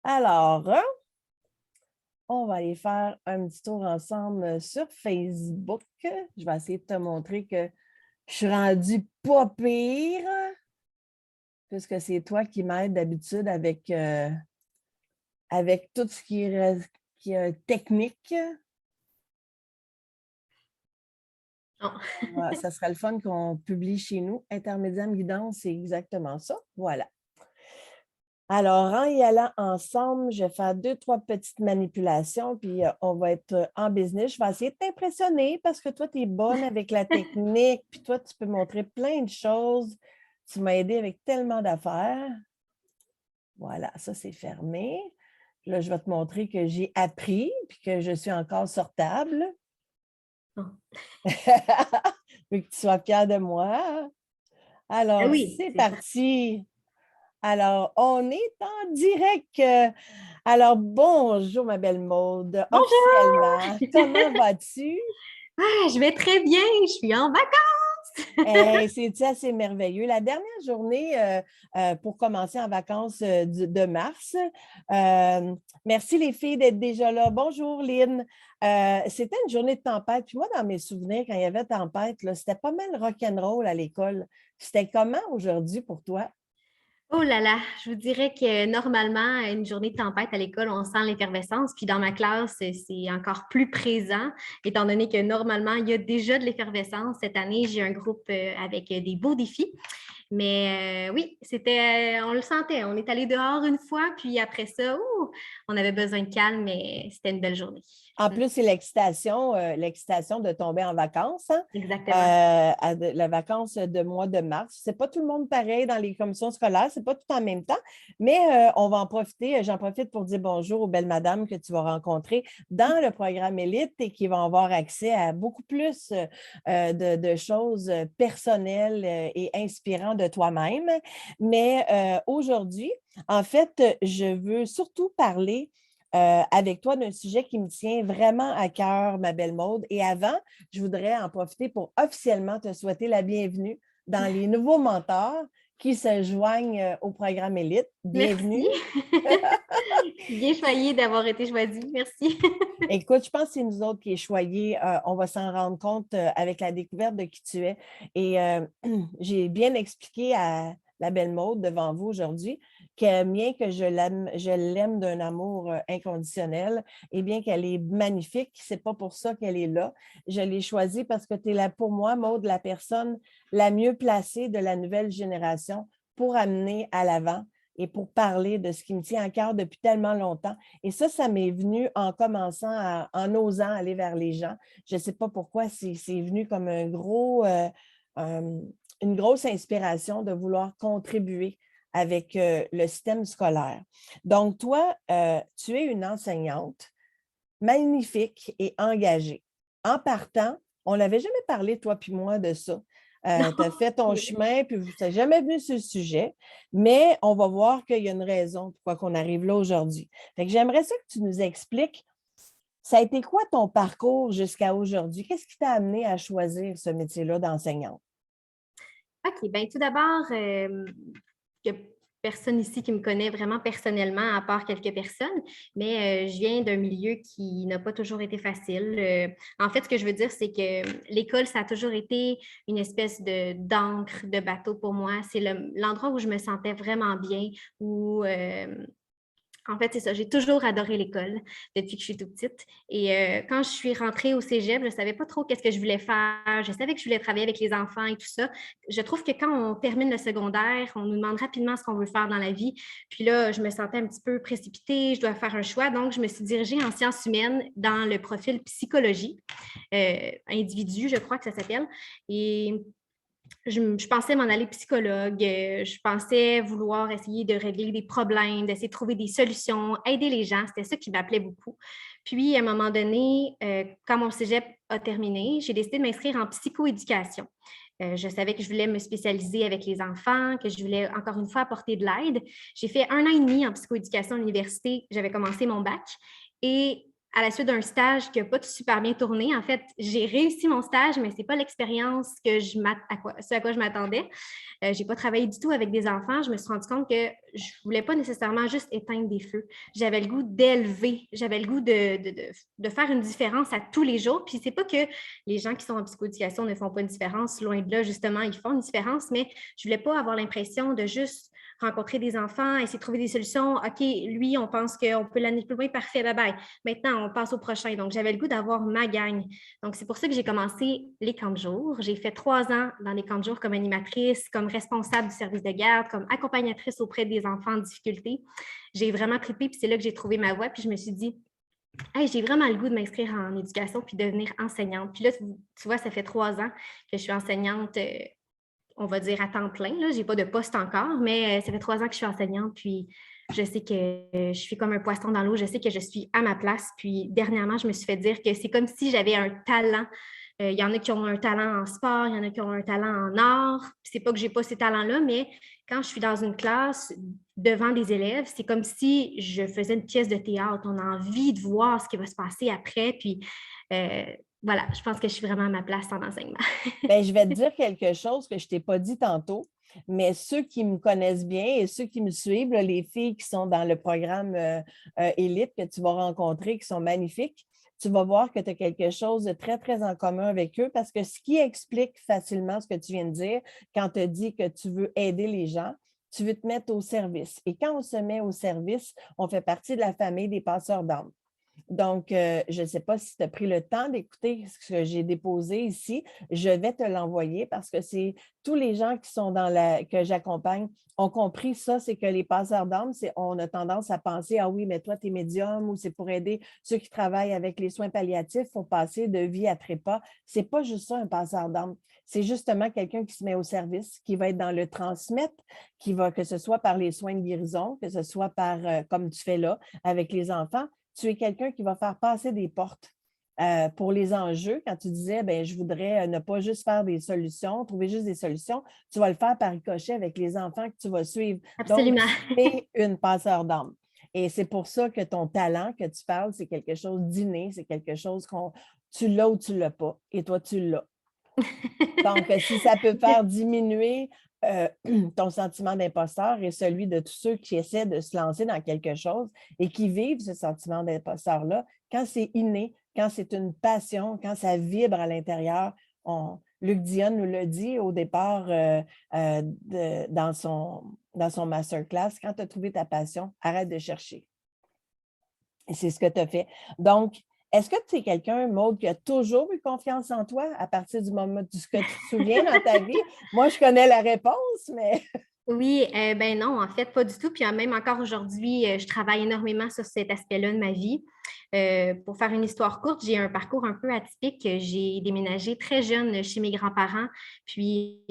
Alors, on va aller faire un petit tour ensemble sur Facebook. Je vais essayer de te montrer que je suis rendue pas pire, puisque c'est toi qui m'aides d'habitude avec tout ce qui est technique. Oh. Ça serait le fun qu'on publie chez nous. Intermédiaire guidance, c'est exactement ça. Voilà. Alors, en y allant ensemble, je vais faire 2, 3 petites manipulations, puis on va être en business. Je vais essayer de t'impressionner parce que toi, tu es bonne avec la technique, puis toi, tu peux montrer plein de choses. Tu m'as aidé avec tellement d'affaires. Voilà, ça, c'est fermé. Là, je vais te montrer que j'ai appris, puis que je suis encore sortable. Oh. Veux que tu sois fière de moi. Ah Alors, oui, c'est c'est ça. parti. Alors, on est en direct. Alors, bonjour, ma belle Maude. Bonjour! Officiellement, comment vas-tu? Ah, je vais très bien, je suis en vacances. Hey, c'est assez merveilleux. La dernière journée pour commencer en vacances de mars. Merci les filles d'être déjà là. Bonjour, Lynn. C'était une journée de tempête. Puis moi, dans mes souvenirs, quand il y avait tempête, là, c'était pas mal rock'n'roll à l'école. C'était comment aujourd'hui pour toi? Oh là là, je vous dirais que normalement, une journée de tempête à l'école, on sent l'effervescence. Puis dans ma classe, c'est encore plus présent, étant donné que normalement, il y a déjà de l'effervescence. Cette année, j'ai un groupe avec des beaux défis. Mais oui, on le sentait. On est allé dehors une fois, puis après ça, on avait besoin de calme, mais c'était une belle journée. En plus, c'est l'excitation de tomber en vacances, hein? Exactement. La vacance de mois de mars. C'est pas tout le monde pareil dans les commissions scolaires, c'est pas tout en même temps, mais on va en profiter. J'en profite pour dire bonjour aux belles madames que tu vas rencontrer dans le programme Élite et qui vont avoir accès à beaucoup plus de choses personnelles et inspirantes de toi-même. Mais aujourd'hui, en fait, je veux surtout parler avec toi d'un sujet qui me tient vraiment à cœur, ma belle Maude. Et avant, je voudrais en profiter pour officiellement te souhaiter la bienvenue dans les nouveaux mentors qui se joignent au programme Élite. Bienvenue. Merci. Je suis bien choyée d'avoir été choisie. Merci. Écoute, je pense que c'est nous autres qui est choyés. On va s'en rendre compte avec la découverte de qui tu es. Et j'ai bien expliqué à la belle Maude devant vous aujourd'hui que bien que je l'aime d'un amour inconditionnel et bien qu'elle est magnifique, c'est pas pour ça qu'elle est là. Je l'ai choisie parce que tu es là pour moi, Maude, la personne la mieux placée de la nouvelle génération pour amener à l'avant et pour parler de ce qui me tient à cœur depuis tellement longtemps. Et ça m'est venu en commençant, en osant aller vers les gens. Je ne sais pas pourquoi, c'est venu comme une grosse inspiration de vouloir contribuer avec le système scolaire. Donc, toi, tu es une enseignante magnifique et engagée. En partant, on n'avait jamais parlé, toi puis moi, de ça. Tu as Non, fait ton c'est vrai. chemin, puis tu n'es jamais venu sur le sujet, mais on va voir qu'il y a une raison pourquoi on arrive là aujourd'hui. Fait que j'aimerais ça que tu nous expliques, ça a été quoi ton parcours jusqu'à aujourd'hui? Qu'est-ce qui t'a amené à choisir ce métier-là d'enseignante? OK, bien tout d'abord, il n'y a personne ici qui me connaît vraiment personnellement, à part quelques personnes, mais je viens d'un milieu qui n'a pas toujours été facile. En fait, ce que je veux dire, c'est que l'école, ça a toujours été une espèce d'encre, de bateau pour moi. C'est l'endroit où je me sentais vraiment bien, où en fait, c'est ça. J'ai toujours adoré l'école depuis que je suis toute petite. Et quand je suis rentrée au cégep, je ne savais pas trop qu'est-ce que je voulais faire. Je savais que je voulais travailler avec les enfants et tout ça. Je trouve que quand on termine le secondaire, on nous demande rapidement ce qu'on veut faire dans la vie. Puis là, je me sentais un petit peu précipitée. Je dois faire un choix. Donc, je me suis dirigée en sciences humaines dans le profil psychologie, individu, je crois que ça s'appelle. Et je pensais m'en aller psychologue, je pensais vouloir essayer de régler des problèmes, d'essayer de trouver des solutions, aider les gens. C'était ça qui m'appelait beaucoup. Puis, à un moment donné, quand mon cégep a terminé, j'ai décidé de m'inscrire en psychoéducation. Je savais que je voulais me spécialiser avec les enfants, que je voulais encore une fois apporter de l'aide. J'ai fait 1 an et demi en psychoéducation à l'université. J'avais commencé mon bac et à la suite d'un stage qui n'a pas super bien tourné. En fait, j'ai réussi mon stage, mais ce n'est pas l'expérience ce à quoi je m'attendais. Je n'ai pas travaillé du tout avec des enfants. Je me suis rendu compte que je ne voulais pas nécessairement juste éteindre des feux. J'avais le goût d'élever, j'avais le goût de faire une différence à tous les jours. Puis c'est pas que les gens qui sont en psychoéducation ne font pas une différence, loin de là, justement, ils font une différence, mais je ne voulais pas avoir l'impression de juste rencontrer des enfants, essayer de trouver des solutions. OK, lui, on pense qu'on peut l'amener plus loin, parfait, bye-bye. Maintenant, on passe au prochain. Donc, j'avais le goût d'avoir ma gang. Donc, c'est pour ça que j'ai commencé les camps de jour. J'ai fait 3 ans dans les camps de jour comme animatrice, comme responsable du service de garde, comme accompagnatrice auprès des enfants en difficulté. J'ai vraiment trippé, puis c'est là que j'ai trouvé ma voie, puis je me suis dit, hey, j'ai vraiment le goût de m'inscrire en éducation puis devenir enseignante. Puis là, tu vois, ça fait 3 ans que je suis enseignante, on va dire à temps plein. Je n'ai pas de poste encore, mais ça fait 3 ans que je suis enseignante. Puis je sais que je suis comme un poisson dans l'eau. Je sais que je suis à ma place. Puis dernièrement, je me suis fait dire que c'est comme si j'avais un talent. Il y en a qui ont un talent en sport, il y en a qui ont un talent en art. C'est pas que j'ai pas ces talents-là, mais quand je suis dans une classe devant des élèves, c'est comme si je faisais une pièce de théâtre. On a envie de voir ce qui va se passer après. Puis voilà, je pense que je suis vraiment à ma place en enseignement. Bien, je vais te dire quelque chose que je ne t'ai pas dit tantôt, mais ceux qui me connaissent bien et ceux qui me suivent, là, les filles qui sont dans le programme Élite que tu vas rencontrer, qui sont magnifiques, tu vas voir que tu as quelque chose de très, très en commun avec eux parce que ce qui explique facilement ce que tu viens de dire, quand tu dis que tu veux aider les gens, tu veux te mettre au service. Et quand on se met au service, on fait partie de la famille des passeurs d'âme. Donc, je ne sais pas si tu as pris le temps d'écouter ce que j'ai déposé ici. Je vais te l'envoyer parce que c'est tous les gens qui sont que j'accompagne ont compris ça, c'est que les passeurs d'âme, on a tendance à penser, ah oui, mais toi, tu es médium ou c'est pour aider ceux qui travaillent avec les soins palliatifs, il faut passer de vie à trépas. Ce n'est pas juste ça, un passeur d'âme. C'est justement quelqu'un qui se met au service, qui va être dans le transmettre, que ce soit par les soins de guérison, que ce soit par, comme tu fais là, avec les enfants. Tu es quelqu'un qui va faire passer des portes pour les enjeux. Quand tu disais, ben, je voudrais ne pas juste faire des solutions, trouver juste des solutions, tu vas le faire par ricochet avec les enfants que tu vas suivre. Absolument. Donc, tu es une passeur d'âme. Et c'est pour ça que ton talent que tu parles, c'est quelque chose d'inné, c'est quelque chose tu l'as ou tu ne l'as pas. Et toi, tu l'as. Donc, si ça peut faire diminuer ton sentiment d'imposteur et celui de tous ceux qui essaient de se lancer dans quelque chose et qui vivent ce sentiment d'imposteur-là, quand c'est inné, quand c'est une passion, quand ça vibre à l'intérieur, Luc Dionne nous l'a dit au départ dans son masterclass, quand tu as trouvé ta passion, arrête de chercher. Et c'est ce que tu as fait. Donc, est-ce que tu es quelqu'un, Maude, qui a toujours eu confiance en toi à partir du moment de ce que tu te souviens dans ta vie? Moi, je connais la réponse, mais... Oui, ben non, en fait, pas du tout. Puis même encore aujourd'hui, je travaille énormément sur cet aspect-là de ma vie. Pour faire une histoire courte, j'ai un parcours un peu atypique. J'ai déménagé très jeune chez mes grands-parents. Puis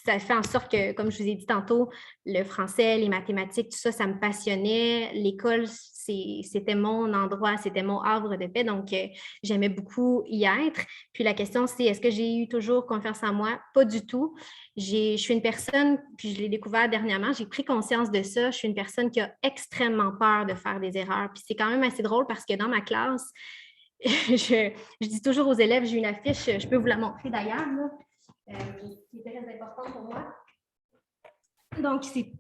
ça fait en sorte que, comme je vous ai dit tantôt, le français, les mathématiques, tout ça, ça me passionnait. L'école, c'était mon endroit, c'était mon havre de paix. Donc, j'aimais beaucoup y être. Puis la question, c'est est-ce que j'ai eu toujours confiance en moi? Pas du tout. Je suis une personne, puis je l'ai découvert dernièrement, j'ai pris conscience de ça. Je suis une personne qui a extrêmement peur de faire des erreurs. Puis c'est quand même assez drôle parce que dans ma classe, je dis toujours aux élèves, j'ai une affiche, je peux vous la montrer d'ailleurs, qui est très importante pour moi. Donc, c'est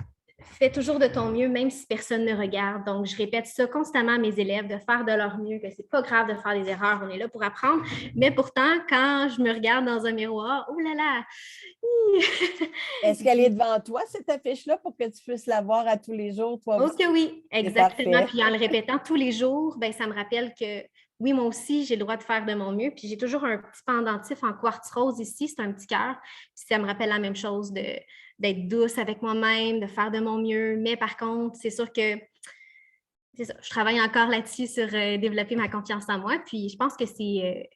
fais toujours de ton mieux, même si personne ne regarde. Donc, je répète ça constamment à mes élèves, de faire de leur mieux, que c'est pas grave de faire des erreurs, on est là pour apprendre. Mais pourtant, quand je me regarde dans un miroir, oh là là! Est-ce qu'elle est devant toi, cette affiche-là, pour que tu puisses la voir à tous les jours, toi aussi? Ok, oui, exactement. Puis en le répétant tous les jours, ben, ça me rappelle que oui, moi aussi, j'ai le droit de faire de mon mieux. Puis j'ai toujours un petit pendentif en quartz rose ici, c'est un petit cœur. Puis ça me rappelle la même chose d'être douce avec moi-même, de faire de mon mieux. Mais par contre, c'est sûr que c'est ça, je travaille encore là-dessus sur développer ma confiance en moi. Puis je pense que c'est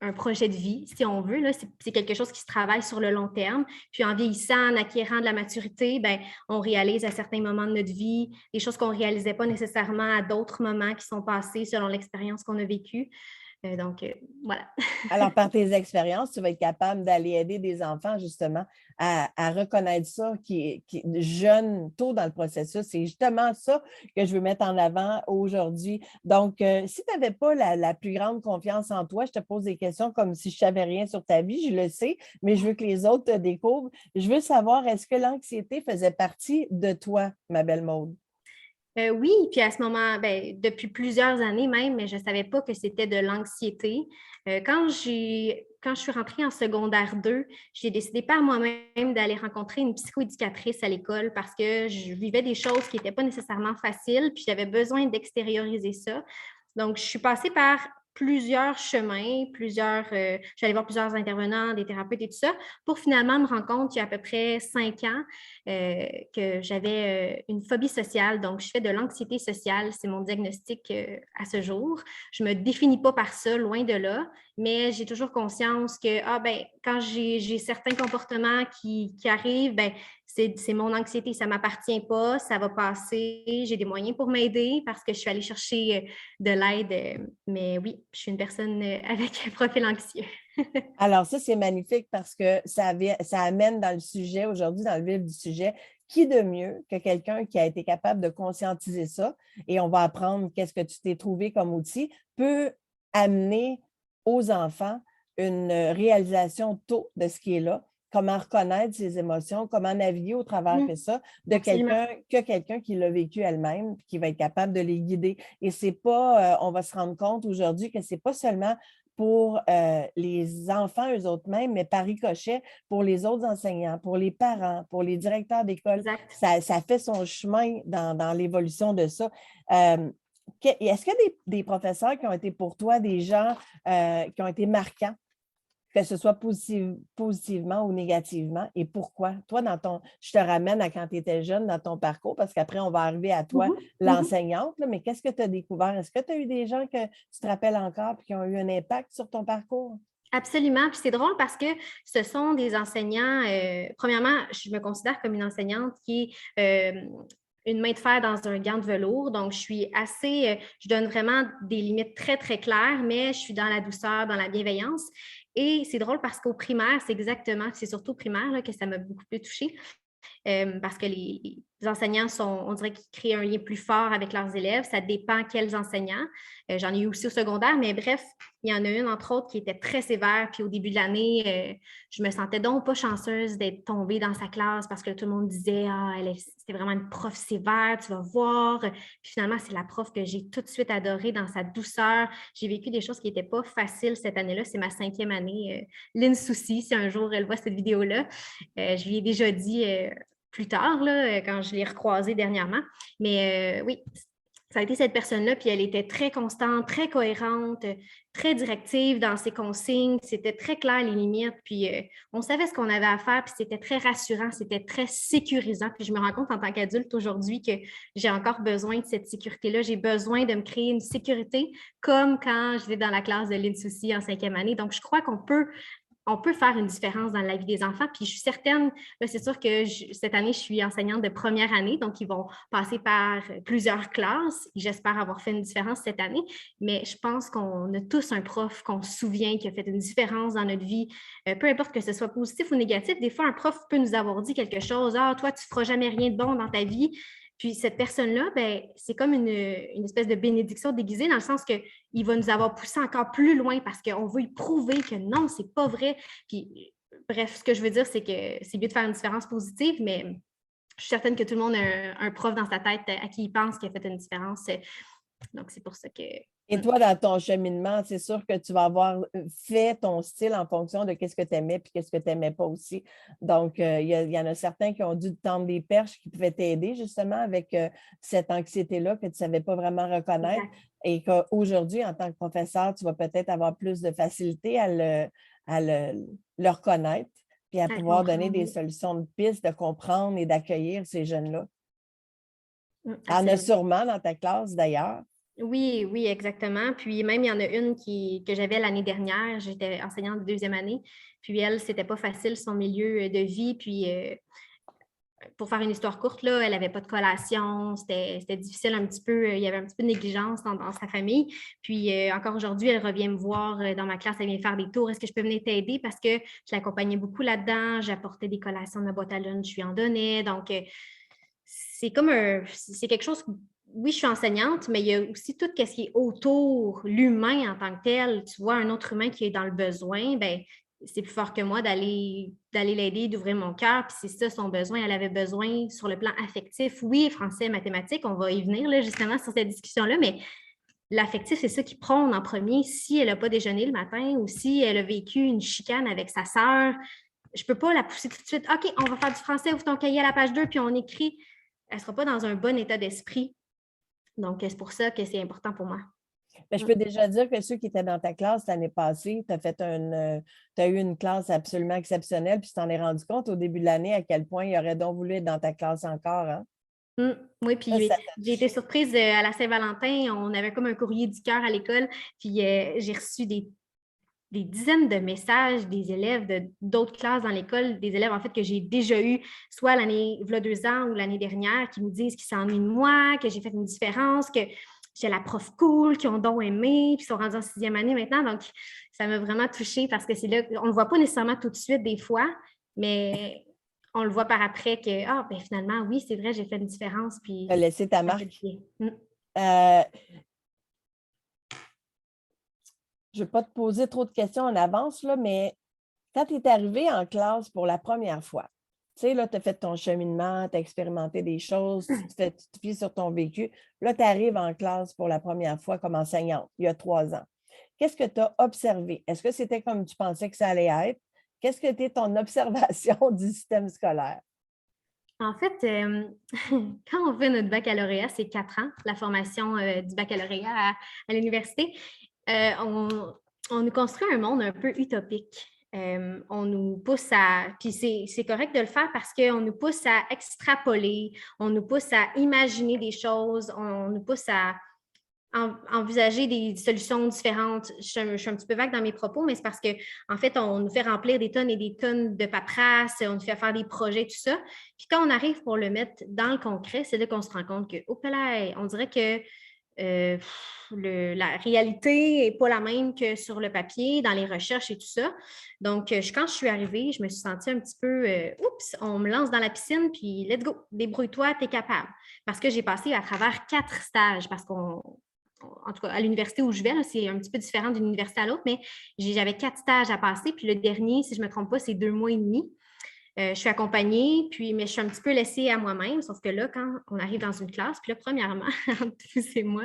un projet de vie, si on veut. Là, c'est quelque chose qui se travaille sur le long terme. Puis en vieillissant, en acquérant de la maturité, ben, on réalise à certains moments de notre vie des choses qu'on ne réalisait pas nécessairement à d'autres moments qui sont passés selon l'expérience qu'on a vécue. Voilà. Alors, par tes expériences, tu vas être capable d'aller aider des enfants justement à reconnaître ça qui est jeune, tôt dans le processus. C'est justement ça que je veux mettre en avant aujourd'hui. Donc, si tu n'avais pas la plus grande confiance en toi, je te pose des questions comme si je ne savais rien sur ta vie, je le sais, mais je veux que les autres te découvrent. Je veux savoir, est-ce que l'anxiété faisait partie de toi, ma belle Maude? Oui, puis à ce moment, ben, depuis plusieurs années même, mais je ne savais pas que c'était de l'anxiété. Quand je suis rentrée en secondaire 2, j'ai décidé par moi-même d'aller rencontrer une psychoéducatrice à l'école parce que je vivais des choses qui n'étaient pas nécessairement faciles, puis j'avais besoin d'extérioriser ça. Donc, je suis passée par plusieurs chemins, j'allais voir plusieurs intervenants, des thérapeutes et tout ça, pour finalement me rendre compte qu'il y a à peu près 5 ans que j'avais une phobie sociale. Donc, je fais de l'anxiété sociale. C'est mon diagnostic à ce jour. Je ne me définis pas par ça, loin de là, mais j'ai toujours conscience que quand j'ai certains comportements qui arrivent, c'est mon anxiété, ça ne m'appartient pas, ça va passer, j'ai des moyens pour m'aider parce que je suis allée chercher de l'aide. Mais oui, je suis une personne avec un profil anxieux. Alors, ça, c'est magnifique parce que ça amène dans le sujet, aujourd'hui, dans le vif du sujet, qui de mieux que quelqu'un qui a été capable de conscientiser ça, et on va apprendre qu'est-ce que tu t'es trouvé comme outil, peut amener aux enfants une réalisation tôt de ce qui est là, comment reconnaître ses émotions, comment naviguer au travers de ça, Absolument. quelqu'un qui l'a vécu elle-même, qui va être capable de les guider. Et c'est pas, on va se rendre compte aujourd'hui que c'est pas seulement pour les enfants eux-mêmes, mais par ricochet pour les autres enseignants, pour les parents, pour les directeurs d'école. Exact. Ça fait son chemin dans l'évolution de ça. Est-ce qu'il y a des professeurs qui ont été pour toi des gens qui ont été marquants, que ce soit positivement ou négativement, et pourquoi? Toi, je te ramène à quand tu étais jeune dans ton parcours, parce qu'après, on va arriver à toi, l'enseignante, là, mais qu'est-ce que tu as découvert? Est-ce que tu as eu des gens que tu te rappelles encore et qui ont eu un impact sur ton parcours? Absolument. Puis c'est drôle parce que ce sont des enseignants, premièrement, je me considère comme une enseignante qui est une main de fer dans un gant de velours. Donc, je donne vraiment des limites très, très claires, mais je suis dans la douceur, dans la bienveillance. Et c'est drôle parce qu'au primaire, c'est surtout au primaire là, que ça m'a beaucoup plus touchée. Parce que les enseignants on dirait qu'ils créent un lien plus fort avec leurs élèves. Ça dépend quels enseignants. J'en ai eu aussi au secondaire, mais bref, il y en a une, entre autres, qui était très sévère. Puis au début de l'année, je me sentais donc pas chanceuse d'être tombée dans sa classe parce que tout le monde disait ah, c'était vraiment une prof sévère, tu vas voir. Puis finalement, c'est la prof que j'ai tout de suite adorée dans sa douceur. J'ai vécu des choses qui n'étaient pas faciles cette année-là. C'est ma 5e année. Lynn Soucy, si un jour elle voit cette vidéo-là, je lui ai déjà dit plus tard, là, quand je l'ai recroisée dernièrement. Mais oui, ça a été cette personne-là, puis elle était très constante, très cohérente, très directive dans ses consignes. C'était très clair les limites, puis on savait ce qu'on avait à faire, puis c'était très rassurant, c'était très sécurisant. Puis je me rends compte en tant qu'adulte aujourd'hui que j'ai encore besoin de cette sécurité-là. J'ai besoin de me créer une sécurité comme quand je vais dans la classe de Lynn Soucy en 5e année. Donc, je crois on peut faire une différence dans la vie des enfants. Puis je suis certaine, là, c'est sûr que cette année, je suis enseignante de première année, donc ils vont passer par plusieurs classes. J'espère avoir fait une différence cette année, mais je pense qu'on a tous un prof qu'on se souvient qui a fait une différence dans notre vie, peu importe que ce soit positif ou négatif. Des fois, un prof peut nous avoir dit quelque chose, ah, toi, tu ne feras jamais rien de bon dans ta vie. Puis cette personne-là, c'est comme une espèce de bénédiction déguisée dans le sens qu'il va nous avoir poussé encore plus loin parce qu'on veut lui prouver que non, c'est pas vrai. Puis, bref, ce que je veux dire, c'est que c'est mieux de faire une différence positive, mais je suis certaine que tout le monde a un prof dans sa tête à qui il pense qu'il a fait une différence. Donc, c'est pour ça que... Et toi, dans ton cheminement, c'est sûr que tu vas avoir fait ton style en fonction de qu'est-ce que tu aimais et qu'est-ce que tu n'aimais pas aussi. Donc, il y en a certains qui ont dû te tendre des perches qui pouvaient t'aider justement avec cette anxiété-là que tu ne savais pas vraiment reconnaître Exact. et qu'aujourd'hui, en tant que professeur, tu vas peut-être avoir plus de facilité à le reconnaître puis à À le pouvoir donner des comprendre. solutions de piste, de comprendre et d'accueillir ces jeunes-là. Il y en a Absolument. sûrement dans ta classe d'ailleurs. Oui, oui, exactement. Puis même, il y en a une que j'avais l'année dernière. J'étais enseignante de 2e année. Puis elle, c'était pas facile, son milieu de vie. Puis pour faire une histoire courte, là, elle n'avait pas de collation, c'était difficile un petit peu, il y avait un petit peu de négligence dans sa famille. Puis encore aujourd'hui, elle revient me voir dans ma classe, elle vient faire des tours. Est-ce que je peux venir t'aider? Parce que je l'accompagnais beaucoup là-dedans, j'apportais des collations de ma boîte à lunch, je lui en donnais. Donc, c'est quelque chose, oui, je suis enseignante, mais il y a aussi tout ce qui est autour, l'humain en tant que tel. Tu vois, un autre humain qui est dans le besoin, ben c'est plus fort que moi d'aller l'aider, d'ouvrir mon cœur. Puis c'est ça son besoin. Elle avait besoin sur le plan affectif. Oui, français, mathématiques, on va y venir là, justement sur cette discussion-là, mais l'affectif, c'est ça qui prône en premier. Si elle n'a pas déjeuné le matin ou si elle a vécu une chicane avec sa sœur, je ne peux pas la pousser tout de suite. OK, on va faire du français, ouvre ton cahier à la page 2, puis on écrit. Elle ne sera pas dans un bon état d'esprit. Donc, c'est pour ça que c'est important pour moi. Mais je peux déjà dire que ceux qui étaient dans ta classe l'année passée, tu as eu une classe absolument exceptionnelle, puis tu t'en es rendu compte au début de l'année à quel point il aurait donc voulu être dans ta classe encore. Hein? Oui, puis Ça j'ai été surprise à la Saint-Valentin. On avait comme un courrier du cœur à l'école, puis j'ai reçu des dizaines de messages des élèves d'autres classes dans l'école, des élèves en fait que j'ai déjà eu, soit l'année, il y a 2 ans ou l'année dernière, qui me disent qu'ils s'ennuient de moi, que j'ai fait une différence, que j'ai la prof cool, qui ont donc aimé, puis sont rendus en 6e année maintenant. Donc, ça m'a vraiment touchée parce que c'est là, on ne le voit pas nécessairement tout de suite des fois, mais on le voit par après que, ben finalement, oui, c'est vrai, j'ai fait une différence. Puis, tu as laissé ta ça fait marque. du bien. Je ne vais pas te poser trop de questions en avance, là, mais quand tu es arrivé en classe pour la première fois, tu sais, là, tu as fait ton cheminement, tu as expérimenté des choses, tu te fies sur ton vécu. Là, tu arrives en classe pour la première fois comme enseignante, il y a 3 ans. Qu'est-ce que tu as observé? Est-ce que c'était comme tu pensais que ça allait être? Qu'est-ce que était ton observation du système scolaire? En fait, quand on fait notre baccalauréat, c'est 4 ans, la formation du baccalauréat à l'université. On nous construit un monde un peu utopique. On nous pousse à... Puis c'est correct de le faire parce qu'on nous pousse à extrapoler, on nous pousse à imaginer des choses, on nous pousse à envisager des solutions différentes. Je suis un petit peu vague dans mes propos, mais c'est parce qu'en fait, on nous fait remplir des tonnes et des tonnes de paperasse, on nous fait faire des projets, tout ça. Puis quand on arrive pour le mettre dans le concret, c'est là qu'on se rend compte que, on dirait que la réalité n'est pas la même que sur le papier, dans les recherches et tout ça. Donc, quand je suis arrivée, je me suis sentie un petit peu, oups, on me lance dans la piscine, puis let's go, débrouille-toi, t'es capable. Parce que j'ai passé à travers 4 stages, parce en tout cas, à l'université où je vais, c'est un petit peu différent d'une université à l'autre, mais j'avais 4 stages à passer. Puis le dernier, si je ne me trompe pas, c'est 2 mois et demi. Je suis accompagnée, mais je suis un petit peu laissée à moi-même. Sauf que là, quand on arrive dans une classe, puis là, premièrement, entre tous et moi,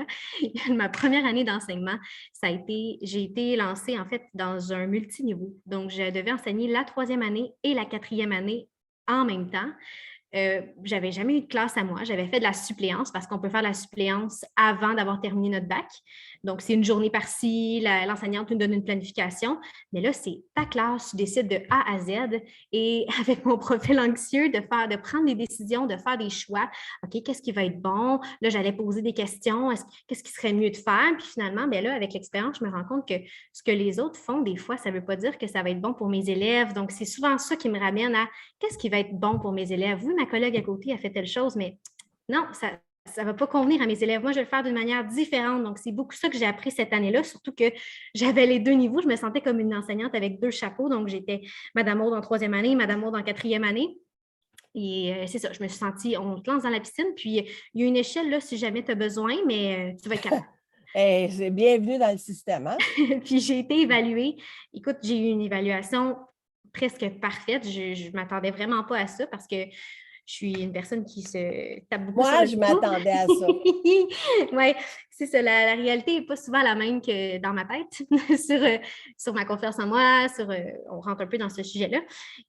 ma première année d'enseignement, j'ai été lancée en fait dans un multiniveau. Donc, je devais enseigner la 3e année et la 4e année en même temps. J'avais jamais eu de classe à moi. J'avais fait de la suppléance parce qu'on peut faire de la suppléance avant d'avoir terminé notre bac. Donc, c'est une journée par-ci, l'enseignante nous donne une planification. Mais là, c'est ta classe, tu décides de A à Z. Et avec mon profil anxieux, de prendre des décisions, de faire des choix. OK, qu'est-ce qui va être bon? Là, j'allais poser des questions. Qu'est-ce qui serait mieux de faire? Puis finalement, bien là, avec l'expérience, je me rends compte que ce que les autres font, des fois, ça ne veut pas dire que ça va être bon pour mes élèves. Donc, c'est souvent ça qui me ramène à qu'est-ce qui va être bon pour mes élèves? Oui, ma collègue à côté a fait telle chose, mais non, ça ne va pas convenir à mes élèves. Moi, je vais le faire d'une manière différente. Donc, c'est beaucoup ça que j'ai appris cette année-là, surtout que j'avais les 2 niveaux. Je me sentais comme une enseignante avec 2 chapeaux. Donc, j'étais Madame Aude en 3e année, Madame Aude en 4e année. Et c'est ça, je me suis sentie, on te lance dans la piscine, puis il y a une échelle là si jamais tu as besoin, mais tu vas être capable. C'est bienvenue dans le système, hein? Puis j'ai été évaluée. Écoute, j'ai eu une évaluation presque parfaite. Je ne m'attendais vraiment pas à ça parce que je suis une personne qui se tape beaucoup sur Moi, le je dos. m'attendais à ça. Oui, c'est ça. La réalité n'est pas souvent la même que dans ma tête sur ma confiance en moi, on rentre un peu dans ce sujet-là.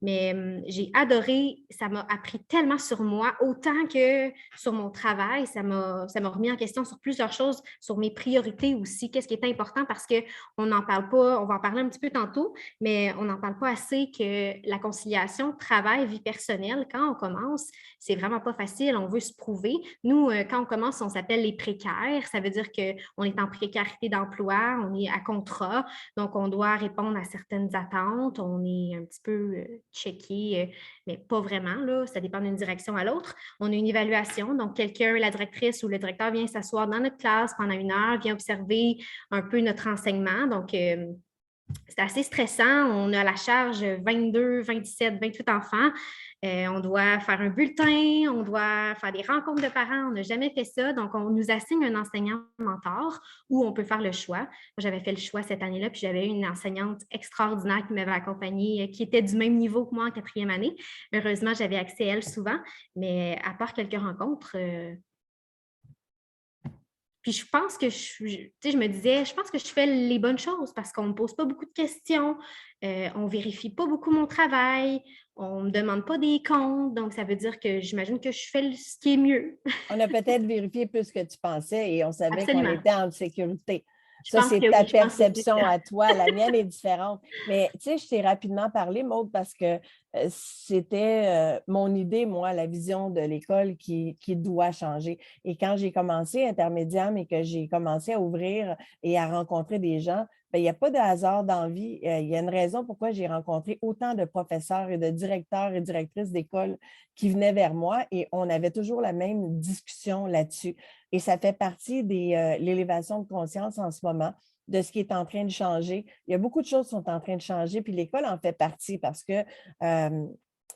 Mais j'ai adoré, ça m'a appris tellement sur moi, autant que sur mon travail. Ça m'a remis en question sur plusieurs choses, sur mes priorités aussi, qu'est-ce qui est important parce qu'on n'en parle pas, on va en parler un petit peu tantôt, mais on n'en parle pas assez que la conciliation travail-vie personnelle, quand on commence, commence, c'est vraiment pas facile, on veut se prouver. Nous, quand on commence, on s'appelle les précaires, ça veut dire qu'on est en précarité d'emploi, on est à contrat, donc on doit répondre à certaines attentes, on est un petit peu checké, mais pas vraiment, là, ça dépend d'une direction à l'autre. On a une évaluation, donc quelqu'un, la directrice ou le directeur vient s'asseoir dans notre classe pendant 1 heure, vient observer un peu notre enseignement, donc c'est assez stressant. On a à la charge 22, 27, 28 enfants. On doit faire un bulletin, on doit faire des rencontres de parents. On n'a jamais fait ça. Donc, on nous assigne un enseignant mentor où on peut faire le choix. Moi, j'avais fait le choix cette année-là, puis j'avais eu une enseignante extraordinaire qui m'avait accompagnée, qui était du même niveau que moi en 4e année. Heureusement, j'avais accès à elle souvent, mais à part quelques rencontres, puis je pense que je me disais, je pense que je fais les bonnes choses parce qu'on ne me pose pas beaucoup de questions, on ne vérifie pas beaucoup mon travail, on ne me demande pas des comptes, donc ça veut dire que j'imagine que je fais ce qui est mieux. On a peut-être vérifié plus que tu pensais et on savait qu'on Absolument. était en sécurité. Je Ça, pense c'est que ta oui, je pense que c'est perception ça. à toi. La mienne est différente. Mais tu sais, je t'ai rapidement parlé, Maude, parce que c'était mon idée, moi, la vision de l'école qui doit changer. Et quand j'ai commencé intermédiaire, mais que j'ai commencé à ouvrir et à rencontrer des gens, bien, il n'y a pas de hasard dans la vie. Il y a une raison pourquoi j'ai rencontré autant de professeurs et de directeurs et directrices d'école qui venaient vers moi et on avait toujours la même discussion là-dessus. Et ça fait partie de l'élévation de conscience en ce moment, de ce qui est en train de changer. Il y a beaucoup de choses qui sont en train de changer, puis l'école en fait partie parce que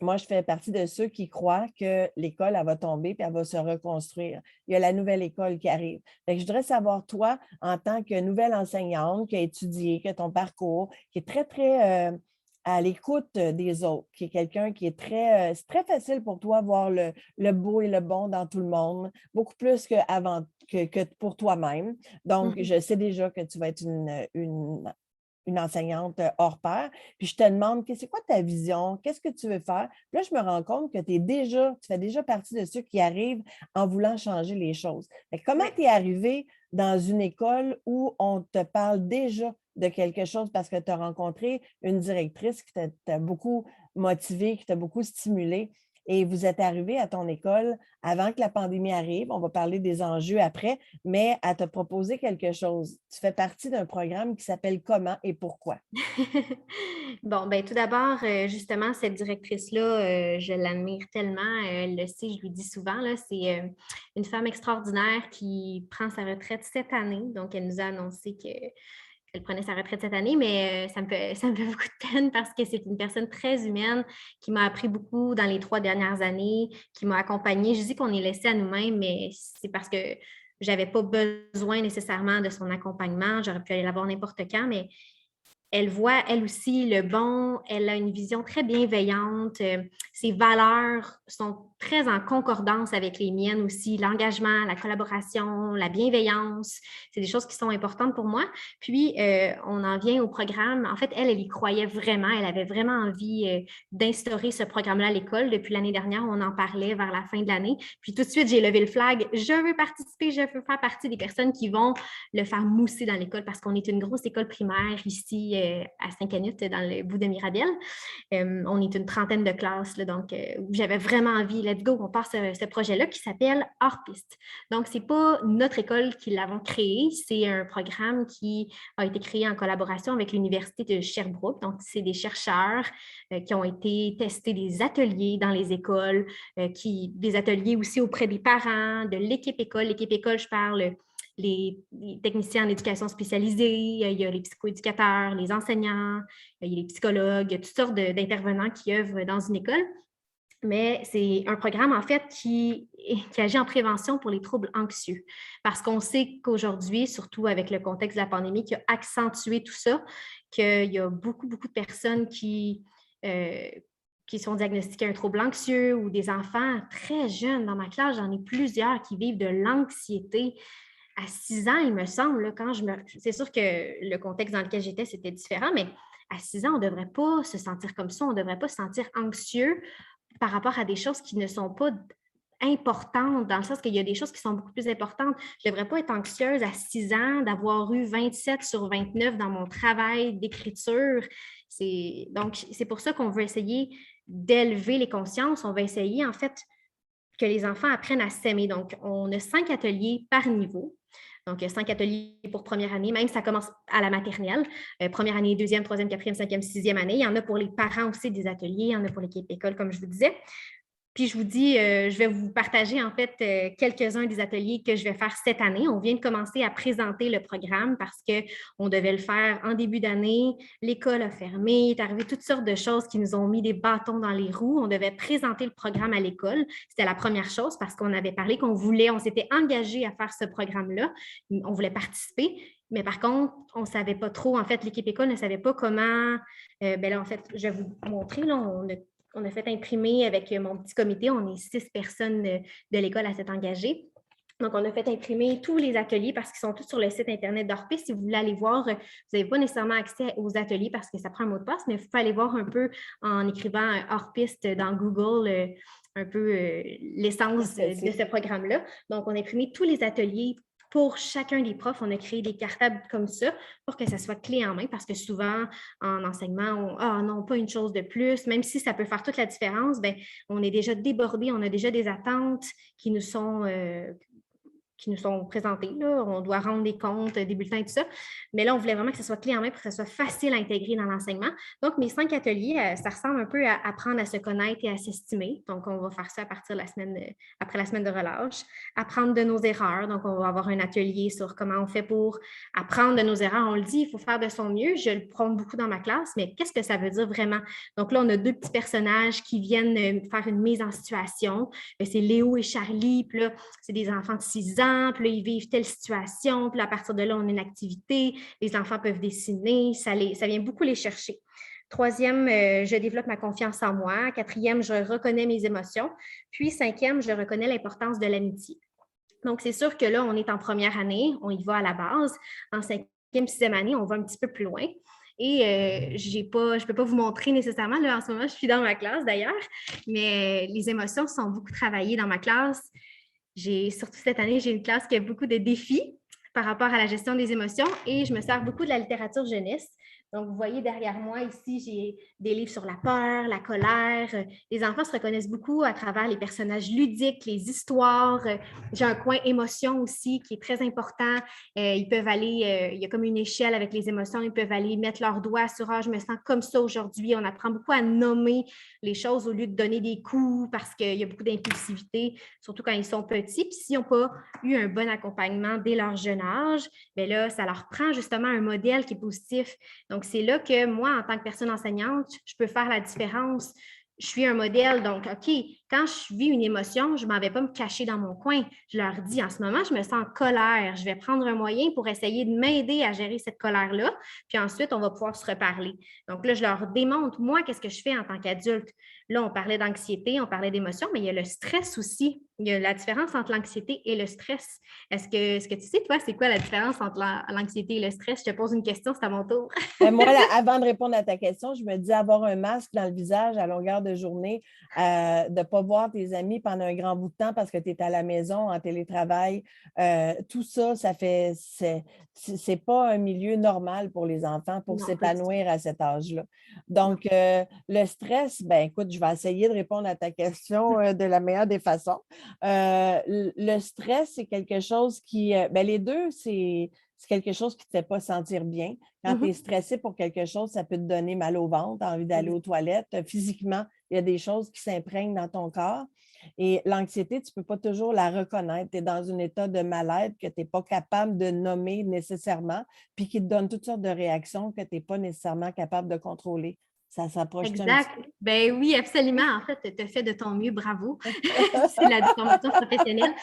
moi, je fais partie de ceux qui croient que l'école, elle va tomber puis elle va se reconstruire. Il y a la nouvelle école qui arrive. Fait que je voudrais savoir, toi, en tant que nouvelle enseignante qui a étudié, qui a ton parcours, qui est très, très à l'écoute des autres, qui est quelqu'un qui est très, c'est très facile pour toi voir le beau et le bon dans tout le monde, beaucoup plus que pour toi-même. Donc, je sais déjà que tu vas être une enseignante hors pair. Puis je te demande, c'est quoi ta vision? Qu'est-ce que tu veux faire? Puis là, je me rends compte que tu fais déjà partie de ceux qui arrivent en voulant changer les choses. Fait que comment Oui. tu es arrivé dans une école où on te parle déjà de quelque chose parce que tu as rencontré une directrice qui t'a beaucoup motivé, qui t'a beaucoup stimulé et vous êtes arrivé à ton école avant que la pandémie arrive. On va parler des enjeux après, mais à te proposer quelque chose. Tu fais partie d'un programme qui s'appelle Comment et pourquoi? Bon, ben tout d'abord, justement, cette directrice-là, je l'admire tellement. Elle le sait, je lui dis souvent, là, c'est une femme extraordinaire qui prend sa retraite cette année. Donc, elle nous a annoncé qu'elle prenait sa retraite cette année, mais ça me fait beaucoup de peine parce que c'est une personne très humaine qui m'a appris beaucoup dans les 3 dernières années, qui m'a accompagnée. Je dis qu'on est laissé à nous-mêmes, mais c'est parce que j'avais pas besoin nécessairement de son accompagnement. J'aurais pu aller la voir n'importe quand, mais elle voit, elle aussi, le bon. Elle a une vision très bienveillante. Ses valeurs sont très en concordance avec les miennes aussi. L'engagement, la collaboration, la bienveillance, c'est des choses qui sont importantes pour moi. Puis, on en vient au programme. En fait, elle y croyait vraiment. Elle avait vraiment envie d'instaurer ce programme-là à l'école. Depuis l'année dernière, on en parlait vers la fin de l'année. Puis, tout de suite, j'ai levé le flag. Je veux participer, je veux faire partie des personnes qui vont le faire mousser dans l'école parce qu'on est une grosse école primaire ici à Saint-Canute, dans le bout de Mirabel. On est une trentaine de classes, là, donc j'avais vraiment envie, let's go, on part ce projet-là qui s'appelle Hors Piste. Donc, ce n'est pas notre école qui l'avons créé, c'est un programme qui a été créé en collaboration avec l'Université de Sherbrooke. Donc, c'est des chercheurs qui ont été testés des ateliers dans les écoles, des ateliers aussi auprès des parents, de l'équipe école. L'équipe école, je parle les techniciens en éducation spécialisée, il y a les psychoéducateurs, les enseignants, il y a les psychologues, toutes sortes d'intervenants qui œuvrent dans une école. Mais c'est un programme, en fait, qui agit en prévention pour les troubles anxieux. Parce qu'on sait qu'aujourd'hui, surtout avec le contexte de la pandémie qui a accentué tout ça, qu'il y a beaucoup, beaucoup de personnes qui sont diagnostiquées un trouble anxieux ou des enfants très jeunes. Dans ma classe, j'en ai plusieurs qui vivent de l'anxiété à 6 ans, il me semble, là, c'est sûr que le contexte dans lequel j'étais, c'était différent, mais à 6 ans, on ne devrait pas se sentir comme ça, on ne devrait pas se sentir anxieux par rapport à des choses qui ne sont pas importantes, dans le sens qu'il y a des choses qui sont beaucoup plus importantes. Je ne devrais pas être anxieuse à 6 ans d'avoir eu 27 sur 29 dans mon travail d'écriture. Donc, c'est pour ça qu'on veut essayer d'élever les consciences. On va essayer, en fait, que les enfants apprennent à s'aimer. Donc, on a 5 ateliers par niveau. Donc, 5 ateliers pour première année, même ça commence à la maternelle. Première année, deuxième, troisième, quatrième, cinquième, sixième année. Il y en a pour les parents aussi des ateliers, il y en a pour l'équipe école, comme je vous disais. Puis je vous dis, je vais vous partager en fait quelques-uns des ateliers que je vais faire cette année. On vient de commencer à présenter le programme parce qu'on devait le faire en début d'année. L'école a fermé, il est arrivé toutes sortes de choses qui nous ont mis des bâtons dans les roues. On devait présenter le programme à l'école. C'était la première chose parce qu'on avait parlé on s'était engagé à faire ce programme-là. On voulait participer. Mais par contre, on ne savait pas trop. En fait, l'équipe école ne savait pas comment. Ben là, en fait, je vais vous montrer. Là, on a fait imprimer avec mon petit comité. On est 6 personnes de l'école à s'être engagées. Donc, on a fait imprimer tous les ateliers parce qu'ils sont tous sur le site Internet d'Orpiste. Si vous voulez aller voir, vous n'avez pas nécessairement accès aux ateliers parce que ça prend un mot de passe, mais vous pouvez aller voir un peu en écrivant Orpiste dans Google, un peu l'essence de ce programme-là. Donc, on a imprimé tous les ateliers pour chacun des profs. On a créé des cartables comme ça pour que ça soit clé en main parce que souvent, en enseignement, non, pas une chose de plus. Même si ça peut faire toute la différence, bien, on est déjà débordé, on a déjà des attentes qui nous sont présentées. Là. On doit rendre des comptes, des bulletins et tout ça. Mais là, on voulait vraiment que ça soit clé en main pour que ça soit facile à intégrer dans l'enseignement. Donc, mes 5 ateliers, ça ressemble un peu à apprendre à se connaître et à s'estimer. Donc, on va faire ça à partir de après la semaine de relâche. Apprendre de nos erreurs. Donc, on va avoir un atelier sur comment on fait pour apprendre de nos erreurs. On le dit, il faut faire de son mieux. Je le prône beaucoup dans ma classe, mais qu'est-ce que ça veut dire vraiment? Donc là, on a 2 petits personnages qui viennent faire une mise en situation. C'est Léo et Charlie. Puis là, c'est des enfants de 6 ans. Puis là, ils vivent telle situation. Puis là, à partir de là, on a une activité. Les enfants peuvent dessiner. Ça vient beaucoup les chercher. Troisième, je développe ma confiance en moi. Quatrième, je reconnais mes émotions. Puis cinquième, je reconnais l'importance de l'amitié. Donc, c'est sûr que là, on est en première année. On y va à la base. En cinquième, sixième année, on va un petit peu plus loin. Et je ne peux pas vous montrer nécessairement. Là, en ce moment, je suis dans ma classe d'ailleurs. Mais les émotions sont beaucoup travaillées dans ma classe. Surtout cette année, j'ai une classe qui a beaucoup de défis par rapport à la gestion des émotions et je me sers beaucoup de la littérature jeunesse. Donc, vous voyez derrière moi ici, j'ai des livres sur la peur, la colère. Les enfants se reconnaissent beaucoup à travers les personnages ludiques, les histoires. J'ai un coin émotion aussi qui est très important. Ils peuvent aller, il y a comme une échelle avec les émotions, ils peuvent aller mettre leurs doigts sur « Ah, je me sens comme ça aujourd'hui ». On apprend beaucoup à nommer les choses au lieu de donner des coups parce qu'il y a beaucoup d'impulsivité, surtout quand ils sont petits. Puis s'ils n'ont pas eu un bon accompagnement dès leur jeune âge, bien là, ça leur prend justement un modèle qui est positif. Donc, c'est là que moi, en tant que personne enseignante, je peux faire la différence. Je suis un modèle, donc, OK, quand je vis une émotion, je ne m'en vais pas me cacher dans mon coin. Je leur dis, en ce moment, je me sens en colère. Je vais prendre un moyen pour essayer de m'aider à gérer cette colère-là. Puis ensuite, on va pouvoir se reparler. Donc là, je leur démontre, moi, qu'est-ce que je fais en tant qu'adulte. Là, on parlait d'anxiété, on parlait d'émotion, mais il y a le stress aussi. Il y a la différence entre l'anxiété et le stress. Est-ce que tu sais, toi, c'est quoi la différence entre l'anxiété et le stress? Je te pose une question, c'est à mon tour. Moi, avant de répondre à ta question, je me dis avoir un masque dans le visage à longueur de journée, de ne pas voir tes amis pendant un grand bout de temps parce que tu es à la maison, en télétravail, tout ça, c'est pas un milieu normal pour les enfants pour s'épanouir à cet âge-là. Donc, le stress, ben écoute, je vais essayer de répondre à ta question de la meilleure des façons. Le stress, c'est quelque chose qui, les deux, c'est quelque chose qui ne te fait pas sentir bien. Quand tu es stressé pour quelque chose, ça peut te donner mal au ventre, envie d'aller aux toilettes. Physiquement, il y a des choses qui s'imprègnent dans ton corps. Et l'anxiété, tu ne peux pas toujours la reconnaître. Tu es dans un état de mal-être que tu n'es pas capable de nommer nécessairement, puis qui te donne toutes sortes de réactions que tu n'es pas nécessairement capable de contrôler. Ça s'approche. Exact. Ben oui, absolument. En fait, tu as fait de ton mieux, bravo. C'est la formation professionnelle.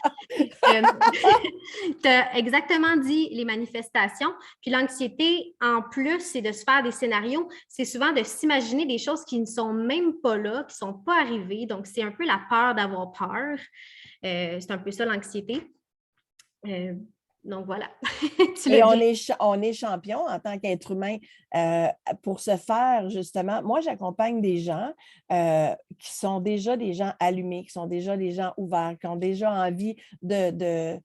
Tu as exactement dit les manifestations. Puis l'anxiété, en plus, c'est de se faire des scénarios. C'est souvent de s'imaginer des choses qui ne sont même pas là, qui ne sont pas arrivées. Donc, c'est un peu la peur d'avoir peur. C'est un peu ça, l'anxiété. Donc, voilà. Et on est champion en tant qu'être humain pour se faire, justement. Moi, j'accompagne des gens qui sont déjà des gens allumés, qui sont déjà des gens ouverts, qui ont déjà envie de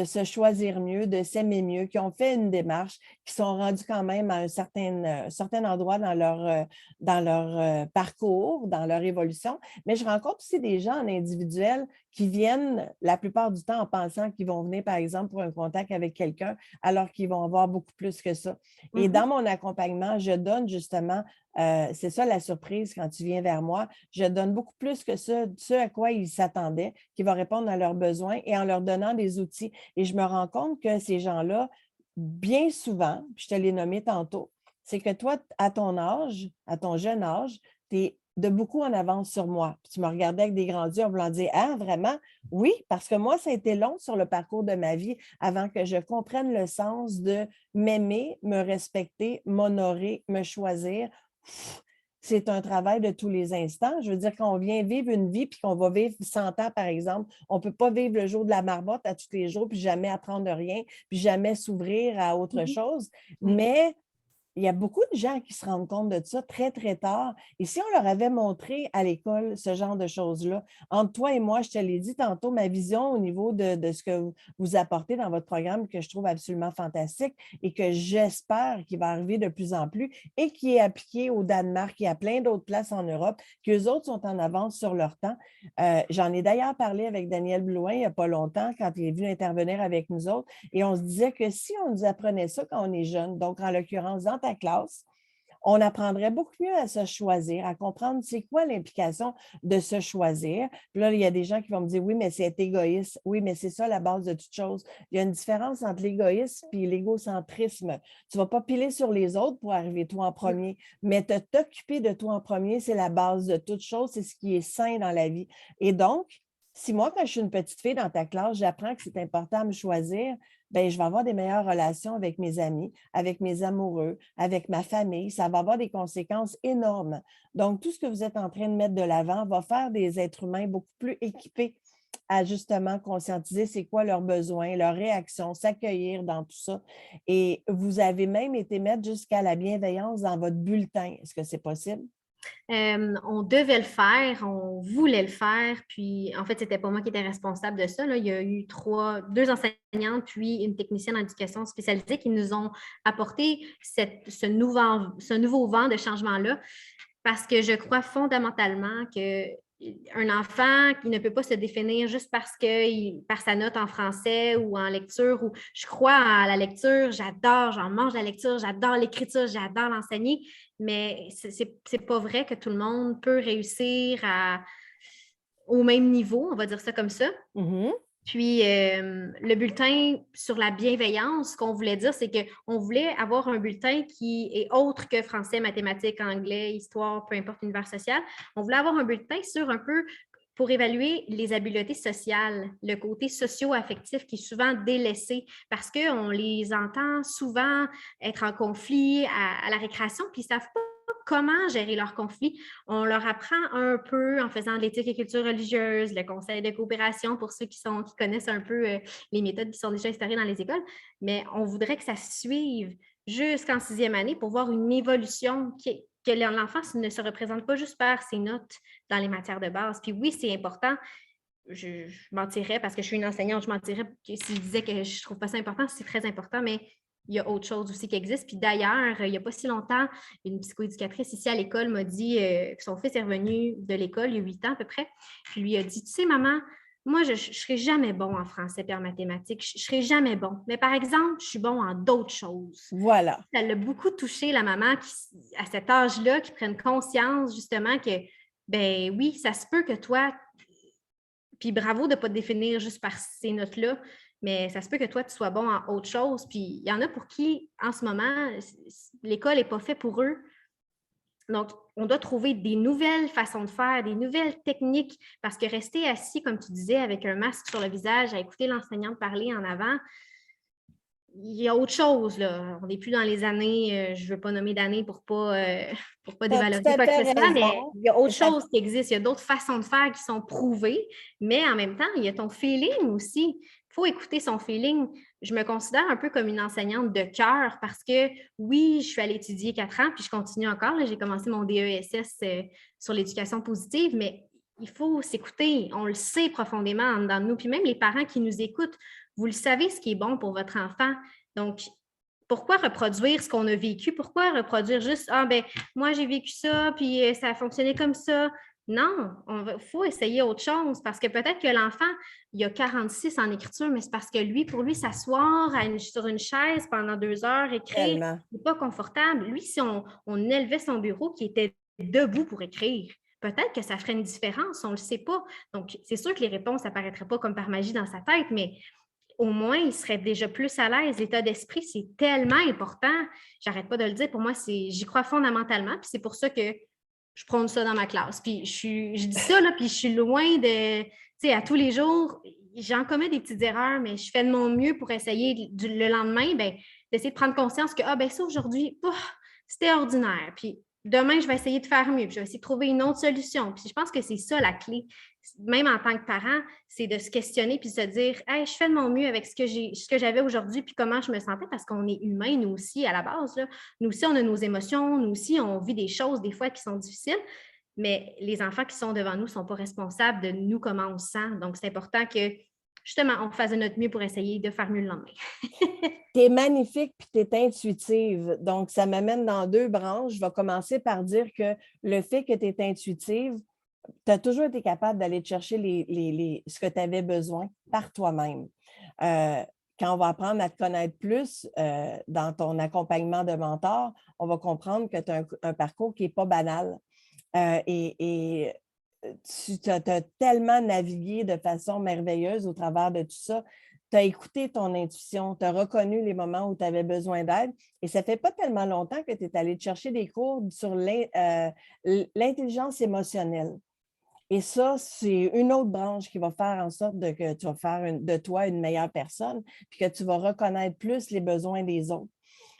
se choisir mieux, de s'aimer mieux, qui ont fait une démarche, qui sont rendus quand même à un certain endroit dans leur parcours, dans leur évolution. Mais je rencontre aussi des gens en individuel qui viennent la plupart du temps en pensant qu'ils vont venir, par exemple, pour un contact avec quelqu'un, alors qu'ils vont avoir beaucoup plus que ça. Et dans mon accompagnement, je donne justement, c'est ça la surprise quand tu viens vers moi, je donne beaucoup plus que ça, ce à quoi ils s'attendaient, qui va répondre à leurs besoins et en leur donnant des outils. Et je me rends compte que ces gens-là, bien souvent, puis je te l'ai nommé tantôt, c'est que toi, à ton âge, à ton jeune âge, tu es de beaucoup en avance sur moi. Puis tu me regardais avec des grands yeux en voulant dire: ah, vraiment? Oui, parce que moi, ça a été long sur le parcours de ma vie avant que je comprenne le sens de m'aimer, me respecter, m'honorer, me choisir. C'est un travail de tous les instants. Je veux dire, quand on vient vivre une vie puis qu'on va vivre 100 ans, par exemple, on ne peut pas vivre le jour de la marmotte à tous les jours puis jamais apprendre rien, puis jamais s'ouvrir à autre chose. Mais il y a beaucoup de gens qui se rendent compte de ça très, très tard. Et si on leur avait montré à l'école ce genre de choses-là, entre toi et moi, je te l'ai dit tantôt, ma vision au niveau de ce que vous apportez dans votre programme, que je trouve absolument fantastique et que j'espère qu'il va arriver de plus en plus et qui est appliqué au Danemark et à plein d'autres places en Europe, qu'eux autres sont en avance sur leur temps. J'en ai d'ailleurs parlé avec Daniel Blouin il n'y a pas longtemps quand il est venu intervenir avec nous autres et on se disait que si on nous apprenait ça quand on est jeune, donc en l'occurrence dans ta classe, on apprendrait beaucoup mieux à se choisir, à comprendre c'est quoi l'implication de se choisir. Puis là, il y a des gens qui vont me dire: oui, mais c'est égoïste. Oui, mais c'est ça la base de toute chose. Il y a une différence entre l'égoïsme et l'égocentrisme. Tu ne vas pas piler sur les autres pour arriver toi en premier, mais t'occuper de toi en premier, c'est la base de toute chose, c'est ce qui est sain dans la vie. Et donc, si moi, quand je suis une petite fille dans ta classe, j'apprends que c'est important de me choisir, bien, je vais avoir des meilleures relations avec mes amis, avec mes amoureux, avec ma famille. Ça va avoir des conséquences énormes. Donc, tout ce que vous êtes en train de mettre de l'avant va faire des êtres humains beaucoup plus équipés à justement conscientiser c'est quoi leurs besoins, leurs réactions, s'accueillir dans tout ça. Et vous avez même été mettre jusqu'à la bienveillance dans votre bulletin. Est-ce que c'est possible? On devait le faire, on voulait le faire, puis en fait, c'était pas moi qui étais responsable de ça. Là. Il y a eu deux enseignantes, puis une technicienne en éducation spécialisée qui nous ont apporté ce nouveau vent de changement-là, parce que je crois fondamentalement qu'un enfant qui ne peut pas se définir juste par sa note en français ou en lecture, ou je crois à la lecture, j'en mange la lecture, j'adore l'écriture, j'adore l'enseigner, mais c'est pas vrai que tout le monde peut réussir au même niveau, on va dire ça comme ça. Puis, le bulletin sur la bienveillance, ce qu'on voulait dire, c'est qu'on voulait avoir un bulletin qui est autre que français, mathématiques, anglais, histoire, peu importe l'univers social. On voulait avoir un bulletin sur un peu pour évaluer les habiletés sociales, le côté socio-affectif qui est souvent délaissé parce qu'on les entend souvent être en conflit à la récréation, puis ils ne savent pas comment gérer leurs conflits. On leur apprend un peu en faisant de l'éthique et culture religieuse, le conseil de coopération pour ceux qui connaissent un peu les méthodes qui sont déjà instaurées dans les écoles, mais on voudrait que ça suive jusqu'en 6e année pour voir une évolution que l'enfant ne se représente pas juste par ses notes dans les matières de base. Puis oui, c'est important. Je mentirais parce que je suis une enseignante, je mentirais si je disais que je ne trouve pas ça important, c'est très important, mais il y a autre chose aussi qui existe. Puis d'ailleurs, il n'y a pas si longtemps, une psychoéducatrice ici à l'école m'a dit que son fils est revenu de l'école il y a 8 ans à peu près. Puis lui a dit: tu sais, maman, moi, je ne serai jamais bon en français et en mathématiques. Je ne serai jamais bon. Mais par exemple, je suis bon en d'autres choses. Voilà. Ça l'a beaucoup touché, la maman, à cet âge-là, qui prenne conscience justement que, ben oui, ça se peut que toi, puis bravo de ne pas te définir juste par ces notes-là, mais ça se peut que toi, tu sois bon en autre chose. Puis il y en a pour qui, en ce moment, l'école n'est pas faite pour eux. Donc, on doit trouver des nouvelles façons de faire, des nouvelles techniques, parce que rester assis, comme tu disais, avec un masque sur le visage, à écouter l'enseignante parler en avant, il y a autre chose, là. On n'est plus dans les années, je ne veux pas nommer d'années pour ne pas dévaloriser quoi que ce soit, mais il y a autre chose qui existe. Il y a d'autres façons de faire qui sont prouvées, mais en même temps, il y a ton feeling aussi. Il faut écouter son feeling. Je me considère un peu comme une enseignante de cœur parce que, oui, je suis allée étudier 4 ans, puis je continue encore. Là, j'ai commencé mon DESS sur l'éducation positive, mais il faut s'écouter. On le sait profondément en dedans de nous. Puis même les parents qui nous écoutent, vous le savez ce qui est bon pour votre enfant. Donc, pourquoi reproduire ce qu'on a vécu? Pourquoi reproduire juste « Ah, ben moi, j'ai vécu ça, puis ça a fonctionné comme ça. » Non, il faut essayer autre chose parce que peut-être que l'enfant, il a 46 en écriture, mais c'est parce que lui, pour lui, s'asseoir sur une chaise pendant 2 heures, écrire, Tellement. c'est pas confortable. Lui, si on élevait son bureau qui était debout pour écrire, peut-être que ça ferait une différence, on ne le sait pas. Donc, c'est sûr que les réponses n'apparaîtraient pas comme par magie dans sa tête, mais au moins, il serait déjà plus à l'aise. L'état d'esprit, c'est tellement important. J'arrête pas de le dire. Pour moi, j'y crois fondamentalement. Puis c'est pour ça que je prône ça dans ma classe. Puis je dis ça, là, puis je suis loin de. Tu sais, à tous les jours, j'en commets des petites erreurs, mais je fais de mon mieux pour essayer le lendemain, ben, d'essayer de prendre conscience que, ah, ben ça, aujourd'hui, c'était ordinaire. Puis demain, je vais essayer de faire mieux. Puis je vais essayer de trouver une autre solution. Puis je pense que c'est ça la clé. Même en tant que parent, c'est de se questionner puis de se dire hey, je fais de mon mieux avec ce que j'avais aujourd'hui puis comment je me sentais parce qu'on est humain, nous aussi, à la base. Là. Nous aussi, on a nos émotions, nous aussi, on vit des choses des fois qui sont difficiles, mais les enfants qui sont devant nous ne sont pas responsables de nous, comment on se sent. Donc, c'est important que justement, on fasse de notre mieux pour essayer de faire mieux le lendemain. Tu es magnifique puis tu es intuitive. Donc, ça m'amène dans 2 branches. Je vais commencer par dire que le fait que tu es intuitive, tu as toujours été capable d'aller te chercher ce que tu avais besoin par toi-même. Quand on va apprendre à te connaître plus dans ton accompagnement de mentor, on va comprendre que tu as un parcours qui n'est pas banal. Et tu as tellement navigué de façon merveilleuse au travers de tout ça. Tu as écouté ton intuition, tu as reconnu les moments où tu avais besoin d'aide. Et ça ne fait pas tellement longtemps que tu es allé te chercher des cours sur l'intelligence émotionnelle. Et ça, c'est une autre branche qui va faire en sorte que tu vas faire de toi une meilleure personne, puis que tu vas reconnaître plus les besoins des autres.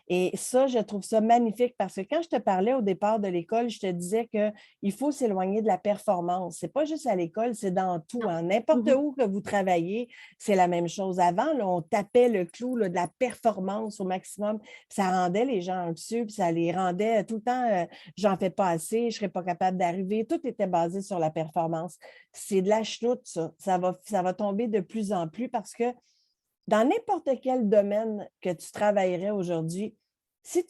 Et ça, je trouve ça magnifique parce que quand je te parlais au départ de l'école, je te disais qu'il faut s'éloigner de la performance. Ce n'est pas juste à l'école, c'est dans tout. Hein. N'importe où que vous travaillez, c'est la même chose. Avant, là, on tapait le clou là, de la performance au maximum. Ça rendait les gens anxieux, puis ça les rendait tout le temps j'en fais pas assez, je ne serais pas capable d'arriver. Tout était basé sur la performance. C'est de la chenoute, ça. Ça va tomber de plus en plus parce que dans n'importe quel domaine que tu travaillerais aujourd'hui, si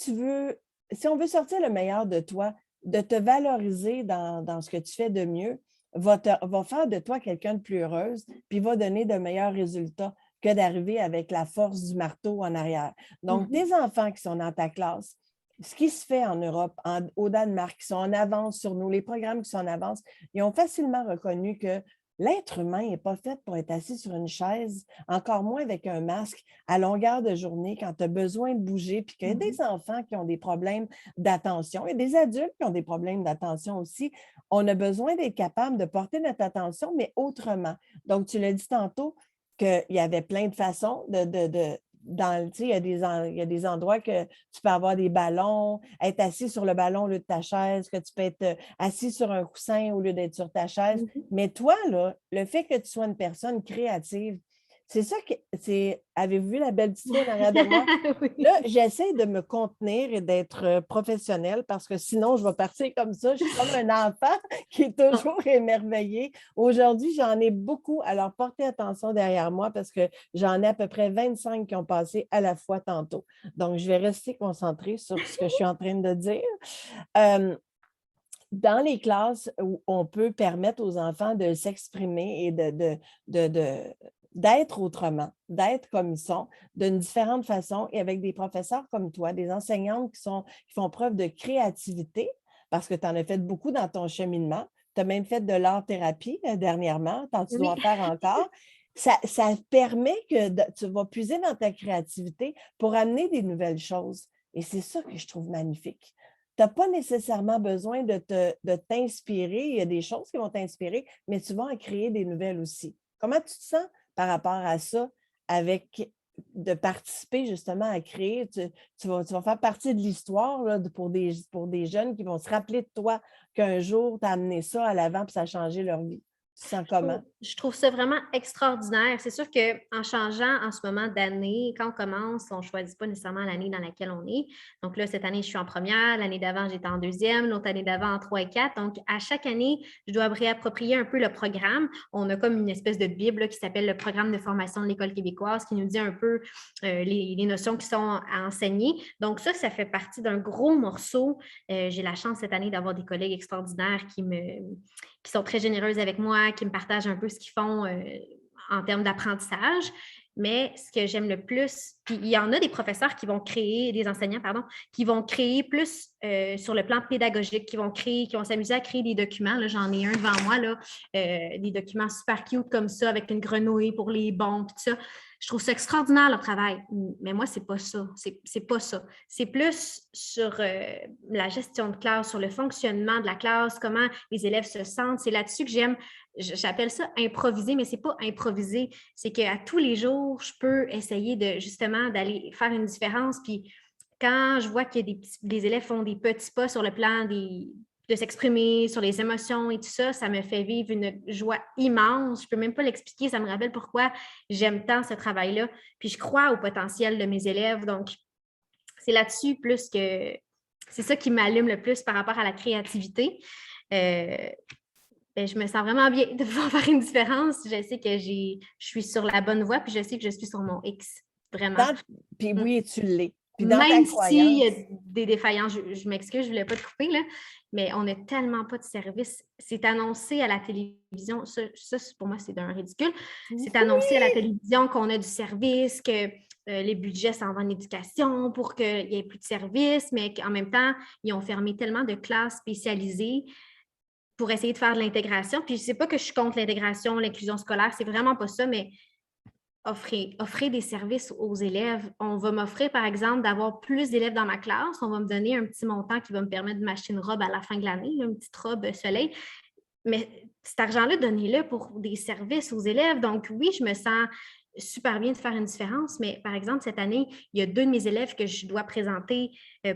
on veut sortir le meilleur de toi, de te valoriser dans ce que tu fais de mieux, va faire de toi quelqu'un de plus heureuse, puis va donner de meilleurs résultats que d'arriver avec la force du marteau en arrière. Donc, tes enfants qui sont dans ta classe, ce qui se fait en Europe, au Danemark, qui sont en avance sur nous, les programmes qui sont en avance, ils ont facilement reconnu que l'être humain n'est pas fait pour être assis sur une chaise, encore moins avec un masque à longueur de journée quand tu as besoin de bouger, puis qu'il y a des enfants qui ont des problèmes d'attention et des adultes qui ont des problèmes d'attention aussi. On a besoin d'être capable de porter notre attention, mais autrement. Donc, tu l'as dit tantôt qu'il y avait plein de façons il y a des endroits que tu peux avoir des ballons, être assis sur le ballon au lieu de ta chaise, que tu peux être assis sur un coussin au lieu d'être sur ta chaise. Mais toi, là, le fait que tu sois une personne créative, c'est ça que c'est. Avez-vous vu la belle petite fille en arrière de moi? Là, j'essaie de me contenir et d'être professionnelle parce que sinon, je vais partir comme ça. Je suis comme un enfant qui est toujours émerveillé. Aujourd'hui, j'en ai beaucoup. Alors, portez attention derrière moi parce que j'en ai à peu près 25 qui ont passé à la fois tantôt. Donc, je vais rester concentrée sur ce que je suis en train de dire. Dans les classes où on peut permettre aux enfants de s'exprimer et d'être autrement, d'être comme ils sont, d'une différente façon, et avec des professeurs comme toi, des enseignantes qui font preuve de créativité, parce que tu en as fait beaucoup dans ton cheminement. Tu as même fait de l'art-thérapie dernièrement, tant tu dois en faire encore. Ça permet que tu vas puiser dans ta créativité pour amener des nouvelles choses. Et c'est ça que je trouve magnifique. Tu n'as pas nécessairement besoin de t'inspirer. Il y a des choses qui vont t'inspirer, mais tu vas en créer des nouvelles aussi. Comment tu te sens par rapport à ça, de participer justement à créer? Tu vas faire partie de l'histoire là, pour des jeunes qui vont se rappeler de toi qu'un jour, tu as amené ça à l'avant et ça a changé leur vie. Tu sens comment? Je trouve ça vraiment extraordinaire. C'est sûr qu'en changeant en ce moment d'année, quand on commence, on ne choisit pas nécessairement l'année dans laquelle on est. Donc là, cette année, je suis en première. L'année d'avant, j'étais en deuxième. L'autre année d'avant, en 3 et 4. Donc, à chaque année, je dois réapproprier un peu le programme. On a comme une espèce de bible là, qui s'appelle le programme de formation de l'École québécoise qui nous dit un peu les notions qui sont à enseigner. Donc ça fait partie d'un gros morceau. J'ai la chance cette année d'avoir des collègues extraordinaires qui sont très généreuses avec moi, qui me partagent un peu ce qu'ils font en termes d'apprentissage. Mais ce que j'aime le plus, puis il y en a des professeurs qui vont créer, des enseignants, pardon, qui vont créer plus sur le plan pédagogique, qui vont s'amuser à créer des documents. Là, j'en ai un devant moi, là, des documents super cute comme ça, avec une grenouille pour les bons, tout ça. Je trouve ça extraordinaire, leur travail. Mais moi, c'est pas ça. C'est pas ça. C'est plus sur la gestion de classe, sur le fonctionnement de la classe, comment les élèves se sentent. C'est là-dessus que j'appelle ça improviser, mais c'est pas improviser. C'est qu'à tous les jours, je peux essayer justement d'aller faire une différence. Puis quand je vois que des élèves font des petits pas sur le plan de s'exprimer sur les émotions et tout ça, ça me fait vivre une joie immense. Je ne peux même pas l'expliquer. Ça me rappelle pourquoi j'aime tant ce travail-là. Puis je crois au potentiel de mes élèves. Donc, c'est là-dessus plus que... C'est ça qui m'allume le plus par rapport à la créativité. Je me sens vraiment bien de pouvoir faire une différence. Je sais que je suis sur la bonne voie, puis je sais que je suis sur mon X. Vraiment. Puis oui, tu l'es. Puis dans ta Même s'il y a croyance. des défaillances, je m'excuse, je ne voulais pas te couper, là, mais on n'a tellement pas de service. C'est annoncé à la télévision. Ça pour moi, c'est d'un ridicule. C'est annoncé à la télévision qu'on a du service, que les budgets s'en vont en éducation pour qu'il n'y ait plus de service, mais qu'en même temps, ils ont fermé tellement de classes spécialisées pour essayer de faire de l'intégration. Puis je ne sais pas que je suis contre l'intégration, l'inclusion scolaire, c'est vraiment pas ça, mais offrir des services aux élèves. On va m'offrir, par exemple, d'avoir plus d'élèves dans ma classe. On va me donner un petit montant qui va me permettre de m'acheter une robe à la fin de l'année, une petite robe soleil. Mais cet argent-là, donnez-le pour des services aux élèves. Donc oui, je me sens super bien de faire une différence, mais par exemple, cette année, il y a 2 de mes élèves que je dois présenter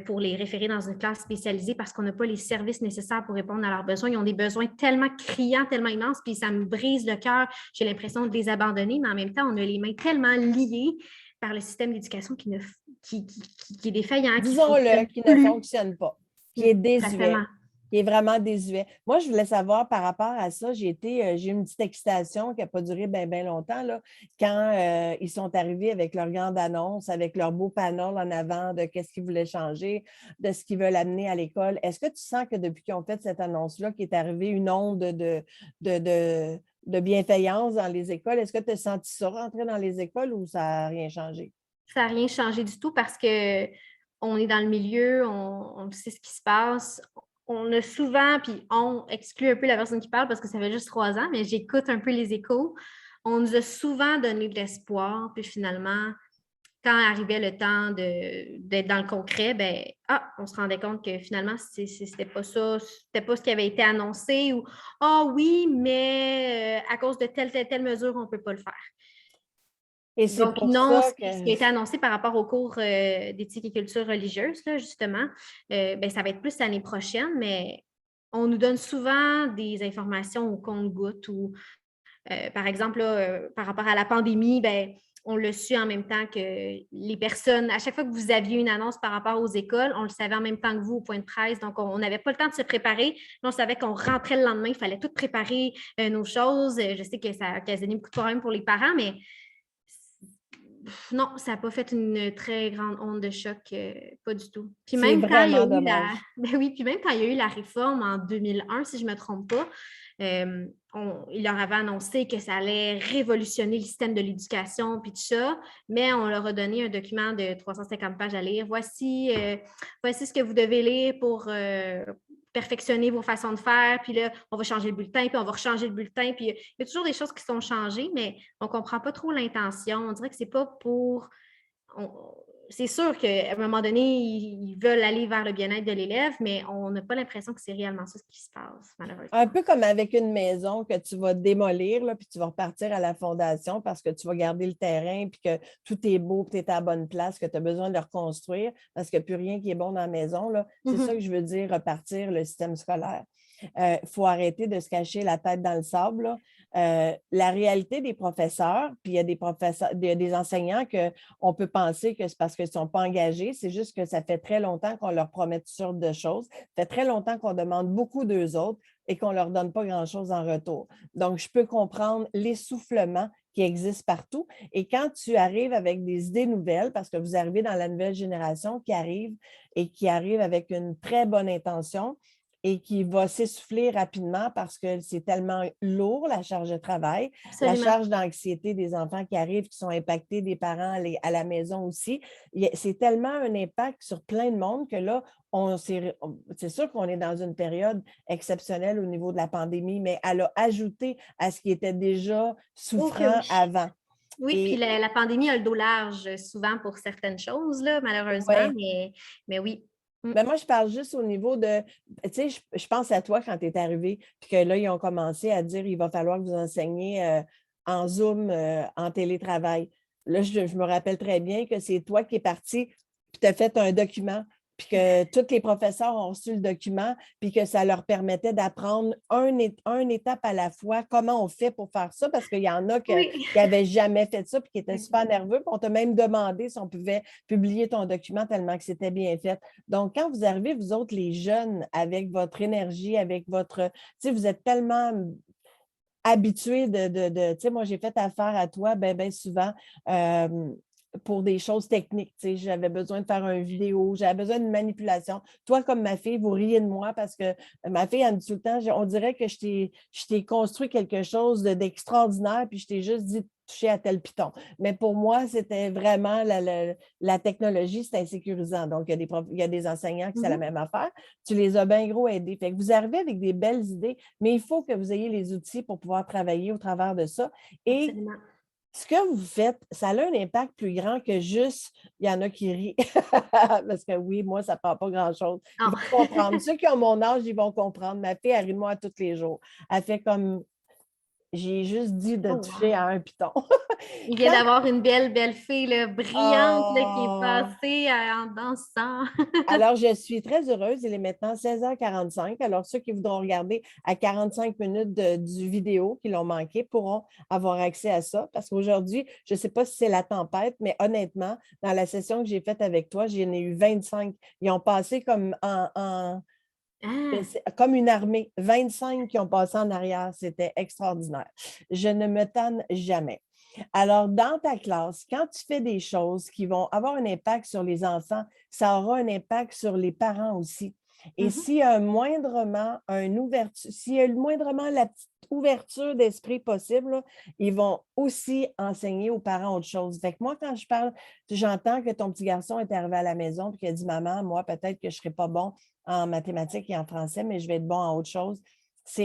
pour les référer dans une classe spécialisée parce qu'on n'a pas les services nécessaires pour répondre à leurs besoins. Ils ont des besoins tellement criants, tellement immenses, puis ça me brise le cœur. J'ai l'impression de les abandonner, mais en même temps, on a les mains tellement liées par le système d'éducation qui est défaillant. Disons-le, qui ne fonctionne pas, qui est désuet. Exactement. Qui est vraiment désuet. Moi, je voulais savoir par rapport à ça, j'ai eu une petite excitation qui n'a pas duré bien longtemps, là, quand ils sont arrivés avec leur grande annonce, avec leur beau panneau en avant de qu'est-ce qu'ils voulaient changer, de ce qu'ils veulent amener à l'école. Est-ce que tu sens que depuis qu'ils ont fait cette annonce-là, qu'il est arrivé une onde de bienveillance dans les écoles, est-ce que tu as senti ça rentrer dans les écoles ou ça n'a rien changé? Ça n'a rien changé du tout parce qu'on est dans le milieu, on sait ce qui se passe. On a souvent, puis on exclut un peu la personne qui parle parce que ça fait juste 3 ans, mais j'écoute un peu les échos. On nous a souvent donné de l'espoir, puis finalement, quand arrivait le temps d'être dans le concret, on se rendait compte que finalement, c'était pas ça, c'était pas ce qui avait été annoncé ou « Ah oui, mais à cause de telle mesure, on ne peut pas le faire ». Et c'est Donc, pour non, ça ce qui a été annoncé par rapport au cours d'éthique et culture religieuse, là, justement, ça va être plus l'année prochaine, mais on nous donne souvent des informations au compte-gouttes ou, par exemple, là, par rapport à la pandémie, on l'a su en même temps que les personnes, à chaque fois que vous aviez une annonce par rapport aux écoles, on le savait en même temps que vous au point de presse. Donc, on n'avait pas le temps de se préparer. On savait qu'on rentrait le lendemain, il fallait tout préparer nos choses. Je sais que ça a occasionné beaucoup de problèmes pour les parents, mais non, ça n'a pas fait une très grande onde de choc, pas du tout. Puis c'est même quand il y a vraiment eu dommage. oui, puis même quand il y a eu la réforme en 2001, si je ne me trompe pas, il leur avait annoncé que ça allait révolutionner le système de l'éducation, puis tout ça, mais on leur a donné un document de 350 pages à lire. Voici ce que vous devez lire pour perfectionner vos façons de faire, puis là, on va changer le bulletin, puis on va rechanger le bulletin, puis il y a toujours des choses qui sont changées, mais on ne comprend pas trop l'intention. On dirait que c'est pas pour... C'est sûr qu'à un moment donné, ils veulent aller vers le bien-être de l'élève, mais on n'a pas l'impression que c'est réellement ça qui se passe, malheureusement. Un peu comme avec une maison que tu vas démolir, là, puis tu vas repartir à la fondation parce que tu vas garder le terrain, puis que tout est beau, que tu es à la bonne place, que tu as besoin de reconstruire parce qu'il n'y a plus rien qui est bon dans la maison. Là. C'est ça que je veux dire, repartir le système scolaire. faut arrêter de se cacher la tête dans le sable, là. La réalité des professeurs, puis il y a des professeurs, des enseignants qu'on peut penser que c'est parce qu'ils ne sont pas engagés, c'est juste que ça fait très longtemps qu'on leur promet toutes sortes de choses, ça fait très longtemps qu'on demande beaucoup d'eux autres et qu'on ne leur donne pas grand-chose en retour. Donc, je peux comprendre l'essoufflement qui existe partout. Et quand tu arrives avec des idées nouvelles, parce que vous arrivez dans la nouvelle génération qui arrive et qui arrive avec une très bonne intention, et qui va s'essouffler rapidement parce que c'est tellement lourd, la charge de travail, la Absolument. charge d'anxiété des enfants qui arrivent, qui sont impactés, des parents à la maison aussi. C'est tellement un impact sur plein de monde que là, c'est sûr qu'on est dans une période exceptionnelle au niveau de la pandémie, mais elle a ajouté à ce qui était déjà Oh que souffrant oui. avant. Oui, puis Et la pandémie a le dos large souvent pour certaines choses, là, malheureusement, ouais. mais oui. Ben moi, je parle juste au niveau de, tu sais, je pense à toi quand tu es arrivé, puis que là, ils ont commencé à dire il va falloir que vous enseigniez en Zoom, en télétravail. Là, je me rappelle très bien que c'est toi qui es parti, puis tu as fait un document, puis que tous les professeurs ont reçu le document, puis que ça leur permettait d'apprendre un étape à la fois, comment on fait pour faire ça, parce qu'il y en a qui Oui. n'avaient jamais fait ça, puis qui étaient super Exact. nerveux, puis on t'a même demandé si on pouvait publier ton document tellement que c'était bien fait. Donc, quand vous arrivez, vous autres, les jeunes, avec votre énergie, avec votre... Tu sais, vous êtes tellement habitués tu sais, moi, j'ai fait affaire à toi bien souvent pour des choses techniques. Tu sais, j'avais besoin de faire une vidéo, j'avais besoin d'une manipulation. Toi, comme ma fille, vous riez de moi parce que ma fille, elle me dit tout le temps, on dirait que je t'ai construit quelque chose d'extraordinaire, puis je t'ai juste dit de toucher à tel piton. Mais pour moi, c'était vraiment la technologie, c'est insécurisant. Donc, il y a des enseignants qui c'est la Mhm. même affaire. Tu les as bien gros aidés. Fait que vous arrivez avec des belles idées, mais il faut que vous ayez les outils pour pouvoir travailler au travers de ça. Et Absolument. ce que vous faites, ça a un impact plus grand que juste, il y en a qui rient. Parce que oui, moi, ça ne prend pas grand-chose. Ils Oh. vont comprendre. Ceux qui ont mon âge, ils vont comprendre. Ma fille, elle rit de moi tous les jours. Elle fait comme, j'ai juste dit de Oh, toucher wow. à un piton. Il vient Quand d'avoir une belle fille là, brillante là, qui est oh, passée en dansant. alors, je suis très heureuse. Il est maintenant 16h45. Alors, ceux qui voudront regarder à 45 minutes du vidéo qui l'ont manqué pourront avoir accès à ça. Parce qu'aujourd'hui, je ne sais pas si c'est la tempête, mais honnêtement, dans la session que j'ai faite avec toi, j'en ai eu 25. Ils ont passé Ah, comme une armée. 25 qui ont passé en arrière. C'était extraordinaire. Je ne me tanne jamais. Alors, dans ta classe, quand tu fais des choses qui vont avoir un impact sur les enfants, ça aura un impact sur les parents aussi. Et mhm. s'il y a s'il y a moindrement la petite ouverture d'esprit possible, là, ils vont aussi enseigner aux parents autre chose. Fait que moi, quand je parle, j'entends que ton petit garçon est arrivé à la maison et qu'il a dit, maman, moi, peut-être que je ne serai pas bon en mathématiques et en français, mais je vais être bon en autre chose. Ça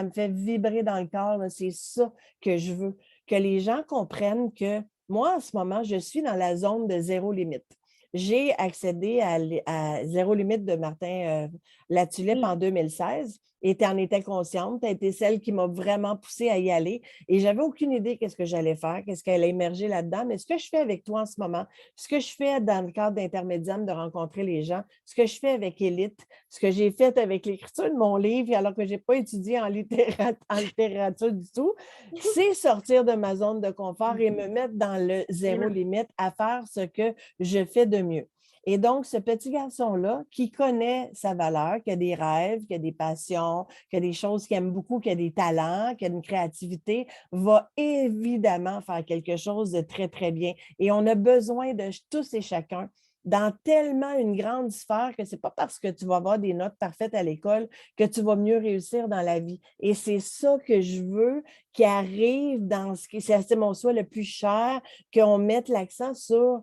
me fait vibrer dans le corps, là. C'est ça que je veux que les gens comprennent que moi, en ce moment, je suis dans la zone de zéro limite. J'ai accédé à Zéro limite de Martin Latulippe en Oui. 2016 et tu en étais consciente. Tu as été celle qui m'a vraiment poussée à y aller et j'avais aucune idée qu'est-ce que j'allais faire, qu'est-ce qu'elle allait émerger là-dedans. Mais ce que je fais avec toi en ce moment, ce que je fais dans le cadre d'Intermédiaire, de rencontrer les gens, ce que je fais avec Élite, ce que j'ai fait avec l'écriture de mon livre, alors que je n'ai pas étudié en littérature du tout, c'est sortir de ma zone de confort et me mettre dans le zéro Absolument. limite à faire ce que je fais de mieux. Et donc, ce petit garçon-là, qui connaît sa valeur, qui a des rêves, qui a des passions, qui a des choses qu'il aime beaucoup, qui a des talents, qui a une créativité, va évidemment faire quelque chose de très, très bien. Et on a besoin de tous et chacun dans tellement une grande sphère que ce n'est pas parce que tu vas avoir des notes parfaites à l'école que tu vas mieux réussir dans la vie. Et c'est ça que je veux qui arrive dans ce qui c'est mon souhait le plus cher, qu'on mette l'accent sur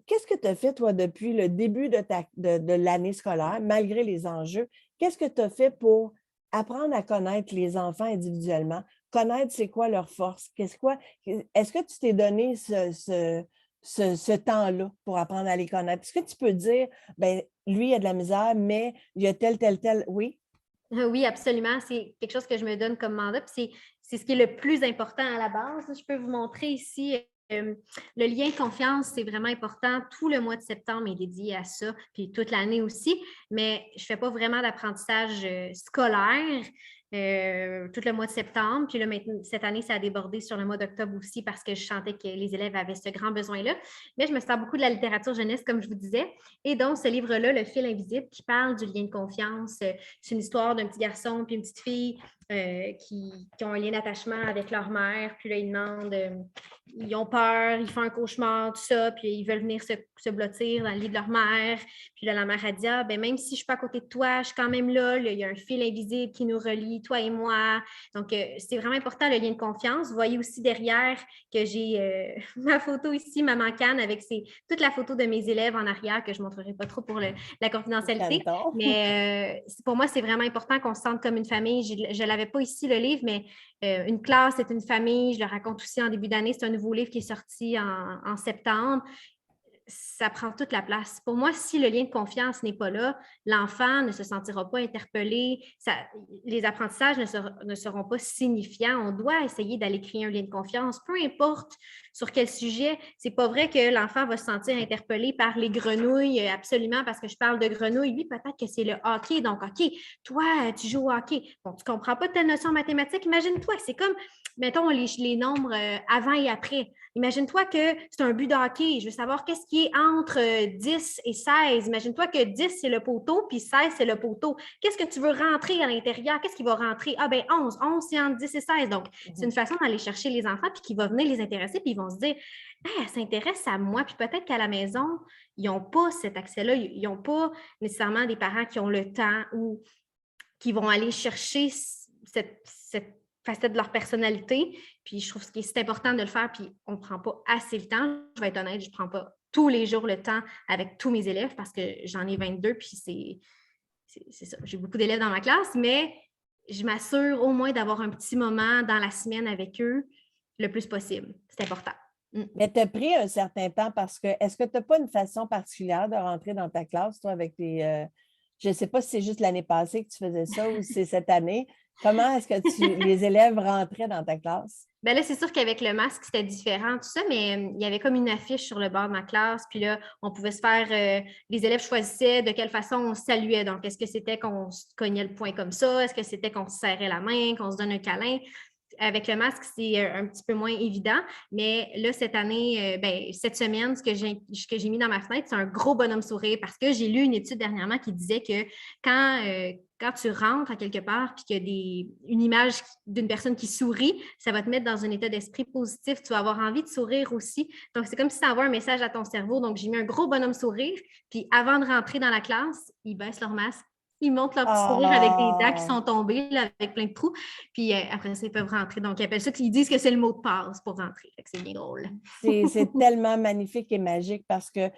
qu'est-ce que tu as fait, toi, depuis le début de l'année scolaire, malgré les enjeux? Qu'est-ce que tu as fait pour apprendre à connaître les enfants individuellement, connaître c'est quoi leurs forces? Est-ce que tu t'es donné ce temps-là pour apprendre à les connaître? Est-ce que tu peux dire, ben lui, il a de la misère, mais il y a tel, oui? Oui, absolument. C'est quelque chose que je me donne comme mandat. Puis c'est ce qui est le plus important à la base. Je peux vous montrer ici le lien de confiance, c'est vraiment important. Tout le mois de septembre est dédié à ça, puis toute l'année aussi, mais je ne fais pas vraiment d'apprentissage scolaire. Tout le mois de septembre. Puis là, maintenant, cette année, ça a débordé sur le mois d'octobre aussi parce que je sentais que les élèves avaient ce grand besoin-là. Mais je me sers beaucoup de la littérature jeunesse, comme je vous disais. Et donc, ce livre-là, Le fil invisible, qui parle du lien de confiance, c'est une histoire d'un petit garçon puis une petite fille qui ont un lien d'attachement avec leur mère. Puis là, ils demandent, ils ont peur, ils font un cauchemar, tout ça, puis ils veulent venir se blottir dans le lit de leur mère. Puis là, la mère a dit, ah, ben, même si je ne suis pas à côté de toi, je suis quand même là. Il y a un fil invisible qui nous relie, toi et moi. Donc, c'est vraiment important, le lien de confiance. Vous voyez aussi derrière que j'ai ma photo ici, Maman Canne, avec toute la photo de mes élèves en arrière, que je ne montrerai pas trop pour la confidentialité. Mais pour moi, c'est vraiment important qu'on se sente comme une famille. Je ne l'avais pas ici, le livre, mais une classe, c'est une famille. Je le raconte aussi en début d'année. C'est un nouveau livre qui est sorti en septembre. Ça prend toute la place. Pour moi, si le lien de confiance n'est pas là, l'enfant ne se sentira pas interpellé, les apprentissages ne seront pas signifiants. On doit essayer d'aller créer un lien de confiance, peu importe sur quel sujet. C'est pas vrai que l'enfant va se sentir interpellé par les grenouilles, absolument, parce que je parle de grenouilles. Lui, peut-être que c'est le hockey. Donc, OK, toi, tu joues au hockey. Bon, tu comprends pas telle notion mathématique. Imagine-toi, c'est comme, mettons, les nombres avant et après. Imagine-toi que c'est un but de hockey. Je veux savoir qu'est-ce qui est entre 10 et 16. Imagine-toi que 10, c'est le poteau, puis 16, c'est le poteau. Qu'est-ce que tu veux rentrer à l'intérieur? Qu'est-ce qui va rentrer? Ah, ben 11. 11, c'est entre 10 et 16. Donc, c'est une façon d'aller chercher les enfants, puis qui va venir les intéresser, puis ils vont se dire, hey, elle s'intéresse à moi. Puis peut-être qu'à la maison, ils n'ont pas cet accès-là. Ils n'ont pas nécessairement des parents qui ont le temps ou qui vont aller chercher cette facette de leur personnalité. Puis je trouve que c'est important de le faire, puis on ne prend pas assez le temps. Je vais être honnête, je ne prends pas tous les jours le temps avec tous mes élèves parce que j'en ai 22, puis c'est ça. J'ai beaucoup d'élèves dans ma classe, mais je m'assure au moins d'avoir un petit moment dans la semaine avec eux le plus possible. C'est important. Mais tu as pris un certain temps parce que, est-ce que tu n'as pas une façon particulière de rentrer dans ta classe, toi, avec je ne sais pas si c'est juste l'année passée que tu faisais ça ou si c'est cette année. Comment est-ce que les élèves rentraient dans ta classe? Ben là, c'est sûr qu'avec le masque, c'était différent, tout ça, mais il y avait comme une affiche sur le bord de ma classe. Puis là, on pouvait se faire, les élèves choisissaient de quelle façon on se saluait. Donc, est-ce que c'était qu'on se cognait le poing comme ça? Est-ce que c'était qu'on se serrait la main, qu'on se donne un câlin? Avec le masque, c'est un petit peu moins évident. Mais là, cette année, cette semaine, ce que j'ai mis dans ma fenêtre, c'est un gros bonhomme sourire parce que j'ai lu une étude dernièrement qui disait que quand tu rentres à quelque part puis qu'il y a une image d'une personne qui sourit, ça va te mettre dans un état d'esprit positif. Tu vas avoir envie de sourire aussi. Donc, c'est comme si ça envoie un message à ton cerveau. Donc, j'ai mis un gros bonhomme sourire. Puis, avant de rentrer dans la classe, ils baissent leur masque. Ils montent leur petit sourire avec des dents qui sont tombées, là, avec plein de trous. Puis après ça, ils peuvent rentrer. Donc, ils appellent ça qu'ils disent que c'est le mot de passe pour rentrer. C'est bien drôle. C'est tellement magnifique et magique parce que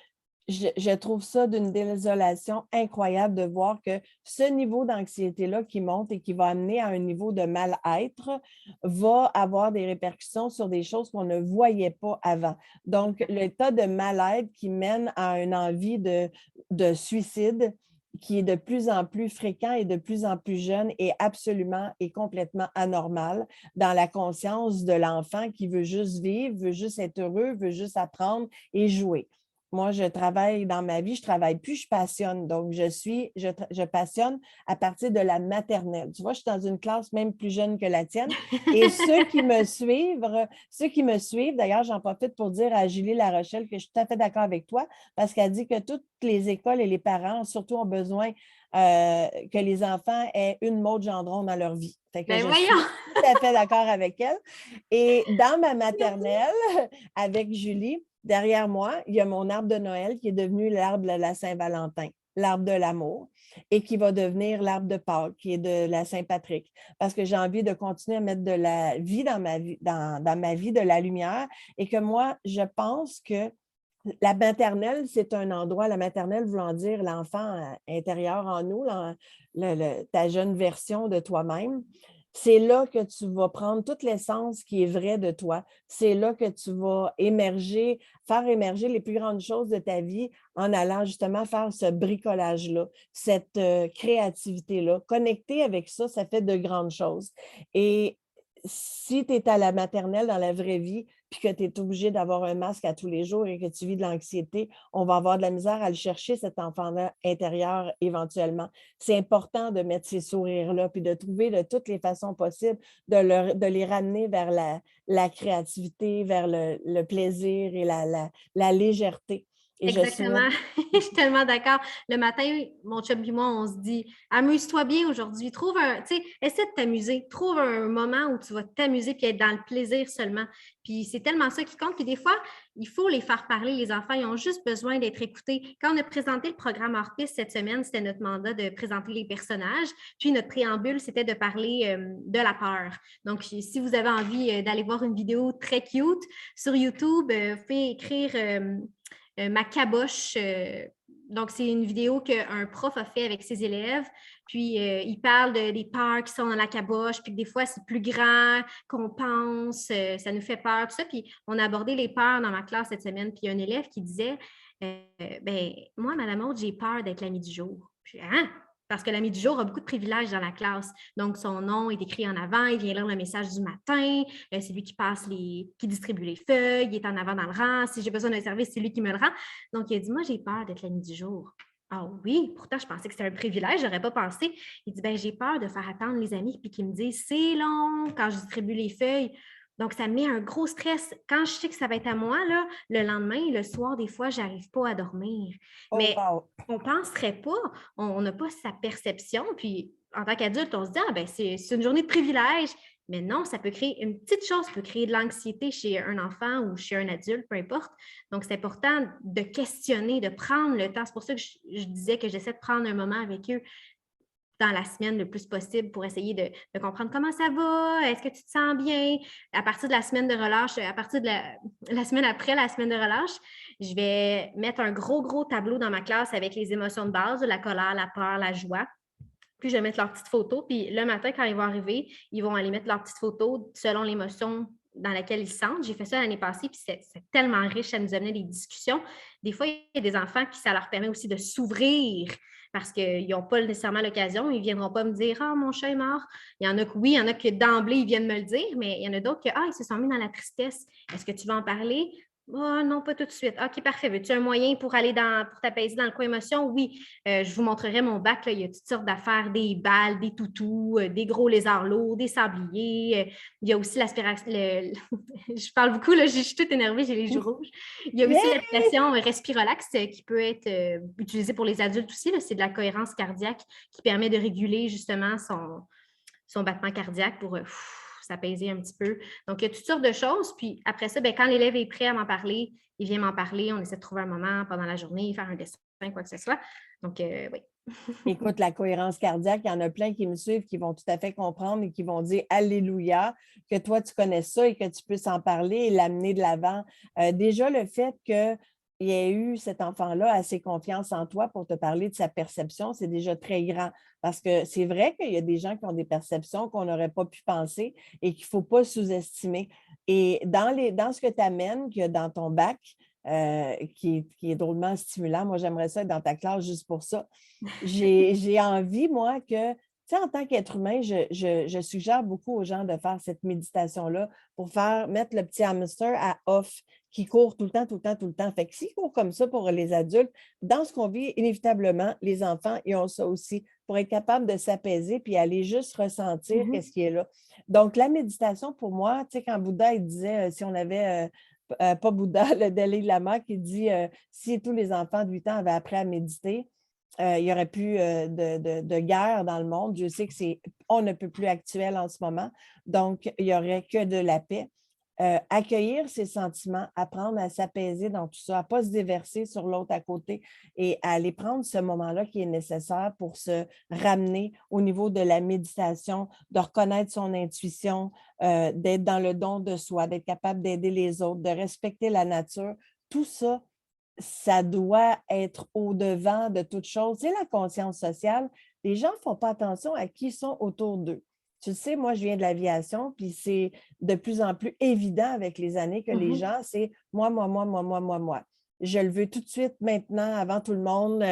je trouve ça d'une désolation incroyable de voir que ce niveau d'anxiété-là qui monte et qui va amener à un niveau de mal-être va avoir des répercussions sur des choses qu'on ne voyait pas avant. Donc, l'état de mal-être qui mène à une envie de suicide qui est de plus en plus fréquent et de plus en plus jeune est absolument et complètement anormal dans la conscience de l'enfant qui veut juste vivre, veut juste être heureux, veut juste apprendre et jouer. Moi, je travaille dans ma vie, je ne travaille plus, je passionne. Donc, je passionne à partir de la maternelle. Tu vois, je suis dans une classe même plus jeune que la tienne. Et ceux qui me suivent, d'ailleurs, j'en profite pour dire à Julie Larochelle que je suis tout à fait d'accord avec toi parce qu'elle dit que toutes les écoles et les parents, surtout, ont besoin que les enfants aient une Maud Gendron dans leur vie. Fait que je suis tout à fait d'accord avec elle. Et dans ma maternelle, avec Julie, derrière moi, il y a mon arbre de Noël qui est devenu l'arbre de la Saint-Valentin, l'arbre de l'amour, et qui va devenir l'arbre de Pâques, qui est de la Saint-Patrick. Parce que j'ai envie de continuer à mettre de la vie dans ma vie, dans ma vie, de la lumière, et que moi, je pense que la maternelle, c'est un endroit, la maternelle voulant dire l'enfant intérieur en nous, ta jeune version de toi-même. C'est là que tu vas prendre toute l'essence qui est vraie de toi. C'est là que tu vas faire émerger les plus grandes choses de ta vie en allant justement faire ce bricolage-là, cette créativité-là. Connecter avec ça, ça fait de grandes choses. Et si tu es à la maternelle dans la vraie vie, puis que tu es obligé d'avoir un masque à tous les jours et que tu vis de l'anxiété, on va avoir de la misère à le chercher, cet enfant-là intérieur, éventuellement. C'est important de mettre ces sourires-là, puis de trouver de toutes les façons possibles de les ramener vers la créativité, vers le plaisir et la légèreté. Et je souhaite Exactement. Je suis tellement d'accord. Le matin, mon chum et moi, on se dit amuse-toi bien aujourd'hui. Trouve un, tu sais, essaie de t'amuser. Trouve un moment où tu vas t'amuser puis être dans le plaisir seulement. Puis c'est tellement ça qui compte. Puis des fois, il faut les faire parler, les enfants. Ils ont juste besoin d'être écoutés. Quand on a présenté le programme Hors-Piste cette semaine, c'était notre mandat de présenter les personnages. Puis notre préambule, c'était de parler de la peur. Donc, si vous avez envie d'aller voir une vidéo très cute sur YouTube, vous pouvez écrire ma caboche. Donc, c'est une vidéo qu'un prof a fait avec ses élèves. Puis, il parle des peurs qui sont dans la caboche, puis que des fois, c'est plus grand qu'on pense, ça nous fait peur, tout ça. Puis, on a abordé les peurs dans ma classe cette semaine. Puis, il y a un élève qui disait ben, moi, Madame Aude, j'ai peur d'être l'ami du jour. Puis, hein? Parce que l'ami du jour a beaucoup de privilèges dans la classe. Donc, son nom est écrit en avant, il vient lire le message du matin, c'est lui qui distribue les feuilles, il est en avant dans le rang. Si j'ai besoin d'un service, c'est lui qui me le rend. Donc, il a dit, moi, j'ai peur d'être l'ami du jour. Ah oui, pourtant, je pensais que c'était un privilège, je n'aurais pas pensé. Il dit, ben, j'ai peur de faire attendre les amis puis qu'ils me disent, c'est long quand je distribue les feuilles. Donc, ça me met un gros stress. Quand je sais que ça va être à moi, là, le lendemain, le soir, des fois, je n'arrive pas à dormir. oh, Mais wow. on ne penserait pas, on n'a pas sa perception. Puis, en tant qu'adulte, on se dit, ah, ben, c'est une journée de privilège. Mais non, ça peut créer une petite chose, peut créer de l'anxiété chez un enfant ou chez un adulte, peu importe. Donc, c'est important de questionner, de prendre le temps. C'est pour ça que je disais que j'essaie de prendre un moment avec eux dans la semaine le plus possible pour essayer de comprendre comment ça va, est-ce que tu te sens bien. À partir de la semaine de relâche, à partir de la semaine après la semaine de relâche, je vais mettre un gros tableau dans ma classe avec les émotions de base, la colère, la peur, la joie. Puis je vais mettre leurs petites photos. Puis le matin, quand ils vont arriver, ils vont aller mettre leurs petites photos selon l'émotion dans laquelle ils se sentent. J'ai fait ça l'année passée, puis c'est tellement riche, ça nous amenait des discussions. Des fois, il y a des enfants qui ça leur permet aussi de s'ouvrir parce qu'ils n'ont pas nécessairement l'occasion. Ils ne viendront pas me dire « Ah, mon chat est mort ». Il y en a que oui, il y en a que d'emblée, ils viennent me le dire, mais il y en a d'autres que « Ah, ils se sont mis dans la tristesse. Est-ce que tu vas en parler? » Oh, non, pas tout de suite. OK, parfait. Veux-tu un moyen pour pour t'apaiser dans le coin émotion? Oui. Je vous montrerai mon bac. Là. Il y a toutes sortes d'affaires, des balles, des toutous, des gros lézards lourds, des sabliers. Il y a aussi l'aspiration. Je parle beaucoup, là, je suis toute énervée, j'ai les joues rouges. Il y a aussi l'application Respirolax qui peut être utilisée pour les adultes aussi. C'est de la cohérence cardiaque qui permet de réguler justement son battement cardiaque pour s'apaiser un petit peu. Donc, il y a toutes sortes de choses. Puis après ça, quand l'élève est prêt à m'en parler, il vient m'en parler. On essaie de trouver un moment pendant la journée, faire un dessin, quoi que ce soit. Donc, oui. Écoute, la cohérence cardiaque, il y en a plein qui me suivent, qui vont tout à fait comprendre et qui vont dire Alléluia, que toi, tu connais ça et que tu peux s'en parler et l'amener de l'avant. Déjà, le fait qu'il y ait eu cet enfant-là assez confiance en toi pour te parler de sa perception, c'est déjà très grand. Parce que c'est vrai qu'il y a des gens qui ont des perceptions qu'on n'aurait pas pu penser et qu'il ne faut pas sous-estimer. Et dans ce que tu amènes, qu'il y a dans ton bac, qui est drôlement stimulant. Moi, j'aimerais ça être dans ta classe juste pour ça. J'ai envie, moi, que, tu sais, en tant qu'être humain, je suggère beaucoup aux gens de faire cette méditation-là pour mettre le petit hamster à off, qui court tout le temps, tout le temps, tout le temps. Fait que s'il court comme ça pour les adultes, dans ce qu'on vit, inévitablement, les enfants, ils ont ça aussi, pour être capable de s'apaiser puis aller juste ressentir qu'est-ce qui est là. Donc, la méditation, pour moi, tu sais, quand Bouddha, il disait, si on avait... pas Bouddha, le Dalai Lama qui dit si tous les enfants de 8 ans avaient appris à méditer, il n'y aurait plus de guerre dans le monde. Je sais que on ne peut plus actuel en ce moment. Donc, il n'y aurait que de la paix. Accueillir ses sentiments, apprendre à s'apaiser dans tout ça, à ne pas se déverser sur l'autre à côté et à aller prendre ce moment-là qui est nécessaire pour se ramener au niveau de la méditation, de reconnaître son intuition, d'être dans le don de soi, d'être capable d'aider les autres, de respecter la nature. Tout ça, ça doit être au-devant de toute chose. C'est la conscience sociale. Les gens ne font pas attention à qui sont autour d'eux. Tu sais, moi, je viens de l'aviation, puis c'est de plus en plus évident avec les années que les gens, c'est moi, moi, moi, moi, moi, moi, moi. je le veux tout de suite, maintenant, avant tout le monde.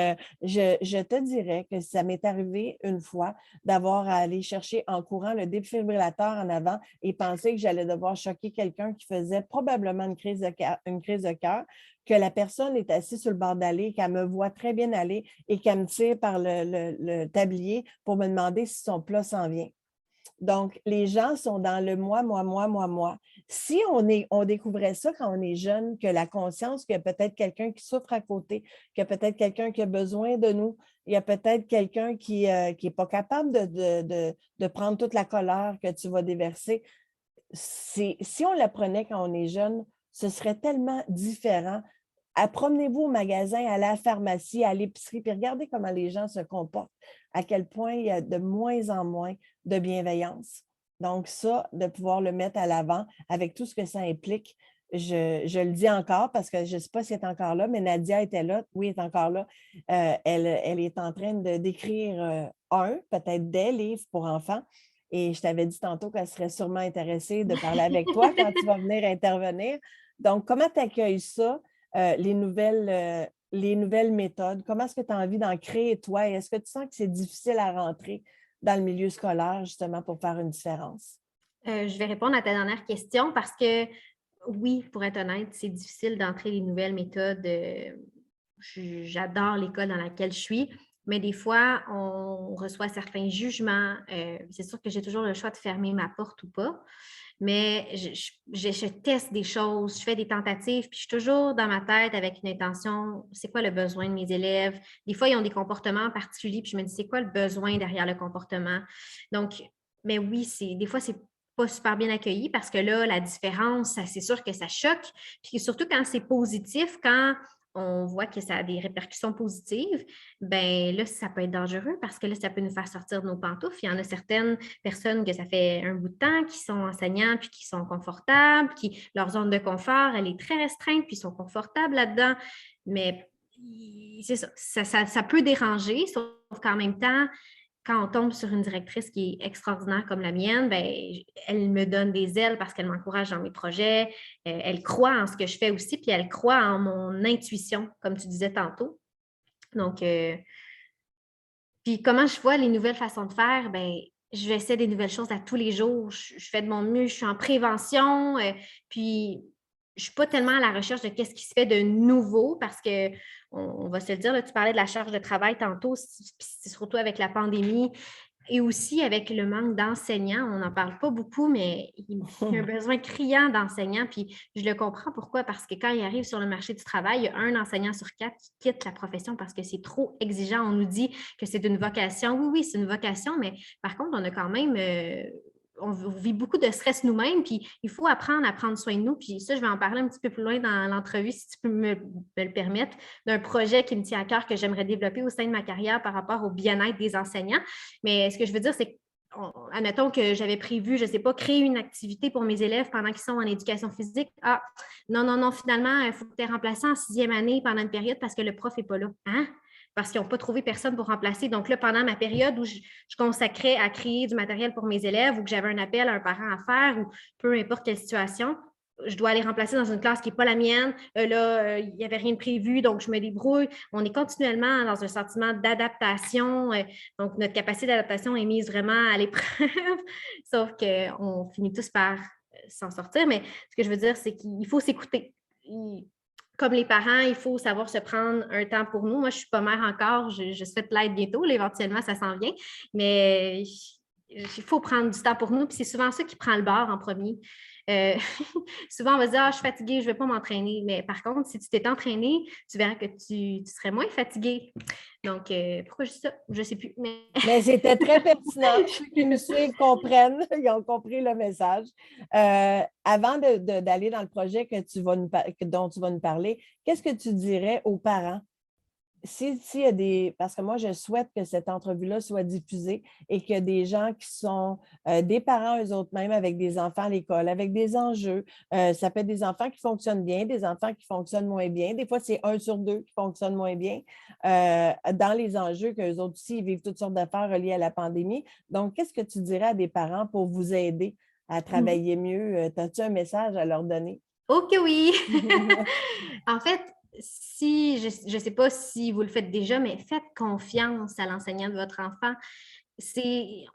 Je te dirais que ça m'est arrivé une fois d'avoir à aller chercher en courant le défibrillateur en avant et penser que j'allais devoir choquer quelqu'un qui faisait probablement une crise de cœur, que la personne est assise sur le bord d'allée, qu'elle me voit très bien aller et qu'elle me tire par le tablier pour me demander si son plat s'en vient. Donc, les gens sont dans le moi, moi, moi, moi, moi. Si on découvrait ça quand on est jeune, que la conscience qu'il y a peut-être quelqu'un qui souffre à côté, qu'il y a peut-être quelqu'un qui a besoin de nous, il y a peut-être quelqu'un qui n'est pas capable de prendre toute la colère que tu vas déverser. Si on l'apprenait quand on est jeune, ce serait tellement différent. Promenez-vous au magasin, à la pharmacie, à l'épicerie, puis regardez comment les gens se comportent, à quel point il y a de moins en moins de bienveillance. Donc ça, de pouvoir le mettre à l'avant avec tout ce que ça implique, je le dis encore parce que je ne sais pas si elle est encore là, mais Nadia était là, oui, elle est encore là. Elle est en train d'écrire peut-être des livres pour enfants. Et je t'avais dit tantôt qu'elle serait sûrement intéressée de parler avec toi quand tu vas venir intervenir. Donc, comment tu accueilles ça? Les nouvelles méthodes? Comment est-ce que tu as envie d'en créer, toi? Et est-ce que tu sens que c'est difficile à rentrer dans le milieu scolaire, justement, pour faire une différence? Je vais répondre à ta dernière question parce que oui, pour être honnête, c'est difficile d'entrer les nouvelles méthodes. J'adore l'école dans laquelle je suis, mais des fois, on reçoit certains jugements. C'est sûr que j'ai toujours le choix de fermer ma porte ou pas, mais je teste des choses, je fais des tentatives, puis je suis toujours dans ma tête avec une intention, c'est quoi le besoin de mes élèves? Des fois, ils ont des comportements particuliers, puis je me dis, c'est quoi le besoin derrière le comportement? Donc, mais oui, des fois, c'est pas super bien accueilli parce que là, la différence, c'est sûr que ça choque. Puis surtout quand c'est positif, quand on voit que ça a des répercussions positives, ben là, ça peut être dangereux parce que là, ça peut nous faire sortir de nos pantoufles. Il y en a certaines personnes que ça fait un bout de temps qui sont enseignants puis qui sont confortables, qui leur zone de confort, elle est très restreinte puis ils sont confortables là-dedans. Mais c'est ça peut déranger, sauf qu'en même temps, quand on tombe sur une directrice qui est extraordinaire comme la mienne, ben, elle me donne des ailes parce qu'elle m'encourage dans mes projets. Elle croit en ce que je fais aussi, puis elle croit en mon intuition, comme tu disais tantôt. Donc, puis comment je vois les nouvelles façons de faire, ben, je vais essayer des nouvelles choses à tous les jours. Je fais de mon mieux, je suis en prévention, puis je ne suis pas tellement à la recherche de qu'est-ce qui se fait de nouveau parce que, on va se le dire, là, tu parlais de la charge de travail tantôt, c'est surtout avec la pandémie et aussi avec le manque d'enseignants. On n'en parle pas beaucoup, mais il y a un besoin criant d'enseignants. Puis je le comprends pourquoi, parce que quand ils arrivent sur le marché du travail, il y a un enseignant sur 4 qui quitte la profession parce que c'est trop exigeant. On nous dit que c'est une vocation. Oui, oui, c'est une vocation, mais par contre, on a quand même on vit beaucoup de stress nous-mêmes, puis il faut apprendre à prendre soin de nous. Puis ça, je vais en parler un petit peu plus loin dans l'entrevue, si tu peux me le permettre, d'un projet qui me tient à cœur que j'aimerais développer au sein de ma carrière par rapport au bien-être des enseignants. Mais ce que je veux dire, c'est que admettons que j'avais prévu, je ne sais pas, créer une activité pour mes élèves pendant qu'ils sont en éducation physique. Ah, non, non, non, finalement, il faut que tu aies remplacé en 6e année pendant une période parce que le prof n'est pas là. Hein? Parce qu'ils n'ont pas trouvé personne pour remplacer. Donc là, pendant ma période où je consacrais à créer du matériel pour mes élèves ou que j'avais un appel à un parent à faire ou peu importe quelle situation, je dois aller remplacer dans une classe qui n'est pas la mienne. Là, il n'y avait rien de prévu, donc je me débrouille. On est continuellement dans un sentiment d'adaptation. Donc, notre capacité d'adaptation est mise vraiment à l'épreuve. Sauf qu'on finit tous par s'en sortir. Mais ce que je veux dire, c'est qu'il faut s'écouter. Comme les parents, il faut savoir se prendre un temps pour nous. Moi, je ne suis pas mère encore. Je souhaite l'être bientôt. Là, éventuellement, ça s'en vient. Mais il faut prendre du temps pour nous. Puis c'est souvent ça qui prend le bord en premier. Souvent, on va se dire, je suis fatiguée, je ne vais pas m'entraîner. Mais par contre, si tu t'es entraîné, tu verras que tu serais moins fatiguée. Donc, pourquoi je dis ça? Je ne sais plus. Mais c'était très pertinent. Ceux qui nous suivent comprennent, ils ont compris le message. Avant d'aller dans le projet dont tu vas nous parler, qu'est-ce que tu dirais aux parents? Parce que moi, je souhaite que cette entrevue-là soit diffusée et que des gens qui sont des parents eux-mêmes avec des enfants à l'école, avec des enjeux, ça peut être des enfants qui fonctionnent bien, des enfants qui fonctionnent moins bien. Des fois, c'est 1 sur 2 qui fonctionne moins bien dans les enjeux qu'eux autres aussi, ils vivent toutes sortes d'affaires reliées à la pandémie. Donc, qu'est-ce que tu dirais à des parents pour vous aider à travailler mieux? As-tu un message à leur donner? Ok, oui. En fait, si, je ne sais pas si vous le faites déjà, mais faites confiance à l'enseignant de votre enfant.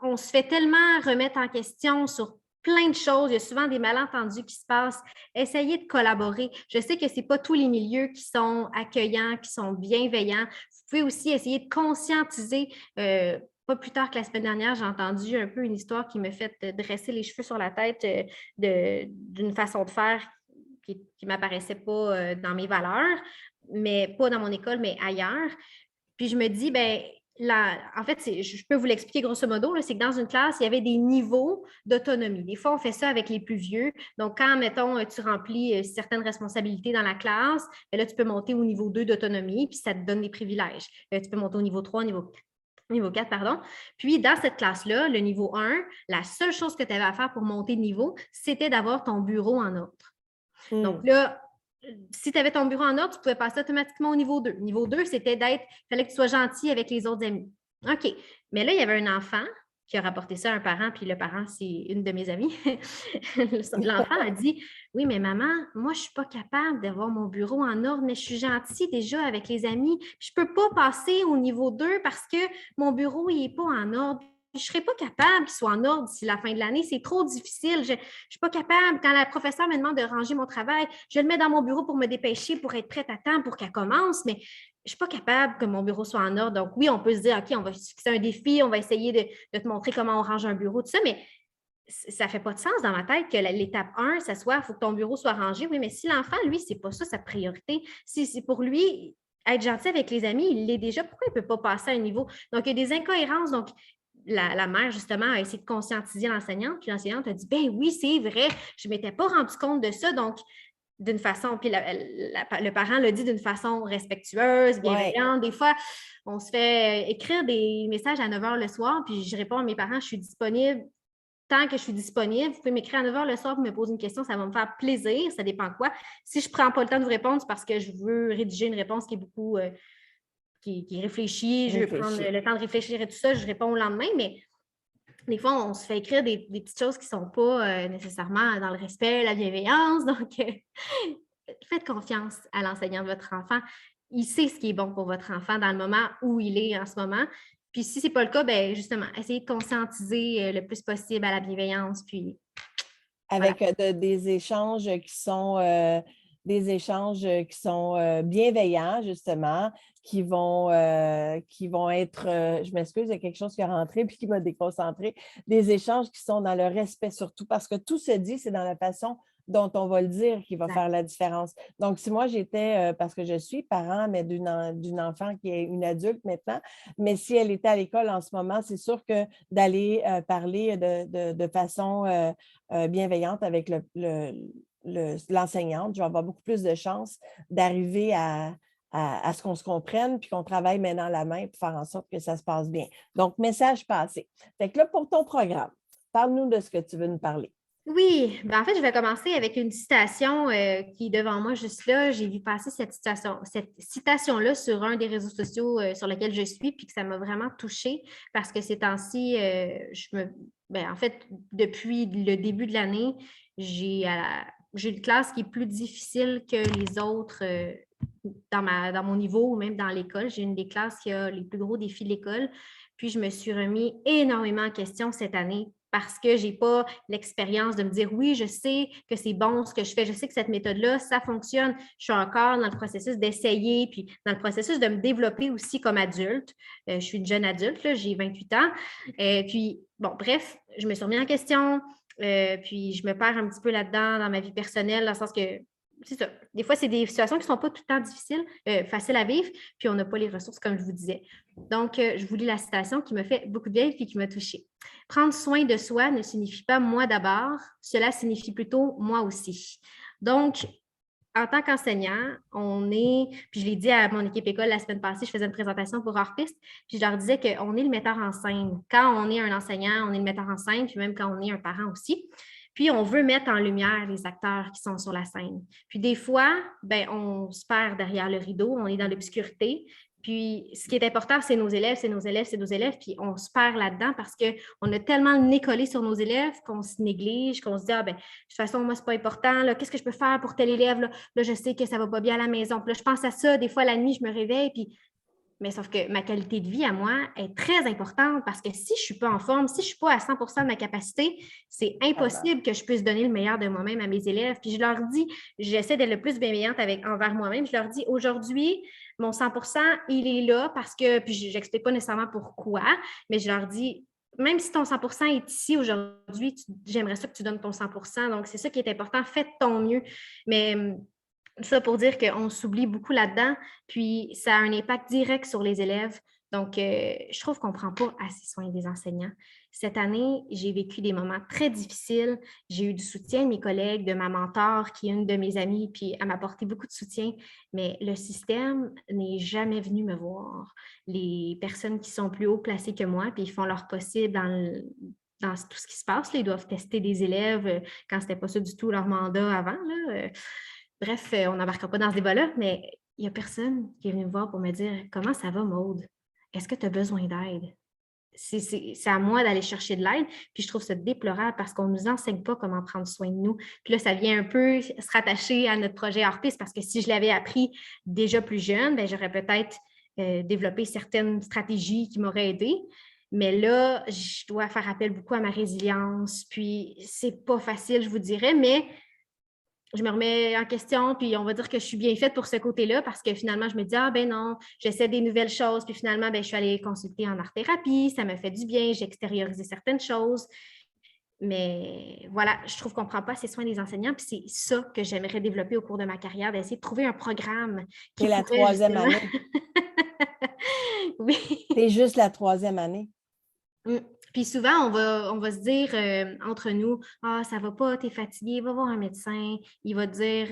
On se fait tellement remettre en question sur plein de choses. Il y a souvent des malentendus qui se passent. Essayez de collaborer. Je sais que ce n'est pas tous les milieux qui sont accueillants, qui sont bienveillants. Vous pouvez aussi essayer de conscientiser. Pas plus tard que la semaine dernière, j'ai entendu un peu une histoire qui me fait dresser les cheveux sur la tête d'une façon de faire qui ne m'apparaissait pas dans mes valeurs, mais pas dans mon école, mais ailleurs. Puis je me dis, ben en fait, je peux vous l'expliquer grosso modo, c'est que dans une classe, il y avait des niveaux d'autonomie. Des fois, on fait ça avec les plus vieux. Donc, quand, mettons, tu remplis certaines responsabilités dans la classe, là, tu peux monter au niveau 2 d'autonomie, puis ça te donne des privilèges. Tu peux monter au niveau 3, niveau 4, pardon. Puis, dans cette classe-là, le niveau 1, la seule chose que tu avais à faire pour monter de niveau, c'était d'avoir ton bureau en ordre. Donc là, si tu avais ton bureau en ordre, tu pouvais passer automatiquement au niveau 2. Niveau 2, c'était il fallait que tu sois gentil avec les autres amis. OK. Mais là, il y avait un enfant qui a rapporté ça à un parent, puis le parent, c'est une de mes amies. L'enfant a dit, oui, mais maman, moi, je ne suis pas capable d'avoir mon bureau en ordre, mais je suis gentille déjà avec les amis. Je ne peux pas passer au niveau 2 parce que mon bureau, il n'est pas en ordre. Je ne serais pas capable qu'il soit en ordre d'ici la fin de l'année. C'est trop difficile. Je ne suis pas capable. Quand la professeure me demande de ranger mon travail, je le mets dans mon bureau pour me dépêcher, pour être prête à temps, pour qu'elle commence, mais je ne suis pas capable que mon bureau soit en ordre. Donc, oui, on peut se dire, OK, on va se fixer un défi, on va essayer de te montrer comment on range un bureau, tout ça, mais ça ne fait pas de sens dans ma tête que l'étape 1, ça soit, il faut que ton bureau soit rangé. Oui, mais si l'enfant, lui, ce n'est pas ça sa priorité. Si c'est pour lui, être gentil avec les amis, il l'est déjà. Pourquoi il ne peut pas passer à un niveau? Donc, il y a des incohérences. Donc, la mère, justement, a essayé de conscientiser l'enseignante, puis l'enseignante a dit, ben oui, c'est vrai, je ne m'étais pas rendu compte de ça, donc d'une façon, puis le parent le dit d'une façon respectueuse, bienveillante. Des fois, on se fait écrire des messages à 9 h le soir, puis je réponds à mes parents, je suis disponible tant que je suis disponible. Vous pouvez m'écrire à 9 h le soir pour me poser une question, ça va me faire plaisir, ça dépend de quoi. Si je ne prends pas le temps de vous répondre, c'est parce que je veux rédiger une réponse qui est beaucoup... qui réfléchit, je vais prendre le temps de réfléchir et tout ça, je réponds au lendemain, mais des fois, on se fait écrire des petites choses qui ne sont pas nécessairement dans le respect, la bienveillance. Donc, faites confiance à l'enseignant de votre enfant. Il sait ce qui est bon pour votre enfant dans le moment où il est en ce moment. Puis si ce n'est pas le cas, bien, justement, essayez de conscientiser le plus possible à la bienveillance. Puis, avec des échanges qui sont bienveillants, justement, qui vont être, je m'excuse, il y a quelque chose qui est rentré puis qui m'a déconcentré, des échanges qui sont dans le respect surtout, parce que tout se dit, c'est dans la façon dont on va le dire qui va faire la différence. Donc, si moi j'étais, parce que je suis parent, mais d'une enfant qui est une adulte maintenant, mais si elle était à l'école en ce moment, c'est sûr que d'aller parler de façon bienveillante avec l'enseignante, je vais avoir beaucoup plus de chances d'arriver à ce qu'on se comprenne puis qu'on travaille main dans la main pour faire en sorte que ça se passe bien. Donc, message passé. Fait que là, pour ton programme, parle-nous de ce que tu veux nous parler. Oui, en fait, je vais commencer avec une citation qui est devant moi juste là. J'ai vu passer cette citation-là sur un des réseaux sociaux sur lequel je suis, puis que ça m'a vraiment touchée parce que ces temps-ci, en fait, depuis le début de l'année, j'ai une classe qui est plus difficile que les autres dans mon niveau ou même dans l'école. J'ai une des classes qui a les plus gros défis de l'école. Puis, je me suis remis énormément en question cette année parce que je n'ai pas l'expérience de me dire oui, je sais que c'est bon ce que je fais, je sais que cette méthode-là, ça fonctionne. Je suis encore dans le processus d'essayer, puis dans le processus de me développer aussi comme adulte. Je suis une jeune adulte, là, j'ai 28 ans. Puis, bon, bref, je me suis remis en question, puis je me perds un petit peu là-dedans dans ma vie personnelle, dans le sens que c'est ça. Des fois, c'est des situations qui ne sont pas tout le temps difficiles, faciles à vivre, puis on n'a pas les ressources, comme je vous disais. Donc, je vous lis la citation qui me fait beaucoup de bien et qui m'a touchée. Prendre soin de soi ne signifie pas moi d'abord, cela signifie plutôt moi aussi. Donc, en tant qu'enseignant, puis je l'ai dit à mon équipe école la semaine passée, je faisais une présentation pour Harpiste, puis je leur disais qu'on est le metteur en scène. Quand on est un enseignant, on est le metteur en scène, puis même quand on est un parent aussi. Puis, on veut mettre en lumière les acteurs qui sont sur la scène. Puis, des fois, on se perd derrière le rideau, on est dans l'obscurité. Puis, ce qui est important, c'est nos élèves, c'est nos élèves, c'est nos élèves. Puis, on se perd là-dedans parce qu'on a tellement le nez collé sur nos élèves qu'on se néglige, qu'on se dit, ah, ben, de toute façon, moi, c'est pas important. Là, qu'est-ce que je peux faire pour tel élève? Là, je sais que ça va pas bien à la maison. Puis là, je pense à ça. Des fois, la nuit, je me réveille. Puis, mais sauf que ma qualité de vie à moi est très importante parce que si je ne suis pas en forme, si je ne suis pas à 100% de ma capacité, c'est impossible que je puisse donner le meilleur de moi-même à mes élèves. Puis je leur dis, j'essaie d'être le plus bienveillante envers moi-même. Je leur dis, aujourd'hui, mon 100%, il est là parce que, puis je n'explique pas nécessairement pourquoi, mais je leur dis, même si ton 100% est ici aujourd'hui, j'aimerais ça que tu donnes ton 100%. Donc, c'est ça qui est important. Fais de ton mieux. Mais ça pour dire qu'on s'oublie beaucoup là-dedans, puis ça a un impact direct sur les élèves. Donc, je trouve qu'on ne prend pas assez soin des enseignants. Cette année, j'ai vécu des moments très difficiles. J'ai eu du soutien de mes collègues, de ma mentor, qui est une de mes amies, puis elle m'a apporté beaucoup de soutien. Mais le système n'est jamais venu me voir. Les personnes qui sont plus haut placées que moi, puis ils font leur possible dans tout ce qui se passe. Là, ils doivent tester des élèves quand ce n'était pas ça du tout leur mandat avant. Là. Bref, on n'embarquera pas dans ce débat-là, mais il n'y a personne qui est venu me voir pour me dire « Comment ça va, Maude? Est-ce que tu as besoin d'aide? » C'est à moi d'aller chercher de l'aide, puis je trouve ça déplorable parce qu'on ne nous enseigne pas comment prendre soin de nous. Puis là, ça vient un peu se rattacher à notre projet hors-piste parce que si je l'avais appris déjà plus jeune, bien, j'aurais peut-être développé certaines stratégies qui m'auraient aidée. Mais là, je dois faire appel beaucoup à ma résilience, puis c'est pas facile, je vous dirais, mais je me remets en question, puis on va dire que je suis bien faite pour ce côté-là parce que finalement, je me dis, ah ben non, j'essaie des nouvelles choses, puis finalement, ben, je suis allée consulter en art-thérapie, ça me fait du bien, j'ai extériorisé certaines choses. Mais voilà, je trouve qu'on ne prend pas assez soin des enseignants, puis c'est ça que j'aimerais développer au cours de ma carrière, d'essayer de trouver un programme qui C'est la pourrait troisième justement… année. Oui. C'est juste la troisième année. Puis souvent, on va se dire entre nous, ah, ça va pas, tu es fatigué, va voir un médecin, il va te dire,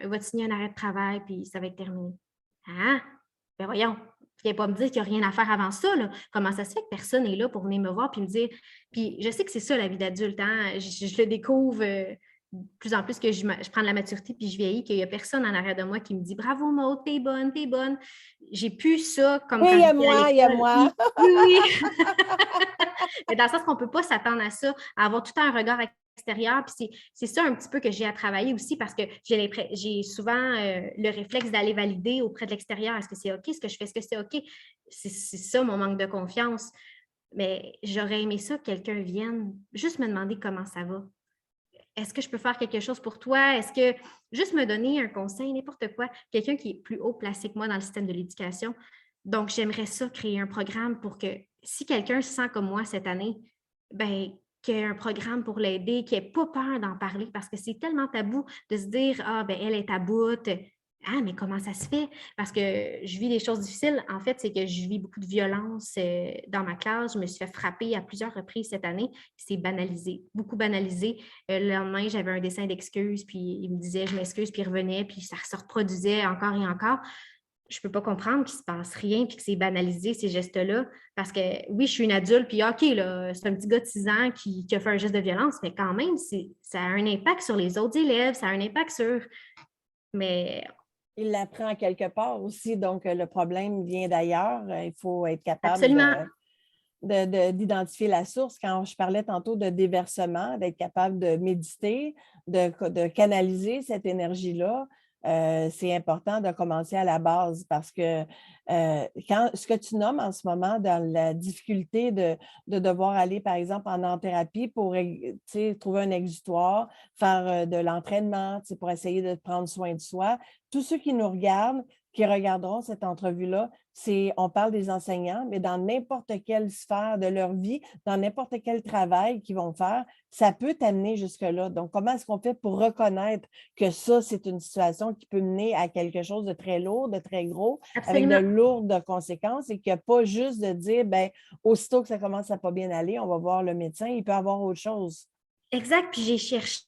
il va te signer un arrêt de travail, puis ça va être terminé. Ah, ben voyons, viens pas me dire qu'il n'y a rien à faire avant ça, là. Comment ça se fait que personne n'est là pour venir me voir puis me dire, puis je sais que c'est ça la vie d'adulte, hein? Je le découvre de plus en plus que je prends de la maturité puis je vieillis, qu'il n'y a personne en arrière de moi qui me dit bravo Maud, t'es bonne, t'es bonne. J'ai plus ça comme Oui, quand il y a j'étais à moi, il y a l'école. moi. Oui, oui, oui. Mais dans le sens qu'on ne peut pas s'attendre à ça, à avoir tout un regard extérieur. Puis c'est ça un petit peu que j'ai à travailler aussi parce que j'ai souvent le réflexe d'aller valider auprès de l'extérieur. Est-ce que c'est OK? Ce que je fais, est-ce que c'est OK? C'est ça mon manque de confiance. Mais j'aurais aimé ça que quelqu'un vienne juste me demander comment ça va. Est-ce que je peux faire quelque chose pour toi? Est-ce que juste me donner un conseil, n'importe quoi, quelqu'un qui est plus haut placé que moi dans le système de l'éducation. Donc, j'aimerais ça créer un programme pour que si quelqu'un se sent comme moi cette année, ben qu'il y ait un programme pour l'aider, qu'il n'ait pas peur d'en parler parce que c'est tellement tabou de se dire ah, ben elle est à bout. Ah, mais comment ça se fait? Parce que je vis des choses difficiles. En fait, c'est que je vis beaucoup de violence dans ma classe. Je me suis fait frapper à plusieurs reprises cette année. C'est banalisé, beaucoup banalisé. Le lendemain, j'avais un dessin d'excuses, puis il me disait je m'excuse, puis il revenait, puis ça se reproduisait encore et encore. Je ne peux pas comprendre qu'il ne se passe rien puis que c'est banalisé, ces gestes-là. Parce que oui, je suis une adulte, puis OK, là, c'est un petit gars de 6 ans qui a fait un geste de violence, mais quand même, ça a un impact sur les autres élèves, ça a un impact sur… Mais Il l'apprend quelque part aussi, donc le problème vient d'ailleurs. Il faut être capable absolument. d'identifier la source. Quand je parlais tantôt de déversement, d'être capable de méditer, de canaliser cette énergie-là, c'est important de commencer à la base parce que ce que tu nommes en ce moment dans la difficulté de devoir aller, par exemple, en art-thérapie pour trouver un exutoire, faire de l'entraînement pour essayer de prendre soin de soi, tous ceux qui nous regardent, qui regarderont cette entrevue-là, on parle des enseignants, mais dans n'importe quelle sphère de leur vie, dans n'importe quel travail qu'ils vont faire, ça peut t'amener jusque-là. Donc, comment est-ce qu'on fait pour reconnaître que ça, c'est une situation qui peut mener à quelque chose de très lourd, de très gros, avec de Absolument. lourdes conséquences et qu'il n'y a pas juste de dire, bien, aussitôt que ça commence à pas bien aller, on va voir le médecin, il peut avoir autre chose. Exact. Puis j'ai cherché,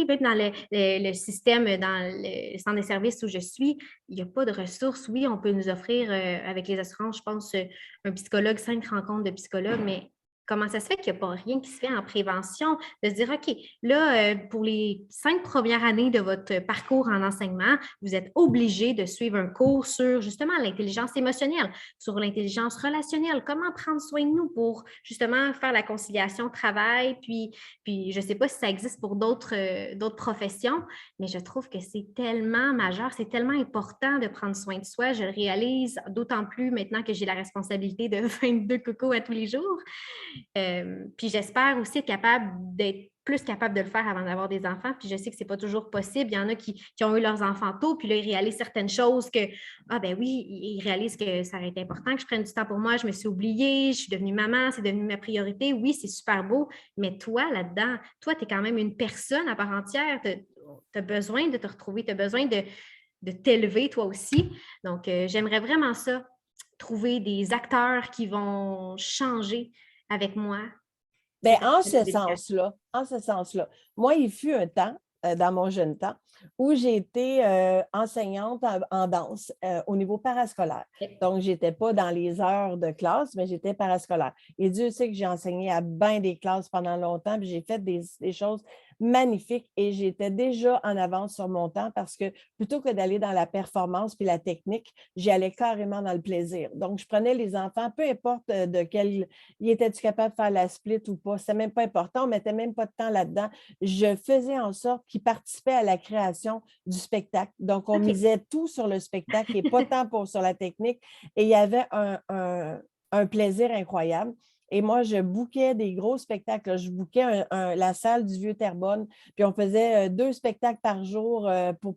même dans le système, dans le centre de services où je suis, il n'y a pas de ressources. Oui, on peut nous offrir avec les assurances, je pense, un psychologue, 5 rencontres de psychologues, mais comment ça se fait qu'il n'y a pas rien qui se fait en prévention, de se dire, OK, là, pour les 5 premières années de votre parcours en enseignement, vous êtes obligé de suivre un cours sur justement l'intelligence émotionnelle, sur l'intelligence relationnelle, comment prendre soin de nous pour justement faire la conciliation travail, puis je ne sais pas si ça existe pour d'autres professions, mais je trouve que c'est tellement majeur, c'est tellement important de prendre soin de soi. Je le réalise d'autant plus maintenant que j'ai la responsabilité de 22 cocos à tous les jours. Puis j'espère aussi être capable d'être plus capable de le faire avant d'avoir des enfants. Puis je sais que ce n'est pas toujours possible. Il y en a qui ont eu leurs enfants tôt, puis là, ils réalisent certaines choses que, ah ben oui, ils réalisent que ça aurait été important que je prenne du temps pour moi, je me suis oubliée, je suis devenue maman, c'est devenu ma priorité. Oui, c'est super beau, mais toi, là-dedans, toi, tu es quand même une personne à part entière. Tu as besoin de te retrouver, tu as besoin de t'élever toi aussi. Donc, j'aimerais vraiment ça, trouver des acteurs qui vont changer avec moi. Bien, en ce sens-là, moi, il fut un temps, dans mon jeune temps, où j'ai été enseignante en danse au niveau parascolaire. Donc, je n'étais pas dans les heures de classe, mais j'étais parascolaire. Et Dieu sait que j'ai enseigné à bien des classes pendant longtemps, puis j'ai fait des choses magnifiques et j'étais déjà en avance sur mon temps parce que plutôt que d'aller dans la performance puis la technique, j'y allais carrément dans le plaisir. Donc, je prenais les enfants, peu importe de quel étais-tu capable de faire la split ou pas, c'était même pas important, on mettait même pas de temps là-dedans. Je faisais en sorte qu'ils participaient à la création du spectacle. Donc, on misait tout sur le spectacle et pas tant sur la technique. Et il y avait un plaisir incroyable. Et moi, je bookais des gros spectacles, là. Je bookais la salle du Vieux-Terrebonne, puis on faisait 2 spectacles par jour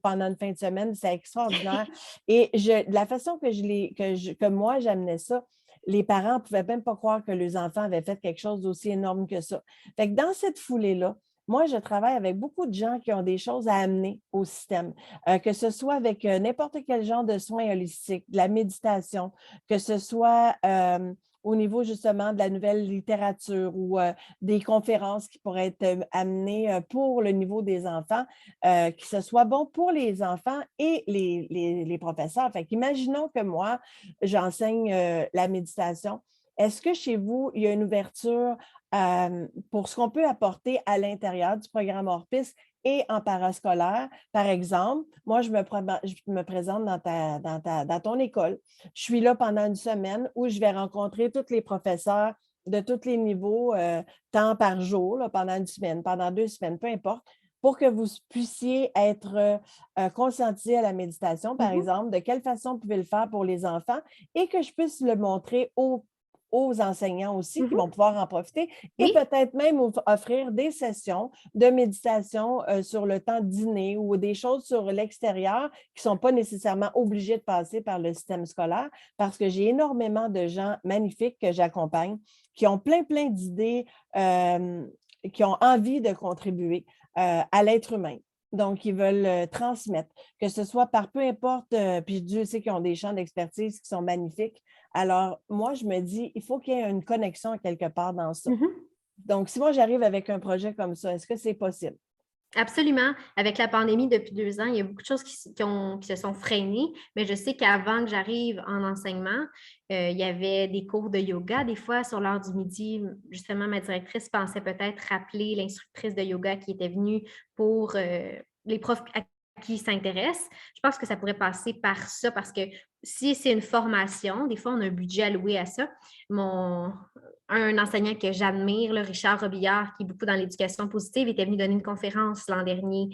pendant une fin de semaine. C'est extraordinaire. Et la façon que moi, j'amenais ça, les parents ne pouvaient même pas croire que leurs enfants avaient fait quelque chose d'aussi énorme que ça. Fait que dans cette foulée-là, moi, je travaille avec beaucoup de gens qui ont des choses à amener au système, que ce soit avec n'importe quel genre de soins holistiques, de la méditation, que ce soit au niveau justement de la nouvelle littérature ou des conférences qui pourraient être amenées pour le niveau des enfants, que ce soit bon pour les enfants et les professeurs. Fait qu'imaginons que moi, j'enseigne la méditation. Est-ce que chez vous, il y a une ouverture pour ce qu'on peut apporter à l'intérieur du programme Orpis et en parascolaire? Par exemple, moi, je me présente dans ton école. Je suis là pendant une semaine où je vais rencontrer tous les professeurs de tous les niveaux, temps par jour, là, pendant une semaine, pendant 2 semaines, peu importe, pour que vous puissiez être conscientisés à la méditation, par exemple, de quelle façon vous pouvez le faire pour les enfants et que je puisse le montrer aux enseignants aussi qui vont pouvoir en profiter et peut-être même offrir des sessions de méditation sur le temps de dîner ou des choses sur l'extérieur qui ne sont pas nécessairement obligés de passer par le système scolaire parce que j'ai énormément de gens magnifiques que j'accompagne qui ont plein d'idées, qui ont envie de contribuer à l'être humain. Donc, ils veulent transmettre, que ce soit par peu importe, puis Dieu sait qu'ils ont des champs d'expertise qui sont magnifiques. Alors, moi, je me dis, il faut qu'il y ait une connexion quelque part dans ça. Donc, si moi, j'arrive avec un projet comme ça, est-ce que c'est possible? Absolument. Avec la pandémie depuis 2 ans, il y a beaucoup de choses qui se sont freinées, mais je sais qu'avant que j'arrive en enseignement, il y avait des cours de yoga. Des fois, sur l'heure du midi, justement, ma directrice pensait peut-être rappeler l'instructrice de yoga qui était venue pour les profs à qui s'intéressent. Je pense que ça pourrait passer par ça parce que si c'est une formation, des fois, on a un budget alloué à ça. Un enseignant que j'admire, Richard Robillard, qui est beaucoup dans l'éducation positive, était venu donner une conférence l'an dernier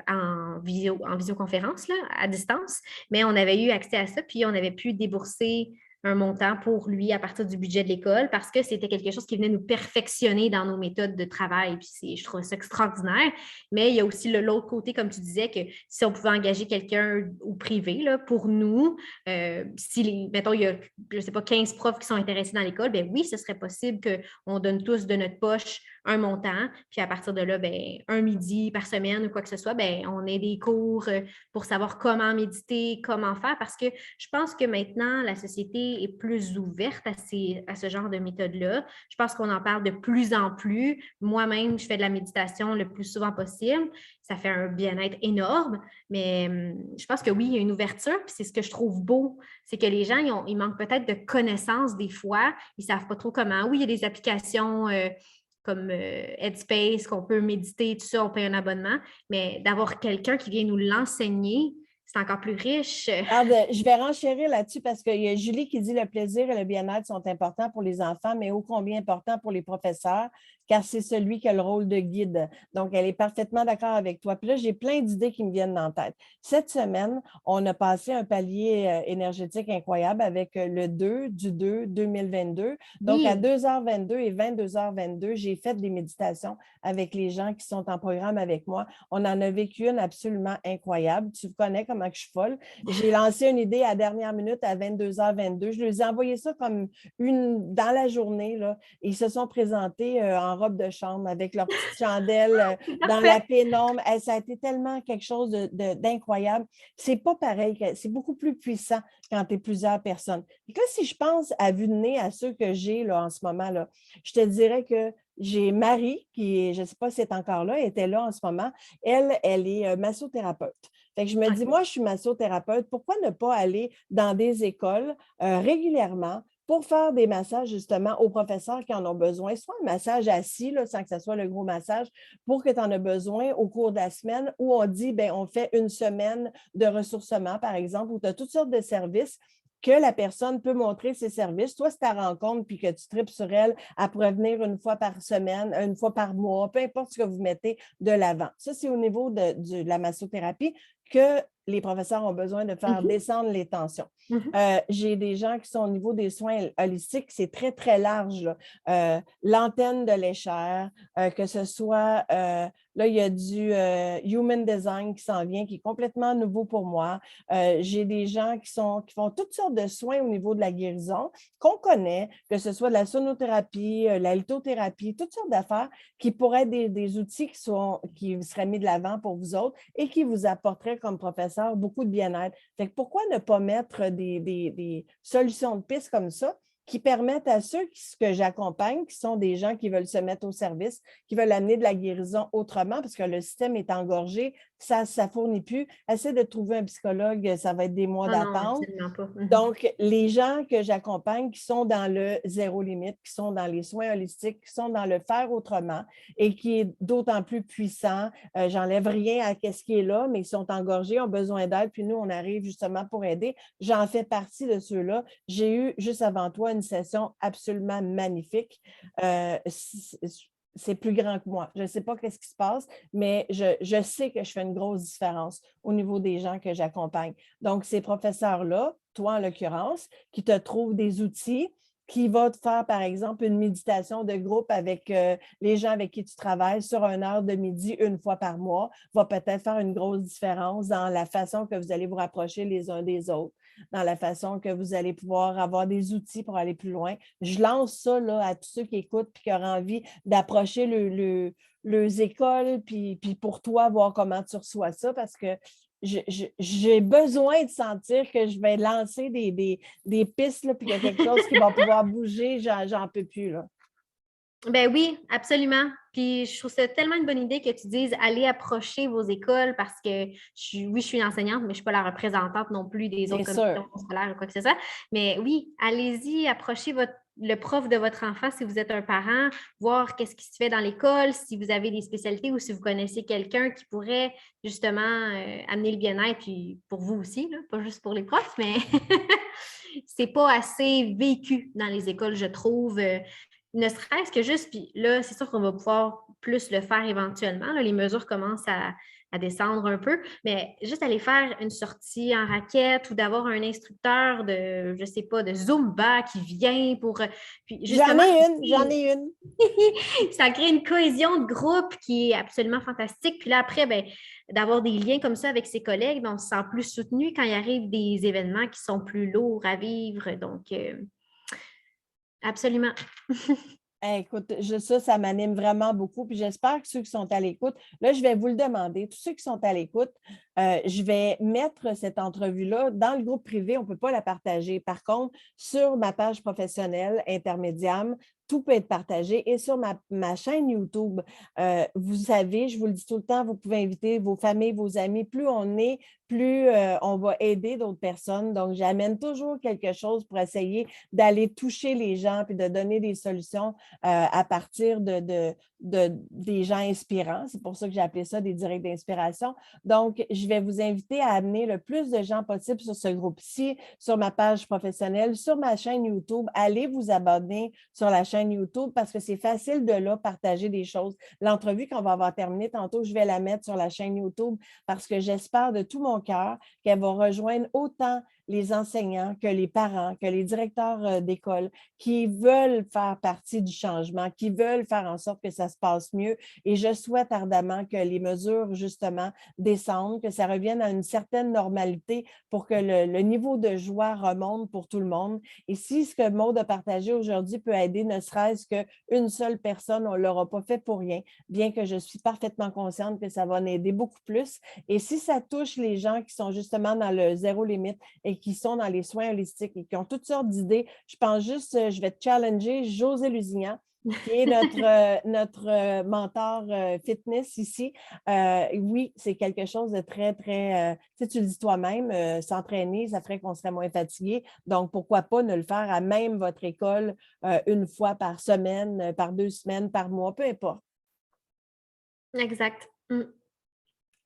en visioconférence, là, à distance. Mais on avait eu accès à ça, puis on avait pu débourser un montant pour lui à partir du budget de l'école parce que c'était quelque chose qui venait nous perfectionner dans nos méthodes de travail. Puis je trouve ça extraordinaire. Mais il y a aussi l'autre côté, comme tu disais, que si on pouvait engager quelqu'un au privé, là, pour nous, mettons, il y a, je ne sais pas, 15 profs qui sont intéressés dans l'école, bien oui, ce serait possible qu'on donne tous de notre poche un montant, puis à partir de là, bien, un midi par semaine ou quoi que ce soit, bien, on ait des cours pour savoir comment méditer, comment faire, parce que je pense que maintenant, la société société est plus ouverte à ce genre de méthode-là. Je pense qu'on en parle de plus en plus. Moi-même, je fais de la méditation le plus souvent possible. Ça fait un bien-être énorme. Mais je pense que oui, il y a une ouverture. Puis c'est ce que je trouve beau. C'est que les gens, ils manquent peut-être de connaissances des fois. Ils ne savent pas trop comment. Oui, il y a des applications comme Headspace, qu'on peut méditer, tout ça, on paye un abonnement. Mais d'avoir quelqu'un qui vient nous l'enseigner, c'est encore plus riche. Regarde, je vais renchérir là-dessus parce qu'il y a Julie qui dit le plaisir et le bien-être sont importants pour les enfants, mais ô combien importants pour les professeurs, car c'est celui qui a le rôle de guide. Donc, elle est parfaitement d'accord avec toi. Puis là, j'ai plein d'idées qui me viennent en tête. Cette semaine, on a passé un palier énergétique incroyable avec le 2 du 2 2022. Donc, à Oui. 2h22 et 22h22, j'ai fait des méditations avec les gens qui sont en programme avec moi. On en a vécu une absolument incroyable. Tu connais comment je suis folle. J'ai lancé une idée à la dernière minute à 22h22. Je leur ai envoyé ça comme dans la journée. Là. Ils se sont présentés en robe de chambre avec leur petite chandelle dans la pénombre. Ça a été tellement quelque chose d'incroyable. C'est pas pareil. C'est beaucoup plus puissant quand tu es plusieurs personnes. Et là, si je pense à vue de nez à ceux que j'ai là, en ce moment, là, je te dirais que j'ai Marie, qui, je ne sais pas si elle est encore là, elle était là en ce moment. Elle est massothérapeute. Fait que je me dis, moi, je suis massothérapeute, pourquoi ne pas aller dans des écoles régulièrement pour faire des massages justement aux professeurs qui en ont besoin, soit un massage assis, là, sans que ce soit le gros massage, pour que tu en aies besoin au cours de la semaine, où on dit, bien, on fait une semaine de ressourcement, par exemple, où tu as toutes sortes de services que la personne peut montrer ses services. Toi, si tu la rencontres puis que tu tripes sur elle, elle pourrait venir une fois par semaine, une fois par mois, peu importe ce que vous mettez de l'avant. Ça, c'est au niveau de la massothérapie que les professeurs ont besoin de faire descendre les tensions. J'ai des gens qui sont au niveau des soins holistiques, c'est très, très large. L'antenne de l'échelle, que ce soit, là, il y a du Human Design qui s'en vient, qui est complètement nouveau pour moi. J'ai des gens qui font toutes sortes de soins au niveau de la guérison qu'on connaît, que ce soit de la sonothérapie, la lithothérapie, toutes sortes d'affaires qui pourraient être des outils qui seraient mis de l'avant pour vous autres et qui vous apporteraient comme professeur beaucoup de bien-être. Fait que pourquoi ne pas mettre des solutions de piste comme ça qui permettent à ceux que j'accompagne, qui sont des gens qui veulent se mettre au service, qui veulent amener de la guérison autrement, parce que le système est engorgé, ça ne fournit plus. Essaie de trouver un psychologue, ça va être des mois d'attente. Absolument pas. Donc, les gens que j'accompagne qui sont dans le zéro limite, qui sont dans les soins holistiques, qui sont dans le faire autrement et qui est d'autant plus puissant, j'enlève rien à ce qui est là, mais ils sont engorgés, ont besoin d'aide, puis nous, on arrive justement pour aider. J'en fais partie de ceux-là. J'ai eu, juste avant toi, une session absolument magnifique. C'est plus grand que moi. Je ne sais pas ce qui se passe, mais je sais que je fais une grosse différence au niveau des gens que j'accompagne. Donc, ces professeurs-là, toi en l'occurrence, qui te trouvent des outils, qui va te faire, par exemple, une méditation de groupe avec les gens avec qui tu travailles sur 1 heure de midi une fois par mois, va peut-être faire une grosse différence dans la façon que vous allez vous rapprocher les uns des autres, dans la façon que vous allez pouvoir avoir des outils pour aller plus loin. Je lance ça là, à tous ceux qui écoutent et qui auraient envie d'approcher les écoles, puis pour toi, voir comment tu reçois ça, parce que j'ai besoin de sentir que je vais lancer des pistes, là, puis qu'il y a quelque chose qui va pouvoir bouger, j'en peux plus. Là. Ben oui, absolument. Puis je trouve ça tellement une bonne idée que tu dises allez approcher vos écoles parce que je suis une enseignante, mais je ne suis pas la représentante non plus des autres commissions scolaires ou quoi que ce soit. Mais oui, allez-y, approchez le prof de votre enfant si vous êtes un parent, voir qu'est-ce qui se fait dans l'école, si vous avez des spécialités ou si vous connaissez quelqu'un qui pourrait justement amener le bien-être, puis pour vous aussi, là, pas juste pour les profs, mais c'est pas assez vécu dans les écoles, je trouve. Ne serait-ce que juste, puis là, c'est sûr qu'on va pouvoir plus le faire éventuellement. Là, les mesures commencent à descendre un peu, mais juste aller faire une sortie en raquette ou d'avoir un instructeur de, je sais pas, de Zumba qui vient pour... Puis justement, j'en ai une. Ça crée une cohésion de groupe qui est absolument fantastique. Puis là, après, ben, d'avoir des liens comme ça avec ses collègues, ben, on se sent plus soutenu quand il arrive des événements qui sont plus lourds à vivre. Donc, absolument. Écoute, ça m'anime vraiment beaucoup. Puis j'espère que ceux qui sont à l'écoute, là, je vais vous le demander, tous ceux qui sont à l'écoute, je vais mettre cette entrevue-là dans le groupe privé. On ne peut pas la partager. Par contre, sur ma page professionnelle intermédiaire, tout peut être partagé. Et sur ma chaîne YouTube, vous savez, je vous le dis tout le temps, vous pouvez inviter vos familles, vos amis. Plus on est, plus on va aider d'autres personnes. Donc, j'amène toujours quelque chose pour essayer d'aller toucher les gens puis de donner des solutions à partir des gens inspirants. C'est pour ça que j'ai appelé ça des directs d'inspiration. Donc, je vais vous inviter à amener le plus de gens possible sur ce groupe-ci, sur ma page professionnelle, sur ma chaîne YouTube. Allez vous abonner sur la chaîne YouTube parce que c'est facile de là partager des choses. L'entrevue qu'on va avoir terminée tantôt, je vais la mettre sur la chaîne YouTube parce que j'espère de tout mon cœur qu'elle va rejoindre autant les enseignants que les parents, que les directeurs d'école qui veulent faire partie du changement, qui veulent faire en sorte que ça se passe mieux. Et je souhaite ardemment que les mesures, justement, descendent, que ça revienne à une certaine normalité pour que le niveau de joie remonte pour tout le monde. Et si ce que Maud a partagé aujourd'hui peut aider, ne serait-ce qu'une seule personne, on ne l'aura pas fait pour rien, bien que je suis parfaitement consciente que ça va en aider beaucoup plus. Et si ça touche les gens qui sont justement dans le zéro limite et qui sont dans les soins holistiques et qui ont toutes sortes d'idées, je pense juste, je vais te challenger José Lusignan, qui est notre mentor fitness ici. Oui, c'est quelque chose de très, très, tu sais, tu le dis toi-même, s'entraîner, ça ferait qu'on serait moins fatigué. Donc, pourquoi pas ne le faire à même votre école une fois par semaine, par 2 semaines, par mois, peu importe. Exact. Mm.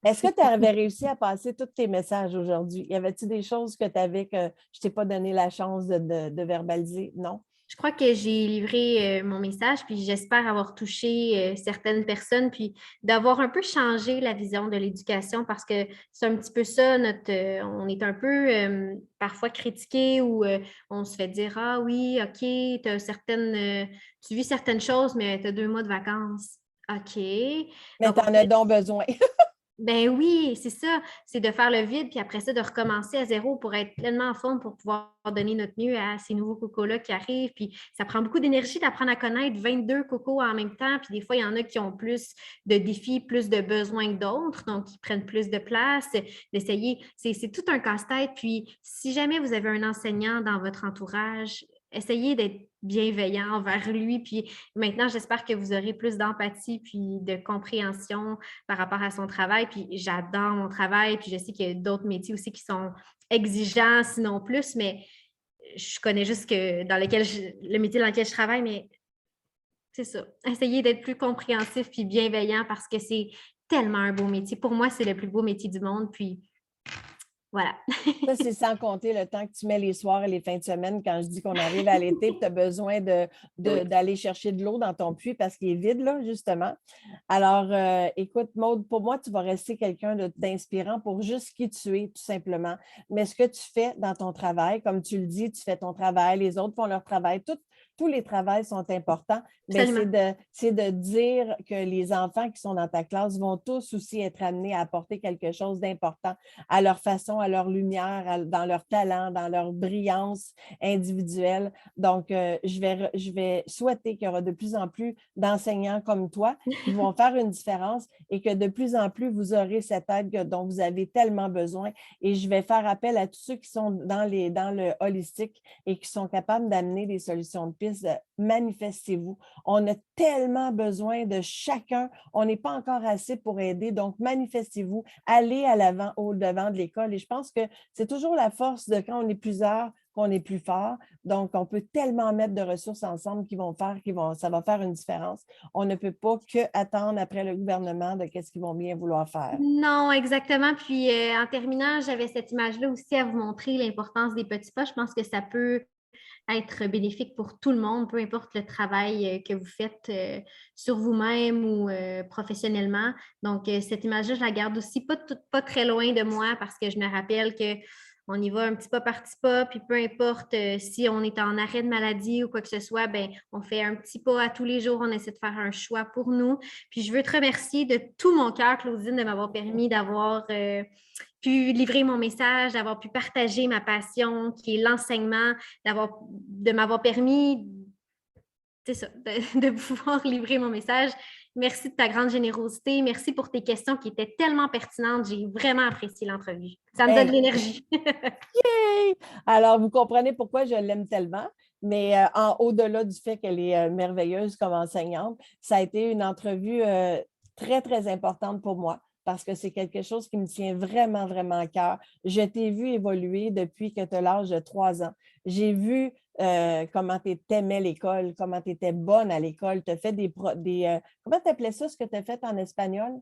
Est-ce que tu avais réussi à passer tous tes messages aujourd'hui? Y avait-tu des choses que tu avais que je ne t'ai pas donné la chance de verbaliser? Non? Je crois que j'ai livré mon message, puis j'espère avoir touché certaines personnes, puis d'avoir un peu changé la vision de l'éducation parce que c'est un petit peu ça, on est un peu parfois critiqué ou on se fait dire ah oui, OK, tu vis certaines choses, mais tu as 2 mois de vacances. OK. Mais Donc, tu en en as fait, donc besoin. ben oui, c'est ça. C'est de faire le vide, puis après ça, de recommencer à zéro pour être pleinement en forme, pour pouvoir donner notre mieux à ces nouveaux cocos-là qui arrivent. Puis ça prend beaucoup d'énergie d'apprendre à connaître 22 cocos en même temps. Puis des fois, il y en a qui ont plus de défis, plus de besoins que d'autres, donc ils prennent plus de place, d'essayer. C'est tout un casse-tête. Puis si jamais vous avez un enseignant dans votre entourage, essayez d'être bienveillant envers lui. Puis maintenant, j'espère que vous aurez plus d'empathie puis de compréhension par rapport à son travail. Puis j'adore mon travail. Puis je sais qu'il y a d'autres métiers aussi qui sont exigeants, sinon plus, mais je connais juste que le métier dans lequel je travaille, mais c'est ça. Essayez d'être plus compréhensif puis bienveillant parce que c'est tellement un beau métier. Pour moi, c'est le plus beau métier du monde. Puis voilà. Ça, c'est sans compter le temps que tu mets les soirs et les fins de semaine quand je dis qu'on arrive à l'été et tu as besoin d'aller chercher de l'eau dans ton puits parce qu'il est vide, là, justement. Alors, écoute, Maude, pour moi, tu vas rester quelqu'un d'inspirant pour juste qui tu es, tout simplement. Mais ce que tu fais dans ton travail, comme tu le dis, tu fais ton travail, les autres font leur travail, tous les travails sont importants, mais Absolument. c'est de dire que les enfants qui sont dans ta classe vont tous aussi être amenés à apporter quelque chose d'important à leur façon, à leur lumière, dans leur talent, dans leur brillance individuelle. Donc, je vais souhaiter qu'il y aura de plus en plus d'enseignants comme toi qui vont faire une différence et que de plus en plus, vous aurez cette aide dont vous avez tellement besoin. Et je vais faire appel à tous ceux qui sont dans le holistique et qui sont capables d'amener des solutions de piste. Manifestez-vous. On a tellement besoin de chacun. On n'est pas encore assez pour aider. Donc, manifestez-vous. Allez à l'avant, au devant de l'école. Et je pense que c'est toujours la force de quand on est plusieurs qu'on est plus fort. Donc, on peut tellement mettre de ressources ensemble ça va faire une différence. On ne peut pas que attendre après le gouvernement de qu'est-ce qu'ils vont bien vouloir faire. Non, exactement. Puis en terminant, j'avais cette image-là aussi à vous montrer l'importance des petits pas. Je pense que ça peut être bénéfique pour tout le monde, peu importe le travail que vous faites sur vous-même ou professionnellement. Donc, cette image-là, je la garde aussi pas très loin de moi parce que je me rappelle que on y va un petit pas par petit pas, puis peu importe si on est en arrêt de maladie ou quoi que ce soit, ben, on fait un petit pas à tous les jours, on essaie de faire un choix pour nous. Puis je veux te remercier de tout mon cœur, Claudine, de m'avoir permis d'avoir pu livrer mon message, d'avoir pu partager ma passion qui est l'enseignement, de m'avoir permis c'est ça, de pouvoir livrer mon message. Merci de ta grande générosité. Merci pour tes questions qui étaient tellement pertinentes. J'ai vraiment apprécié l'entrevue. Ça me donne de Hey, l'énergie. yay! Alors, vous comprenez pourquoi je l'aime tellement, mais au-delà du fait qu'elle est merveilleuse comme enseignante, ça a été une entrevue très, très importante pour moi parce que c'est quelque chose qui me tient vraiment, vraiment à cœur. Je t'ai vu évoluer depuis que tu as l'âge de 3 ans. J'ai vu comment tu aimais l'école, comment tu étais bonne à l'école. Tu as fait comment tu appelais ça, ce que tu as fait en espagnol?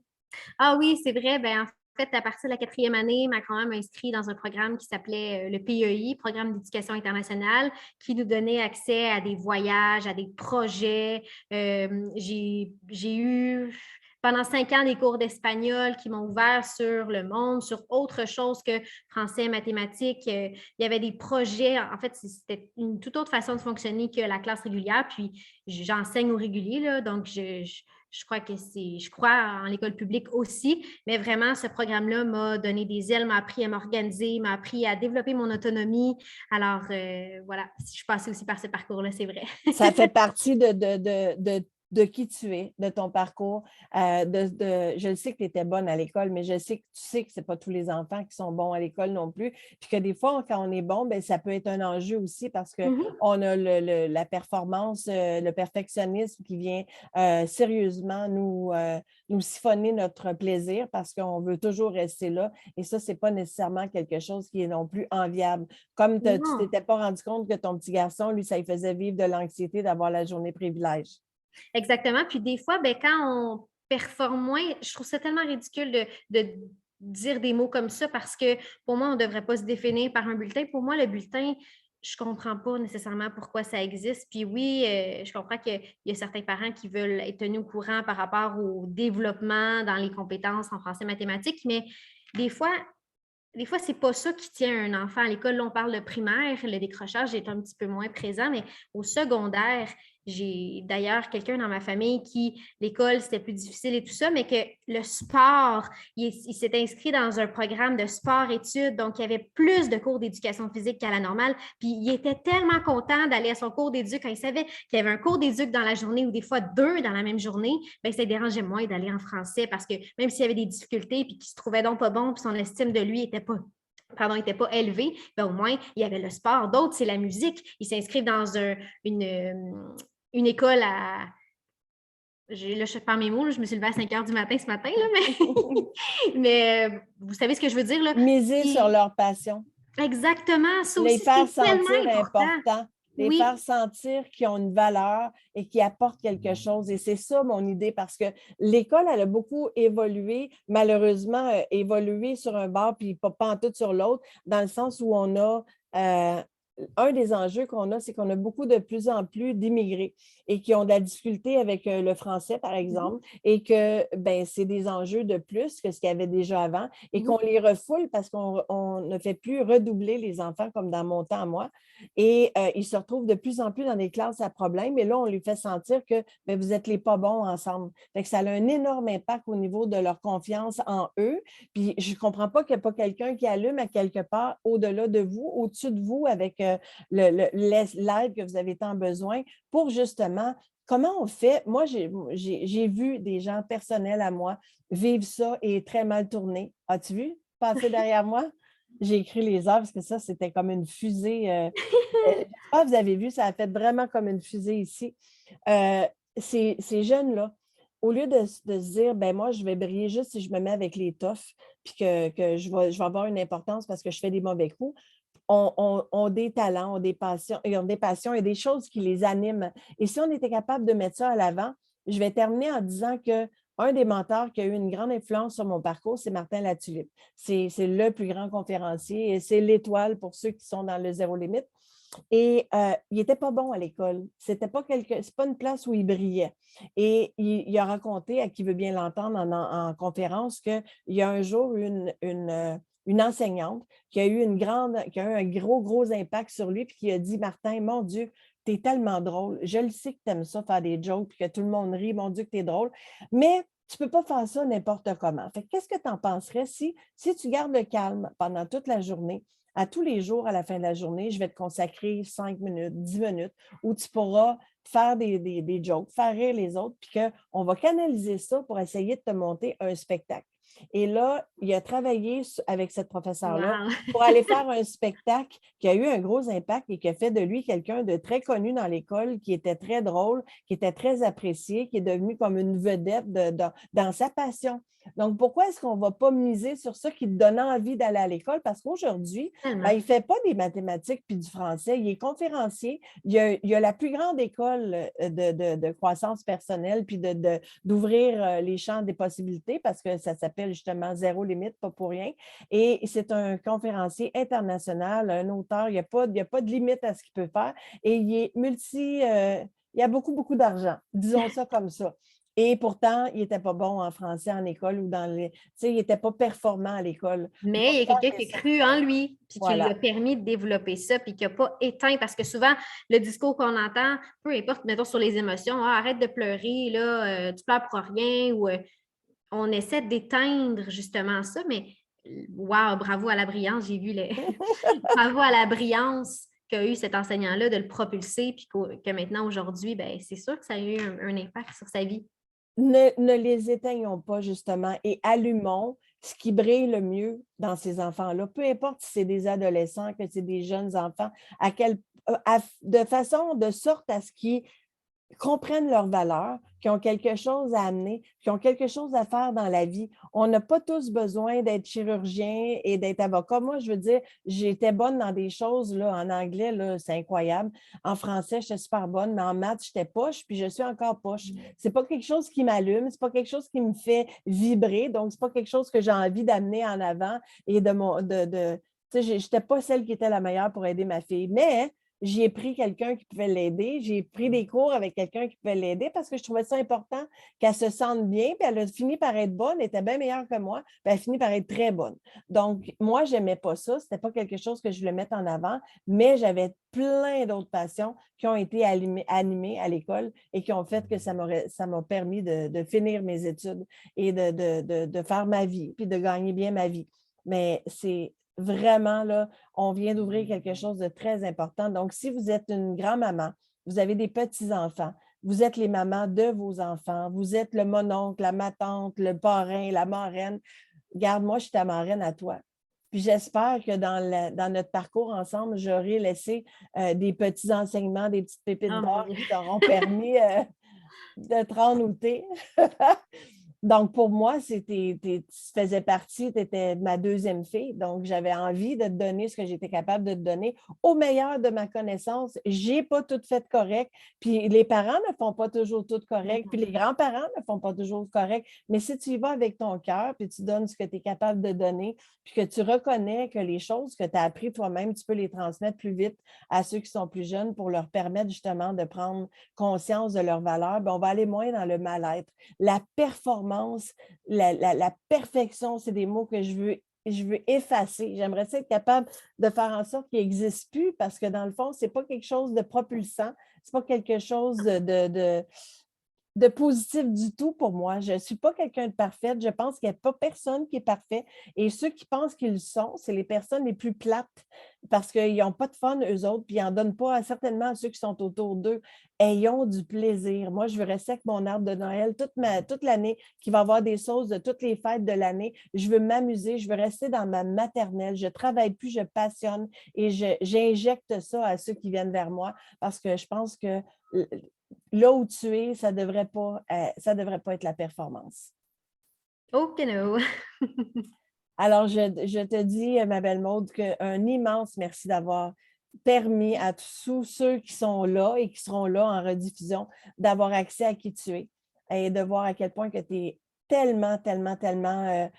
Ah oui, c'est vrai. Ben, en fait, à partir de la 4e année, ma grand-mère m'a inscrit dans un programme qui s'appelait le PEI, Programme d'éducation internationale, qui nous donnait accès à des voyages, à des projets. J'ai eu pendant 5 ans des cours d'espagnol qui m'ont ouvert sur le monde, sur autre chose que français, mathématiques. Il y avait des projets. En fait, c'était une toute autre façon de fonctionner que la classe régulière. Puis, j'enseigne au régulier, là, donc je crois en l'école publique aussi, mais vraiment, ce programme-là m'a donné des ailes, m'a appris à m'organiser, m'a appris à développer mon autonomie. Alors, voilà, je suis passée aussi par ce parcours-là, c'est vrai. Ça fait partie de qui tu es, de ton parcours. Je le sais que tu étais bonne à l'école, mais je sais que tu sais que ce n'est pas tous les enfants qui sont bons à l'école non plus. Puis que des fois, quand on est bon, bien, ça peut être un enjeu aussi parce Mhm. qu'on a la performance, le perfectionnisme qui vient sérieusement nous siphonner notre plaisir parce qu'on veut toujours rester là. Et ça, ce n'est pas nécessairement quelque chose qui est non plus enviable. Comme tu ne Non. t'étais pas rendu compte que ton petit garçon, lui, ça lui faisait vivre de l'anxiété d'avoir la journée privilège. Exactement. Puis des fois, ben, quand on performe moins, je trouve ça tellement ridicule de dire des mots comme ça parce que pour moi, on ne devrait pas se définir par un bulletin. Pour moi, le bulletin, je ne comprends pas nécessairement pourquoi ça existe. Puis oui, je comprends qu'il y a certains parents qui veulent être tenus au courant par rapport au développement dans les compétences en français mathématiques, mais des fois, c'est pas ça qui tient un enfant. À l'école, là, on parle de primaire, le décrochage est un petit peu moins présent, mais au secondaire, j'ai d'ailleurs quelqu'un dans ma famille qui, l'école, c'était plus difficile et tout ça, mais que le sport, il s'est inscrit dans un programme de sport-études, donc il y avait plus de cours d'éducation physique qu'à la normale, puis il était tellement content d'aller à son cours d'éduc quand il savait qu'il y avait un cours d'éduc dans la journée ou des fois 2 dans la même journée, bien, ça dérangeait moins d'aller en français parce que même s'il y avait des difficultés puis qu'il se trouvait donc pas bon puis son estime de lui était pas élevé, ben au moins, il y avait le sport. D'autres, c'est la musique. Ils s'inscrivent dans une école à. Là, je perds mes mots, là, je me suis levée à 5 heures du matin ce matin, là, mais vous savez ce que je veux dire, là. Miser sur Puis, leur passion. exactement, ça Les aussi, faire c'est tellement sentir important. importants, les Oui, faire sentir qu'ils ont une valeur et qu'ils apportent quelque chose. Et c'est ça mon idée parce que l'école, elle a beaucoup évolué, malheureusement, évolué sur un bord puis pas en tout sur l'autre, dans le sens où on a un des enjeux qu'on a, c'est qu'on a beaucoup de plus en plus d'immigrés et qui ont de la difficulté avec le français, par exemple, et que ben, c'est des enjeux de plus que ce qu'il y avait déjà avant et qu'on les refoule parce qu'on ne fait plus redoubler les enfants comme dans mon temps à moi. Et ils se retrouvent de plus en plus dans des classes à problème. Et là, on lui fait sentir que ben, vous êtes les pas bons ensemble. Fait que ça a un énorme impact au niveau de leur confiance en eux. Puis je ne comprends pas qu'il n'y a pas quelqu'un qui allume à quelque part au-delà de vous, au-dessus de vous, avec l'aide que vous avez tant besoin pour justement comment on fait? Moi, j'ai vu des gens personnels à moi vivre ça et très mal tourné. As-tu vu passer derrière moi? J'ai écrit les heures parce que ça, c'était comme une fusée. J'espère que vous avez vu, ça a fait vraiment comme une fusée ici. Euh, ces jeunes-là, au lieu de se dire, ben moi, je vais briller juste si je me mets avec les toughs, puis que je vais avoir une importance parce que je fais des mauvais coups, ont des talents, ont des passions et des choses qui les animent. Et si on était capable de mettre ça à l'avant, je vais terminer en disant que un des mentors qui a eu une grande influence sur mon parcours, c'est Martin Latulippe. C'est le plus grand conférencier et c'est l'étoile pour ceux qui sont dans le zéro limite. Et il n'était pas bon à l'école. C'est pas une place où il brillait. Et il a raconté, à qui veut bien l'entendre en conférence, qu'il y a un jour une enseignante qui a eu qui a eu un gros, gros impact sur lui, puis qui a dit, Martin, mon Dieu, tu es tellement drôle. Je le sais que tu aimes ça, faire des jokes, puis que tout le monde rit, mon Dieu, que tu es drôle. Mais tu ne peux pas faire ça n'importe comment. Fait qu'est-ce que tu en penserais si tu gardes le calme pendant toute la journée, à tous les jours, à la fin de la journée, je vais te consacrer 5 minutes, 10 minutes, où tu pourras faire des jokes, faire rire les autres, puis qu'on va canaliser ça pour essayer de te monter un spectacle. Et là, il a travaillé avec cette professeure-là Wow! pour aller faire un spectacle qui a eu un gros impact et qui a fait de lui quelqu'un de très connu dans l'école, qui était très drôle, qui était très apprécié, qui est devenu comme une vedette dans sa passion. Donc, pourquoi est-ce qu'on ne va pas miser sur ça qui te donne envie d'aller à l'école? Parce qu'aujourd'hui, Tellement. il ne fait pas des mathématiques puis du français. Il est conférencier. Il a la plus grande école de croissance personnelle puis d'ouvrir les champs des possibilités parce que ça s'appelle justement Zéro limite, pas pour rien. Et c'est un conférencier international, un auteur. Il n'y a pas de limite à ce qu'il peut faire. Et il est il a beaucoup, beaucoup d'argent. Disons ça comme ça. Et pourtant, il n'était pas bon en français en école ou dans les. Tu sais, il n'était pas performant à l'école. Mais il y a quelqu'un qui a cru en lui, puis qui lui a Voilà. permis de développer ça, puis qui n'a pas éteint, parce que souvent, le discours qu'on entend, peu importe, mettons sur les émotions, ah, arrête de pleurer, là, tu pleures pour rien, ou on essaie d'éteindre justement ça, mais wow, bravo à la brillance, j'ai vu les bravo à la brillance qu'a eu cet enseignant-là de le propulser, puis que maintenant, aujourd'hui, ben, c'est sûr que ça a eu un impact sur sa vie. Ne les éteignons pas, justement, et allumons ce qui brille le mieux dans ces enfants-là. Peu importe si c'est des adolescents, que c'est des jeunes enfants, de façon, de sorte à ce qu'ils comprennent leurs valeurs, qui ont quelque chose à amener, qui ont quelque chose à faire dans la vie. On n'a pas tous besoin d'être chirurgien et d'être avocat. Moi, je veux dire, j'étais bonne dans des choses, là, en anglais, là, c'est incroyable. En français, j'étais super bonne, mais en maths, j'étais poche, puis je suis encore poche. C'est pas quelque chose qui m'allume, c'est pas quelque chose qui me fait vibrer, donc c'est pas quelque chose que j'ai envie d'amener en avant et tu sais, je n'étais pas celle qui était la meilleure pour aider ma fille, mais j'ai pris quelqu'un qui pouvait l'aider. J'ai pris des cours avec quelqu'un qui pouvait l'aider parce que je trouvais ça important qu'elle se sente bien. Puis elle a fini par être bonne, elle était bien meilleure que moi. Puis elle a fini par être très bonne. Donc, moi, je n'aimais pas ça. Ce n'était pas quelque chose que je voulais mettre en avant, mais j'avais plein d'autres passions qui ont été animées à l'école et qui ont fait que ça m'a permis de finir mes études et de faire ma vie, puis de gagner bien ma vie. Mais c'est vraiment, là, on vient d'ouvrir quelque chose de très important. Donc, si vous êtes une grand-maman, vous avez des petits-enfants, vous êtes les mamans de vos enfants, vous êtes le mononcle, la matante, le parrain, la marraine. Regarde, moi, je suis ta marraine à toi. Puis j'espère que dans notre parcours ensemble, j'aurai laissé des petits enseignements, des petites pépites Oh mon d'or Dieu! qui t'auront permis de te rendre où tu es. Donc, pour moi, tu faisais partie, tu étais ma deuxième fille. Donc, j'avais envie de te donner ce que j'étais capable de te donner au meilleur de ma connaissance. Je n'ai pas tout fait correct. Puis les parents ne font pas toujours tout correct. Puis les grands-parents ne font pas toujours correct. Mais si tu y vas avec ton cœur, puis tu donnes ce que tu es capable de donner, puis que tu reconnais que les choses que tu as apprises toi-même, tu peux les transmettre plus vite à ceux qui sont plus jeunes pour leur permettre justement de prendre conscience de leurs valeurs, bien, on va aller moins dans le mal-être. La performance, la perfection, c'est des mots que je veux effacer. J'aimerais être capable de faire en sorte qu'ils n'existent plus parce que dans le fond, ce n'est pas quelque chose de propulsant, ce n'est pas quelque chose de positif du tout pour moi. Je ne suis pas quelqu'un de parfaite. Je pense qu'il n'y a pas personne qui est parfait. Et ceux qui pensent qu'ils le sont, c'est les personnes les plus plates parce qu'ils n'ont pas de fun, eux autres, puis ils n'en donnent pas certainement à ceux qui sont autour d'eux. Ayons du plaisir. Moi, je veux rester avec mon arbre de Noël toute l'année, qui va avoir des sauces de toutes les fêtes de l'année. Je veux m'amuser. Je veux rester dans ma maternelle. Je ne travaille plus, je passionne et j'injecte ça à ceux qui viennent vers moi parce que je pense que là où tu es, ça devrait pas être la performance. Ok, no. Alors, je te dis, ma belle Maude, qu'un immense merci d'avoir permis à tous ceux qui sont là et qui seront là en rediffusion d'avoir accès à qui tu es et de voir à quel point que tu es tellement, tellement, tellement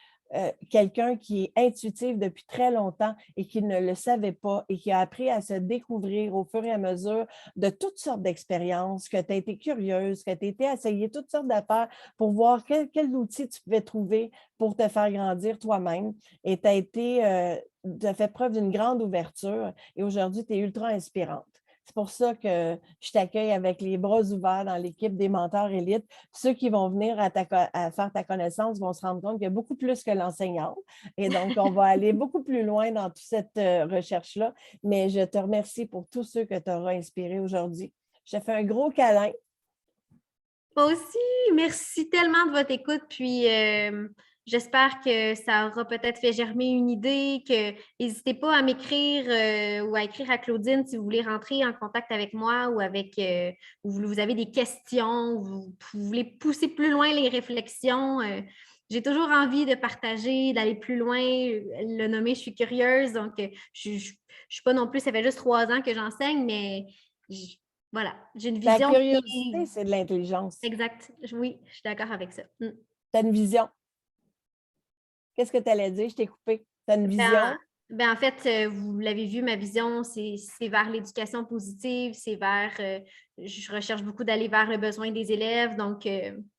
quelqu'un qui est intuitif depuis très longtemps et qui ne le savait pas et qui a appris à se découvrir au fur et à mesure de toutes sortes d'expériences, que tu as été curieuse, que tu as été essayer toutes sortes d'affaires pour voir quel outil tu pouvais trouver pour te faire grandir toi-même. Et tu as fait preuve d'une grande ouverture et aujourd'hui, tu es ultra inspirante. C'est pour ça que je t'accueille avec les bras ouverts dans l'équipe des mentors élites. Ceux qui vont venir à faire ta connaissance vont se rendre compte qu'il y a beaucoup plus que l'enseignante. Et donc, on va aller beaucoup plus loin dans toute cette recherche-là. Mais je te remercie pour tous ceux que tu auras inspirés aujourd'hui. Je te fais un gros câlin. Moi aussi, merci tellement de votre écoute. Puis j'espère que ça aura peut-être fait germer une idée, que n'hésitez pas à m'écrire ou à écrire à Claudine si vous voulez rentrer en contact avec moi ou avec vous avez des questions, vous voulez pousser plus loin les réflexions. J'ai toujours envie de partager, d'aller plus loin. Le nommer, je suis curieuse, donc je ne suis pas non plus, ça fait juste 3 ans que j'enseigne, mais voilà, j'ai une La vision curiosité, c'est de l'intelligence. exact. Oui, je suis d'accord avec ça. Tu as une vision. Qu'est-ce que tu allais dire? Je t'ai coupé. Tu as une vision? En fait, vous l'avez vu, ma vision, c'est vers l'éducation positive, c'est vers, je recherche beaucoup d'aller vers le besoin des élèves. Donc,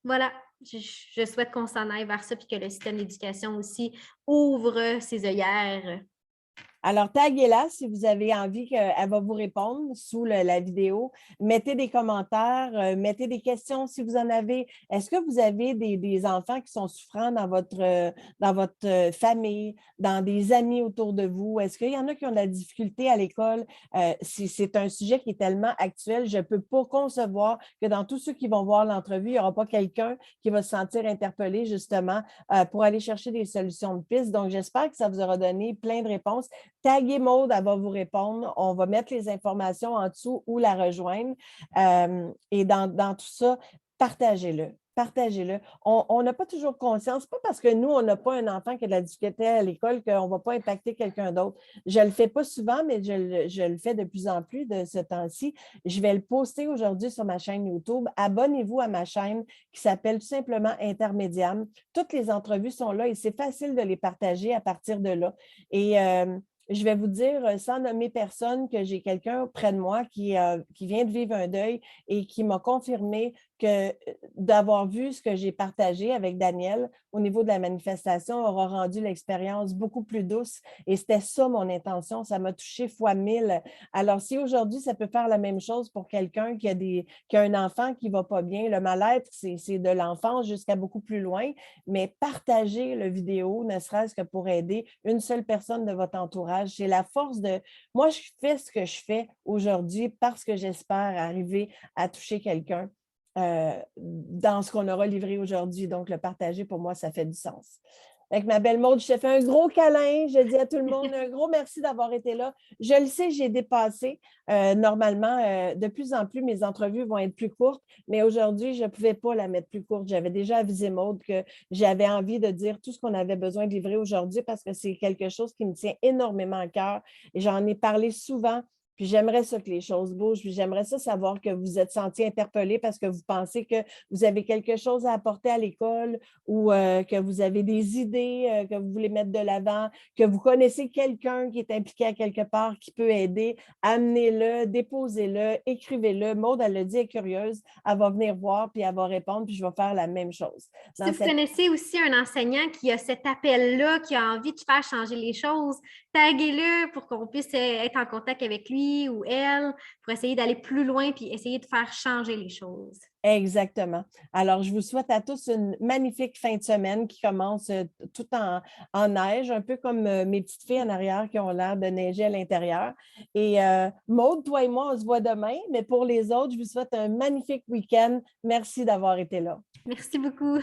voilà, je souhaite qu'on s'en aille vers ça, puis que le système d'éducation aussi ouvre ses œillères. Alors, taguez-la si vous avez envie qu'elle va vous répondre sous la vidéo. Mettez des commentaires, mettez des questions si vous en avez. Est-ce que vous avez des enfants qui sont souffrants dans votre famille, dans des amis autour de vous? Est-ce qu'il y en a qui ont de la difficulté à l'école? C'est un sujet qui est tellement actuel, je ne peux pas concevoir que dans tous ceux qui vont voir l'entrevue, il n'y aura pas quelqu'un qui va se sentir interpellé justement pour aller chercher des solutions de piste. Donc, j'espère que ça vous aura donné plein de réponses. Taguez Maude, elle va vous répondre. On va mettre les informations en dessous ou la rejoindre. Et dans tout ça, partagez-le. Partagez-le. On n'a pas toujours conscience, pas parce que nous, on n'a pas un enfant qui a de la difficulté à l'école qu'on ne va pas impacter quelqu'un d'autre. Je ne le fais pas souvent, mais je le fais de plus en plus de ce temps-ci. Je vais le poster aujourd'hui sur ma chaîne YouTube. Abonnez-vous à ma chaîne qui s'appelle tout simplement Intermédiam. Toutes les entrevues sont là et c'est facile de les partager à partir de là. Et je vais vous dire, sans nommer personne, que j'ai quelqu'un près de moi qui vient de vivre un deuil et qui m'a confirmé que d'avoir vu ce que j'ai partagé avec Daniel au niveau de la manifestation aura rendu l'expérience beaucoup plus douce. Et c'était ça mon intention. Ça m'a touché fois 1000. Alors, si aujourd'hui, ça peut faire la même chose pour quelqu'un qui a un enfant qui ne va pas bien, le mal-être, c'est de l'enfance jusqu'à beaucoup plus loin, mais partagez le vidéo, ne serait-ce que pour aider une seule personne de votre entourage. C'est la force de... Moi, je fais ce que je fais aujourd'hui parce que j'espère arriver à toucher quelqu'un dans ce qu'on aura livré aujourd'hui. Donc, le partager, pour moi, ça fait du sens. Avec ma belle Maude, je te fais un gros câlin. Je dis à tout le monde un gros merci d'avoir été là. Je le sais, j'ai dépassé. Normalement, de plus en plus, mes entrevues vont être plus courtes, mais aujourd'hui, je ne pouvais pas la mettre plus courte. J'avais déjà avisé Maude que j'avais envie de dire tout ce qu'on avait besoin de livrer aujourd'hui parce que c'est quelque chose qui me tient énormément à cœur et j'en ai parlé souvent. Puis j'aimerais ça que les choses bougent, puis j'aimerais ça savoir que vous êtes senti interpellé parce que vous pensez que vous avez quelque chose à apporter à l'école ou que vous avez des idées que vous voulez mettre de l'avant, que vous connaissez quelqu'un qui est impliqué à quelque part, qui peut aider, amenez-le, déposez-le, écrivez-le. Maude, elle le dit, elle est curieuse, elle va venir voir, puis elle va répondre, puis je vais faire la même chose. Si vous connaissez aussi un enseignant qui a cet appel-là, qui a envie de faire changer les choses, taguez-le pour qu'on puisse être en contact avec lui ou elle pour essayer d'aller plus loin puis essayer de faire changer les choses. Exactement. Alors, je vous souhaite à tous une magnifique fin de semaine qui commence tout en neige, un peu comme mes petites filles en arrière qui ont l'air de neiger à l'intérieur. Et Maude, toi et moi, on se voit demain, mais pour les autres, je vous souhaite un magnifique week-end. Merci d'avoir été là. Merci beaucoup.